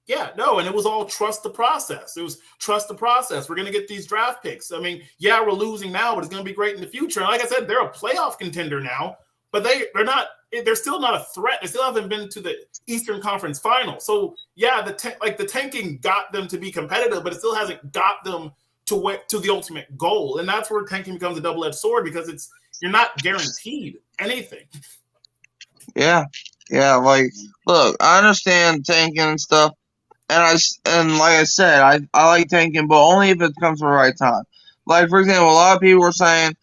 Yeah, no, and it was all trust the process. It was trust the process. We're going to get these draft picks. I mean, yeah, we're losing now, but it's going to be great in the future. And like I said, they're a playoff contender now, but they're still not a threat. They still haven't been to the Eastern Conference Final. So yeah, the tanking got them to be competitive, but it still hasn't got them to the ultimate goal. And that's where tanking becomes a double-edged sword, because you're not guaranteed anything. Yeah. Like, look, I understand tanking and stuff, and like I said, I like tanking, but only if it comes at the right time. Like, for example, a lot of people were saying,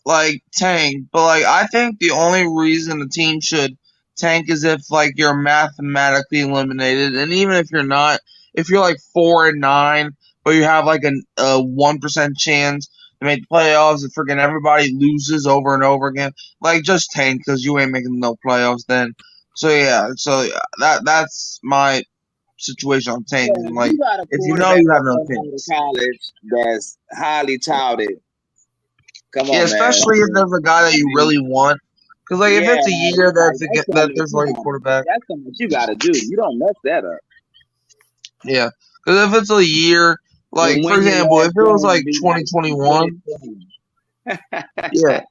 like, tank, but like, I think the only reason a team should tank is if like you're mathematically eliminated, and even if you're not, if you're like 4-9, but you have like a 1% chance to make the playoffs, and freaking everybody loses over and over again. Like, just tank because you ain't making no playoffs then. So that's my situation on Yeah, tanking. Like, you got a if you know quarterback you have that's no coming out of chance. college that's highly touted. Come on, Yeah, especially if there's a guy that you really want. Because, like, if it's a year that there's like a quarterback. That's something that you got to do. You don't mess that up. Yeah. Because if it's a year, like, And for win your example, if last it was game like and be like 2021, 2020. yeah.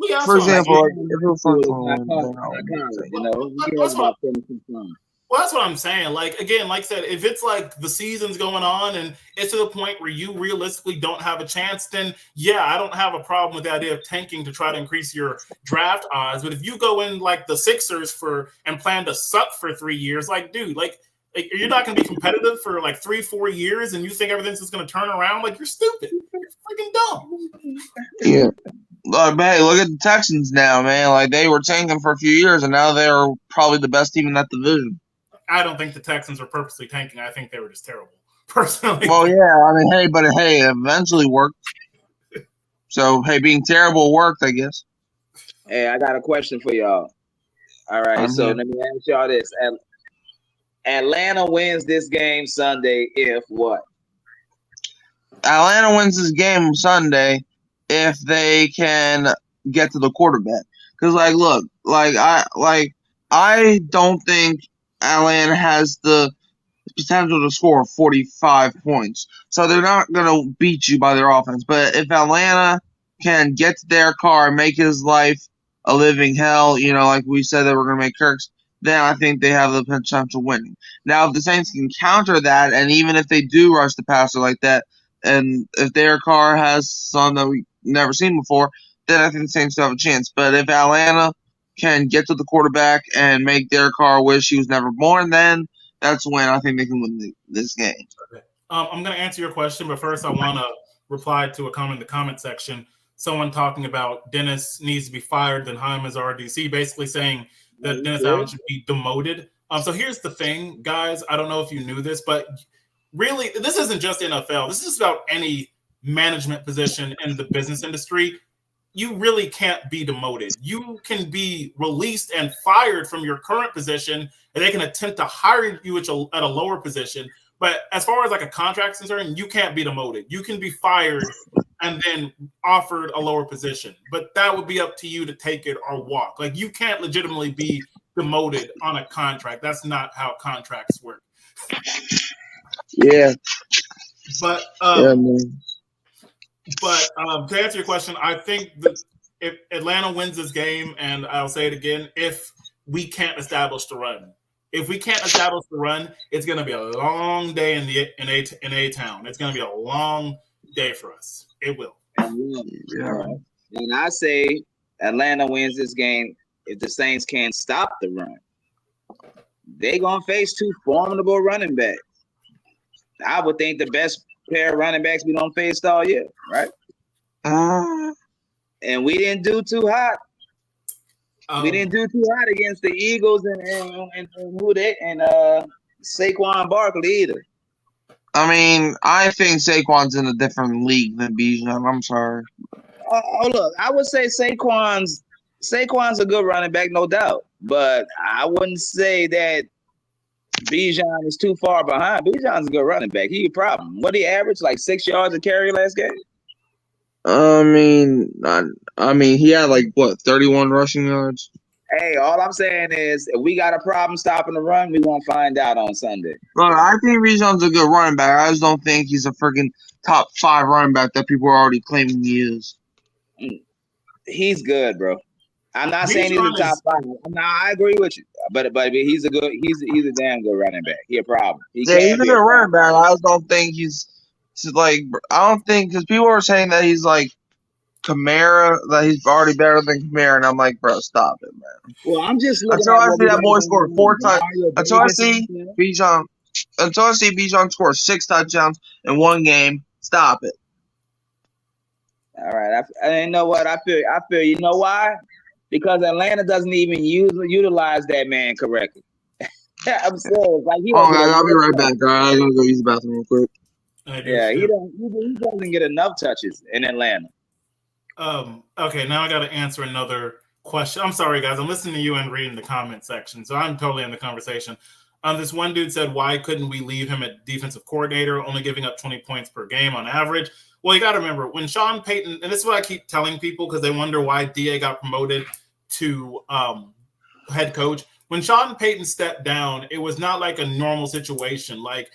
Yeah, For that's what I'm example, saying. like, if it was It's not 2021, then I college, would you know. Who cares That's what, about finishing strong? well, that's what I'm saying. Like, again, like I said, if it's like the season's going on and it's to the point where you realistically don't have a chance, then yeah, I don't have a problem with the idea of tanking to try to increase your draft odds. But if you go in like the Sixers and plan to suck for 3 years, like, dude, like you're not going to be competitive for like 3-4 years, and you think everything's just going to turn around? Like, you're stupid. You're freaking dumb. Yeah. Man, look at the Texans now, man. Like, they were tanking for a few years, and now they're probably the best team in that division. I don't think the Texans are purposely tanking. I think they were just terrible, personally. Well, yeah, I mean, hey, it eventually worked. So, hey, being terrible worked, I guess. Hey, I got a question for y'all. All right, I'm so here. let me ask y'all this. Atlanta wins this game Sunday if what? Atlanta wins this game Sunday if they can get to the quarterback. Because, like, look, I don't think Atlanta has the potential to score 45 points. So they're not going to beat you by their offense. But if Atlanta can get to their car and make his life a living hell, you know, like we said that we're going to make Kirk's, then I think they have the potential winning. Now, if the Saints can counter that, and even if they do rush the passer like that, and if their car has some that we've never seen before, then I think the Saints still have a chance. But if Atlanta can get to the quarterback and make their car wish he was never born, then that's when I think they can win this game. I'm going to answer your question, but first I want to reply to a comment in the comment section. Someone talking about Dennis needs to be fired, then hire him as RDC, basically saying that Dennis Allen should be demoted. So here's the thing, guys. I don't know if you knew this, but really, this isn't just NFL. This is about any management position in the business industry. You really can't be demoted. You can be released and fired from your current position, and they can attempt to hire you at a lower position. But as far as like a contract is concerned, you can't be demoted. You can be fired and then offered a lower position. But that would be up to you to take it or walk. Like, you can't legitimately be demoted on a contract. That's not how contracts work. Yeah. But to answer your question, I think that if Atlanta wins this game, and I'll say it again, if we can't establish the run. If we can't establish the run, it's going to be a long day in A-Town. It's going to be a long day for us. It will. And I say Atlanta wins this game if the Saints can't stop the run. They're going to face two formidable running backs. I would think the best pair of running backs we don't face all year, right? And we didn't do too hot. We didn't do too hot against the Eagles and who they and Saquon Barkley either. I mean, I think Saquon's in a different league than Bijan. I'm sorry. Look, I would say Saquon's a good running back, no doubt. But I wouldn't say that Bijan is too far behind. Bijan's a good running back. He a problem. What he averaged, like 6 yards a carry last game? I mean, he had like 31 rushing yards. Hey, all I'm saying is, if we got a problem stopping the run, we won't find out on Sunday. Look, I think Bijan's a good running back. I just don't think he's a freaking top 5 running back that people are already claiming he is. He's good, bro. I'm not saying he's a top 5. I agree with you, but he's a damn good running back. He a problem. He's a good running back. I just don't think he's like, I don't think, because people are saying that he's like Kamara, that he's already better than Kamara, and I'm like, bro, stop it, man. Well, I'm just looking until I see that boy score 4 touchdowns. Until I see Bijan score 6 touchdowns in one game, stop it. All right, I know what I feel. You know why? Because Atlanta doesn't even utilize that man correctly. I'm serious. Like, I'll be right back. All right, I gotta go use the bathroom real quick. Yeah, he doesn't get enough touches in Atlanta. Okay, now I got to answer another question. I'm sorry, guys. I'm listening to you and reading the comment section, so I'm totally in the conversation. This one dude said, why couldn't we leave him at defensive coordinator, only giving up 20 points per game on average? Well, you got to remember, when Sean Payton, and this is what I keep telling people because they wonder why DA got promoted to head coach. When Sean Payton stepped down, it was not like a normal situation. Like,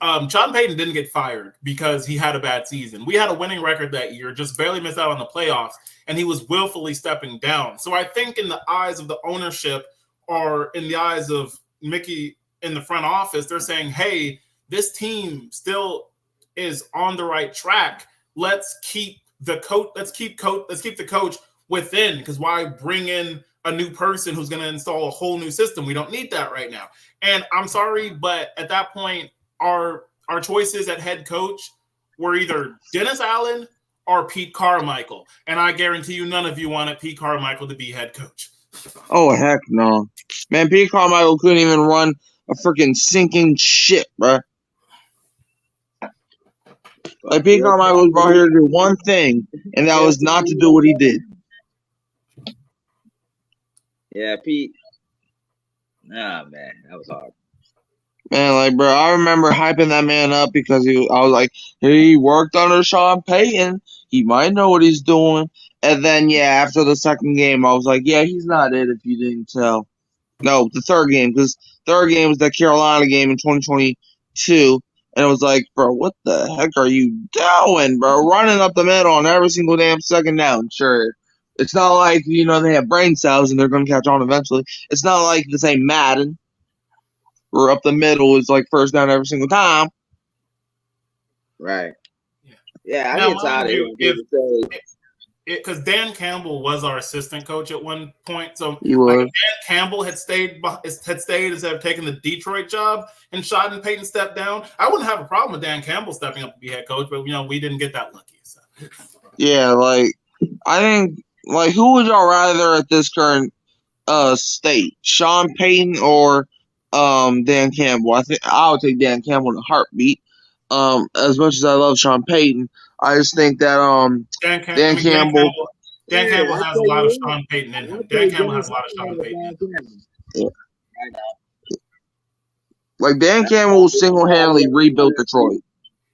Sean Payton didn't get fired because he had a bad season. We had a winning record that year, just barely missed out on the playoffs, and he was willfully stepping down. So I think in the eyes of the ownership or in the eyes of Mickey in the front office, they're saying, hey, this team still is on the right track. Let's keep the coach. Let's keep the coach within, because why bring in a new person who's going to install a whole new system? We don't need that right now. And I'm sorry, but at that point, our choices at head coach were either Dennis Allen or Pete Carmichael. And I guarantee you none of you wanted Pete Carmichael to be head coach. Oh, heck no. Man, Pete Carmichael couldn't even run a freaking sinking ship, bro. Like, Pete Carmichael was brought here to do one thing, and that was not to do what he did. Yeah, Pete. Nah, man, that was hard. Man, like, bro, I remember hyping that man up because I was like, he worked under Sean Payton. He might know what he's doing. And then, yeah, after the second game, I was like, yeah, he's not it if you didn't tell. No, the third game, because third game was that Carolina game in 2022. And it was like, bro, what the heck are you doing, bro? Running up the middle on every single damn second down. Sure. It's not like, they have brain cells and they're going to catch on eventually. It's not like the same Madden, where up the middle is like first down every single time. Right. Yeah, I get tired of it. Because Dan Campbell was our assistant coach at one point. So he was. Like, if Dan Campbell had stayed instead of taking the Detroit job and Sean Payton stepped down, I wouldn't have a problem with Dan Campbell stepping up to be head coach, but we didn't get that lucky. So. Yeah, like, I think, like, who would y'all rather at this current state? Sean Payton or Dan Campbell? I think I would take Dan Campbell in a heartbeat. As much as I love Sean Payton, I just think that Dan Campbell has a lot of Sean Payton in him. Dan Campbell has a lot of Sean Payton in him. Yeah. Like, Dan Campbell single-handedly rebuilt Detroit.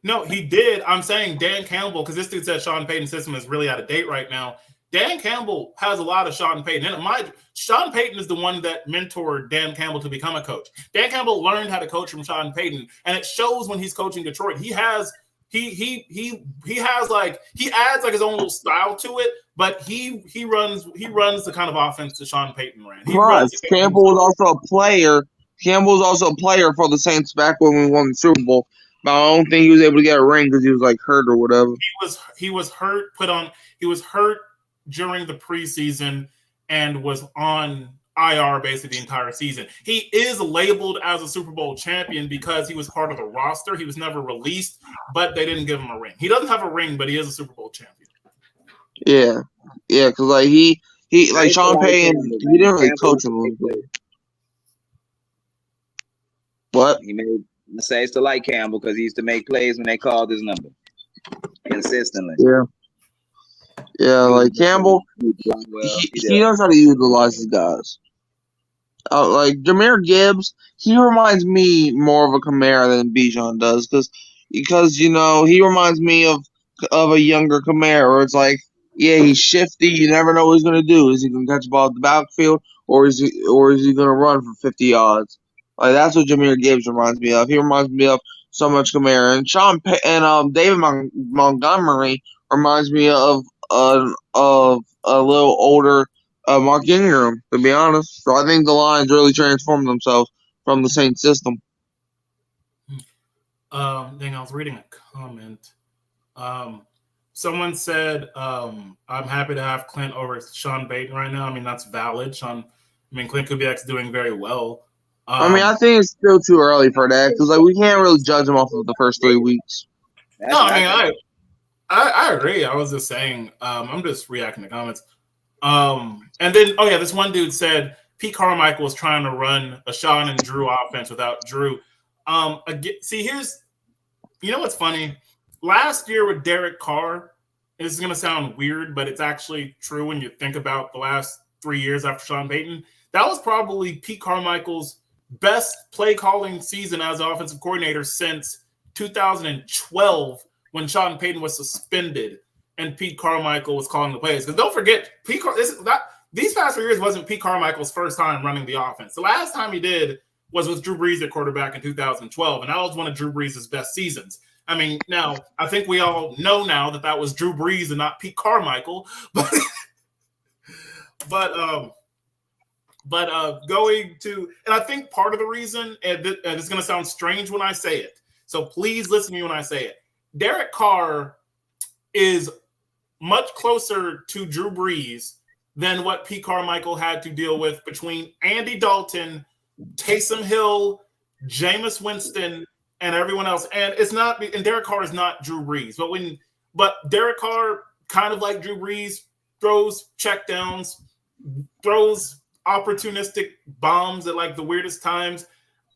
No, he did. I'm saying Dan Campbell, because this dude said Sean Payton's system is really out of date right now. Dan Campbell has a lot of Sean Payton in him. Sean Payton is the one that mentored Dan Campbell to become a coach. Dan Campbell learned how to coach from Sean Payton, and it shows when he's coaching Detroit. He adds like his own little style to it, but he runs the kind of offense that Sean Payton ran. Campbell was also a player. Campbell was also a player for the Saints back when we won the Super Bowl. But I don't think he was able to get a ring because he was like hurt or whatever. He was hurt. He was hurt during the preseason and was on IR basically the entire season. He is labeled as a Super Bowl champion because he was part of the roster. He was never released, but they didn't give him a ring. He doesn't have a ring, but he is a Super Bowl champion. Yeah, because like he like Sean Payton, he didn't really coach him. What? He made the Saints to like Campbell because he used to make plays when they called his number consistently. Yeah, like Campbell, he knows how to utilize his guys. Like Jahmyr Gibbs, he reminds me more of a Kamara than Bijan does, because he reminds me of a younger Kamara, where it's like, yeah, he's shifty. You never know what he's gonna do. Is he gonna catch the ball at the backfield, or is he gonna run for 50 yards? Like, that's what Jahmyr Gibbs reminds me of. He reminds me of so much Kamara, and David Montgomery reminds me of a little older Mark Ingram, to be honest. So I think the Lions really transformed themselves from the Saints system. I was reading a comment. Someone said, I'm happy to have Clint over Sean Payton right now. I mean, that's valid. Clint Kubiak's doing very well. I think it's still too early for that, because like, we can't really judge him off of the first 3 weeks. No, I agree. I was just saying, I'm just reacting to comments. And then, this one dude said Pete Carmichael was trying to run a Sean and Drew offense without Drew. Here's You know what's funny? Last year with Derek Carr, this is going to sound weird, but it's actually true when you think about the last 3 years after Sean Payton. That was probably Pete Carmichael's best play calling season as offensive coordinator since 2012 when Sean Payton was suspended and Pete Carmichael was calling the plays. Because don't forget, these past 3 years wasn't Pete Carmichael's first time running the offense. The last time he did was with Drew Brees at quarterback in 2012, and that was one of Drew Brees' best seasons. I mean, now, I think we all know now that was Drew Brees and not Pete Carmichael, but going to, and I think part of the reason, and it's going to sound strange when I say it, so please listen to me when I say it. Derek Carr is much closer to Drew Brees than what Pete Carmichael had to deal with between Andy Dalton, Taysom Hill, Jameis Winston, and everyone else. And it's not, and Derek Carr is not Drew Brees, but Derek Carr, kind of like Drew Brees, throws checkdowns, throws opportunistic bombs at like the weirdest times.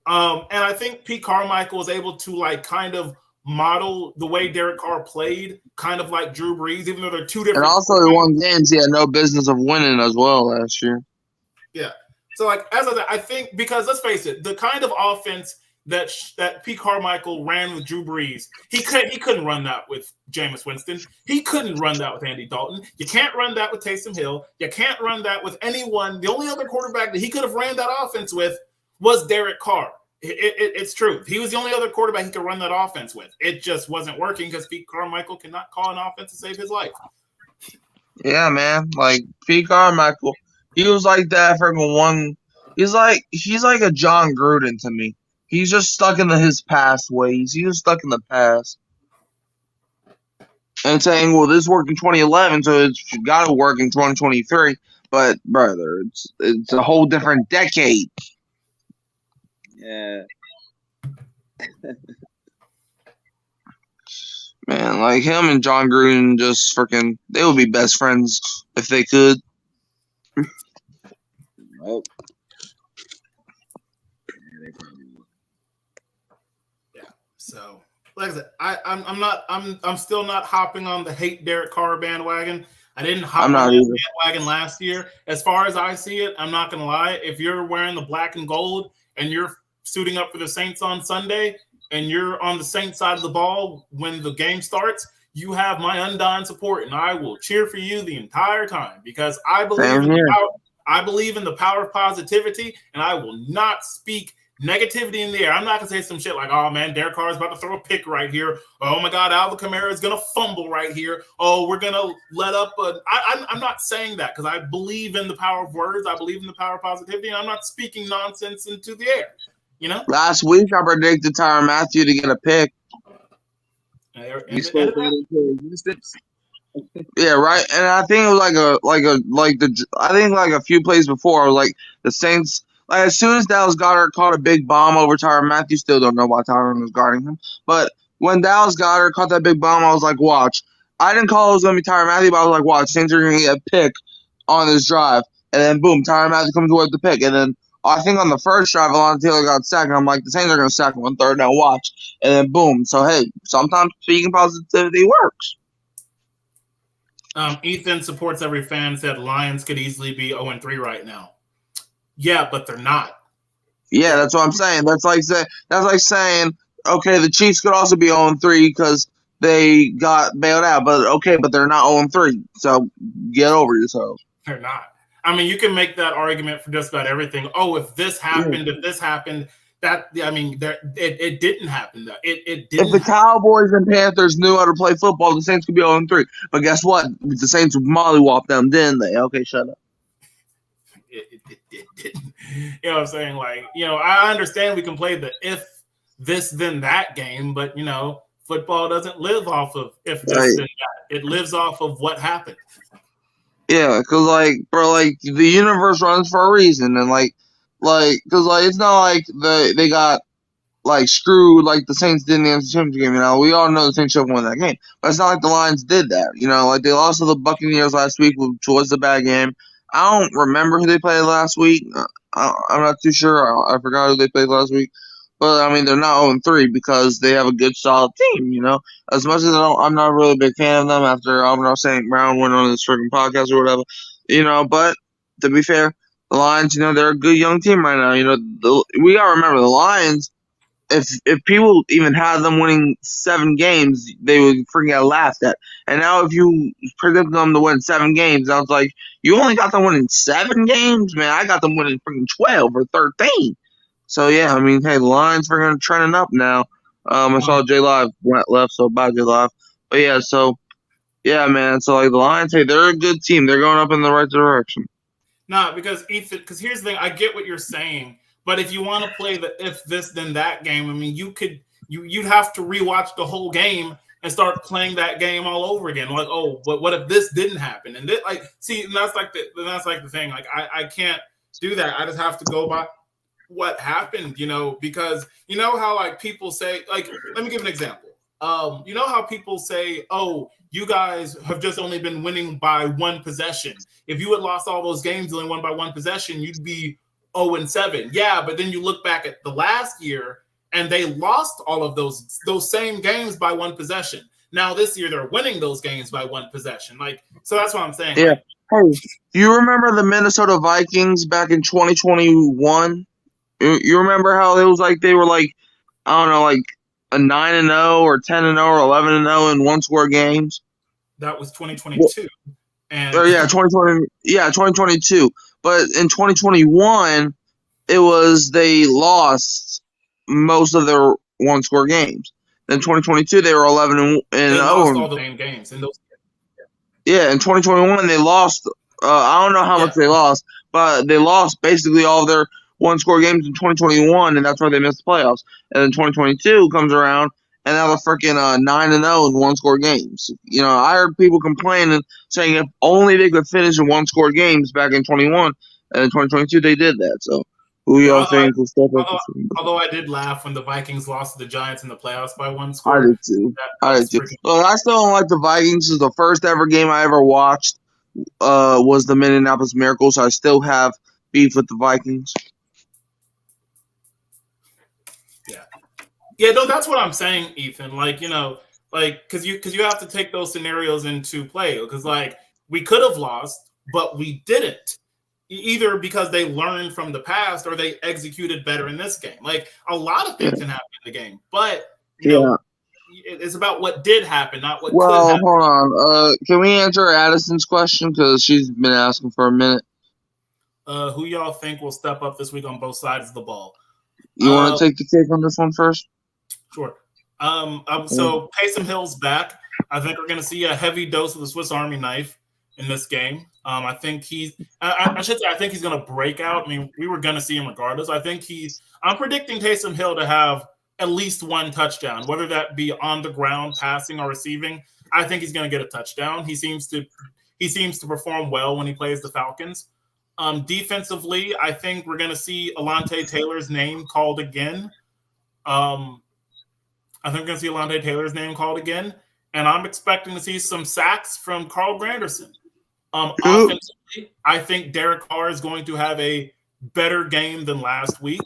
And I think Pete Carmichael was able to like kind of model the way Derek Carr played, kind of like Drew Brees, even though they're two different. And also, he won games he had no business of winning as well last year. Yeah. So, like, I think, because let's face it, the kind of offense that Pete Carmichael ran with Drew Brees, he couldn't run that with Jameis Winston. He couldn't run that with Andy Dalton. You can't run that with Taysom Hill. You can't run that with anyone. The only other quarterback that he could have ran that offense with was Derek Carr. It's true. He was the only other quarterback he could run that offense with. It just wasn't working because Pete Carmichael cannot call an offense to save his life. Yeah, man. Like, Pete Carmichael, he was like that freaking one. He's like a John Gruden to me. He's just stuck in his past ways. He's just stuck in the past. And saying, well, this worked in 2011, so it's got to work in 2023. But, brother, it's a whole different decade. Yeah. Man, like him and John Gruden just freaking, they would be best friends if they could. Nope. Yeah. So, like I said, I'm still not hopping on the hate Derek Carr bandwagon. I didn't hop on the bandwagon last year. As far as I see it, I'm not gonna lie. If you're wearing the black and gold and you're suiting up for the Saints on Sunday and you're on the Saints side of the ball when the game starts, you have my undying support, and I will cheer for you the entire time because I believe in the power of positivity, and I will not speak negativity in the air. I'm not going to say some shit like, oh, man, Derek Carr is about to throw a pick right here. Oh, my God, Alvin Kamara is going to fumble right here. Oh, we're going to let up. I'm not saying that because I believe in the power of words. I believe in the power of positivity, and I'm not speaking nonsense into the air. You know? Last week, I predicted Tyrann Mathieu to get a pick. Yeah, right. And I think it was like a few plays before, like the Saints. Like as soon as Dallas Goedert caught a big bomb over Tyrann Mathieu, still don't know why Tyrann was guarding him. But when Dallas Goedert caught that big bomb, I was like, watch. I didn't call it was gonna be Tyrann Mathieu, but I was like, watch, Saints are gonna get a pick on this drive, and then boom, Tyrann Mathieu comes towards the pick, and then I think on the first drive, Alontae Taylor got sacked, and I'm like, the Saints are gonna sack him on third down. Watch, and then boom. So hey, sometimes speaking positivity works. Ethan supports every fan. Said Lions could easily be 0-3 right now. Yeah, but they're not. Yeah, that's what I'm saying. That's like saying, okay, the Chiefs could also be 0-3 because they got bailed out. But okay, but they're not 0-3. So get over yourself. They're not. I mean, you can make that argument for just about everything. Oh, if this happened, if this happened, that I mean, it didn't happen. Though. It didn't. If the Cowboys and Panthers knew how to play football, the Saints could be 0-3. But guess what? The Saints mollywhopped them, didn't they? Okay, shut up. It didn't. You know what I'm saying? Like, you know, I understand we can play the if this then that game, but you know, football doesn't live off of if this then that. It lives off of what happened. Yeah, because, like, bro, like, the universe runs for a reason, and, because, it's not like they got, like, screwed like the Saints did in the NFC Championship game, you know? We all know the Saints should have won that game, but it's not like the Lions did that, you know? Like, they lost to the Buccaneers last week, which was a bad game. I don't remember who they played last week. I'm not too sure. I forgot who they played last week, But I mean, they're not 0-3 because they have a good, solid team. As much as I'm not really a big fan of them after St. Brown went on this freaking podcast or whatever. But to be fair, the Lions, they're a good young team right now. We gotta remember the Lions. If people even had them winning 7 games, they would freaking get laughed at. And now if you predict them to win 7 games, I was like, you only got them winning 7 games? Man, I got them winning freaking 12 or 13. So, yeah, I mean, hey, the Lions are trending up now. I saw J Live went left, so bye, J Live. But, yeah, yeah, man. So, the Lions, hey, they're a good team. They're going up in the right direction. Nah, because Ethan, because here's the thing. I get what you're saying. But if you want to play the if this then that game, I mean, you'd have to rewatch the whole game and start playing that game all over again. Like, oh, but what if this didn't happen? And see, and that's like the thing. Like, I can't do that. I just have to go by what happened, because how like people say, like, let me give an example. How people say, oh, you guys have just only been winning by 1 possession. If you had lost all those games and only won by 1 possession, you'd be 0-7. Yeah, but then you look back at the last year and they lost all of those same games by 1 possession. Now this year they're winning those games by 1 possession. Like, so that's what I'm saying. Yeah. Hey, you remember the Minnesota Vikings back in 2021? You remember how it was like they were like, I don't know, like a 9-0 or 10-0 or 11-0 in 1-score games? That was 2022. And 2022. But in 2021, it was they lost most of their 1-score games. In 2022, they were 11-0. They lost all the same games in those. Yeah, in 2021, they lost. I don't know how much they lost, but they lost basically all of their 1-score games in 2021, and that's why they missed the playoffs. And then 2022 comes around, and now they're freaking 9-0 in 1-score games. I heard people complaining, saying if only they could finish in 1-score games back in 21, and in 2022 they did that. So who y'all think will step up? Although I did laugh when the Vikings lost to the Giants in the playoffs by 1 score. I did too. Look, I still don't like the Vikings. This is the first ever game I ever watched. Was the Minneapolis Miracle, so I still have beef with the Vikings. Yeah, no, that's what I'm saying, Ethan. Like, because you have to take those scenarios into play. Because we could have lost, but we didn't. Either because they learned from the past or they executed better in this game. Like, a lot of things can happen in the game, but it's about what did happen, not what could happen. Hold on. Can we answer Addison's question because she's been asking for a minute? Who y'all think will step up this week on both sides of the ball? You want to take the cake on this one first? Sure. So Taysom Hill's back. I think we're going to see a heavy dose of the Swiss Army knife in this game. I think I should say I think he's going to break out. I mean, we were going to see him regardless. I'm predicting Taysom Hill to have at least 1 touchdown, whether that be on the ground, passing or receiving. I think he's going to get a touchdown. He seems to perform well when he plays the Falcons. Defensively, I think we're going to see Alontae Taylor's name called again. I think we're going to see Alontae Taylor's name called again. And I'm expecting to see some sacks from Carl Granderson. Offensively, I think Derek Carr is going to have a better game than last week.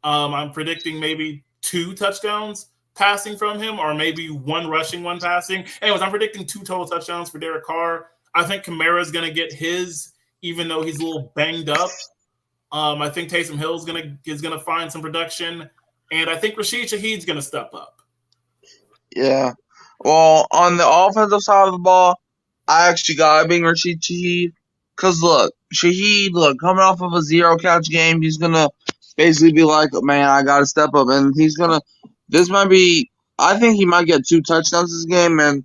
I'm predicting maybe 2 touchdowns passing from him, or maybe 1 rushing, 1 passing. Anyways, I'm predicting 2 total touchdowns for Derek Carr. I think Kamara is going to get his, even though he's a little banged up. I think Taysom Hill is gonna find some production, and I think Rashid Shaheed's going to step up. Yeah. Well, on the offensive side of the ball, I actually got to bring Rashid Shaheed. Because, Shaheed, coming off of a 0-catch game, he's going to basically be like, man, I got to step up. And he's going to – I think he might get 2 touchdowns this game. And,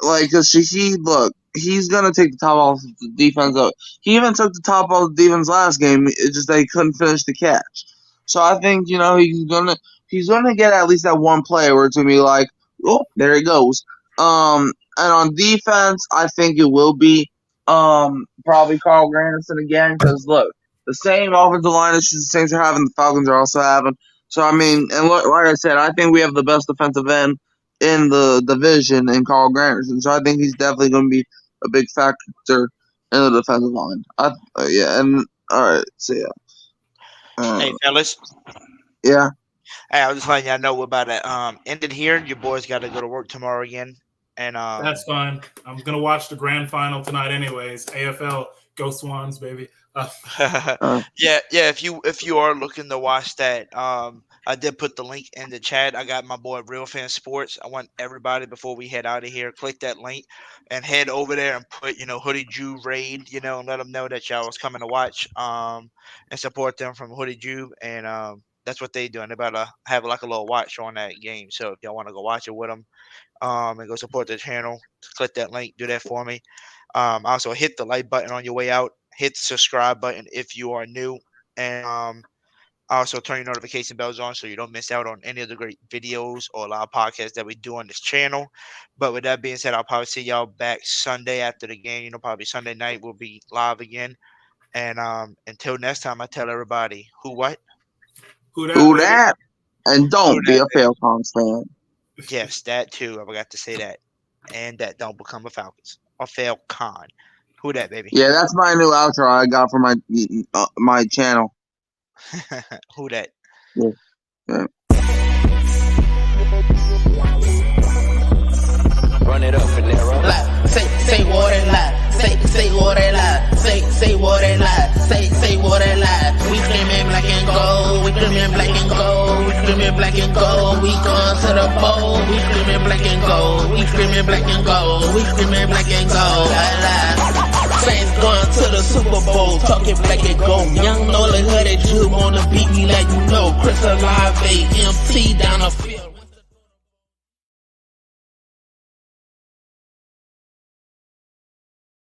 because Shaheed, he's going to take the top off the defense. He even took the top off the defense last game. It's just they couldn't finish the catch. So I think, he's going to get at least that 1 play where it's going to be like, oh, there he goes. And on defense, I think it will be probably Carl Granderson again because, the same offensive line issues the Saints are having, the Falcons are also having. So, I mean, and like I said, I think we have the best defensive end in the division in Carl Granderson. So I think he's definitely going to be a big factor in the defensive line. Yeah, and all right, so yeah. Hey, fellas. Yeah. Hey, I was just letting y'all know we're about to end it here. Your boys got to go to work tomorrow again, and That's fine. I'm gonna watch the grand final tonight, anyways. AFL, go Swans, baby. yeah. If you are looking to watch that, I did put the link in the chat. I got my boy Real Fan Sports. I want everybody before we head out of here, click that link and head over there and put Hoodie Jew Raid, and let them know that y'all was coming to watch, and support them from Hoodie Jew, and that's what they doing. They about to have like a little watch on that game. So if y'all want to go watch it with them, and go support the channel, click that link. Do that for me. Also hit the like button on your way out. Hit the subscribe button if you are new, and also turn your notification bells on so you don't miss out on any of the great videos or live podcasts that we do on this channel. But with that being said, I'll probably see y'all back Sunday after the game. Probably Sunday night we'll be live again. And until next time, I tell everybody who that, and don't be a Falcons fan. Yes, that too. I forgot to say that, and that don't become a Falcons or Falcon. Who that, baby? Yeah, that's my new outro I got for my channel. Who that? Yeah. Run it up, Valero. Say what and lie. Say what and lie. Say what and lie. Say what and lie. We screaming black and gold. We screaming black and gold. We screaming black and gold. We going to the bowl. We screaming black and gold. We screaming black and gold. We screaming black and gold. Saints going to the Super Bowl, talking black and gold. Young Nolan Hoodie Jew wanna beat me like you know. Chris Alive, AMT down the field.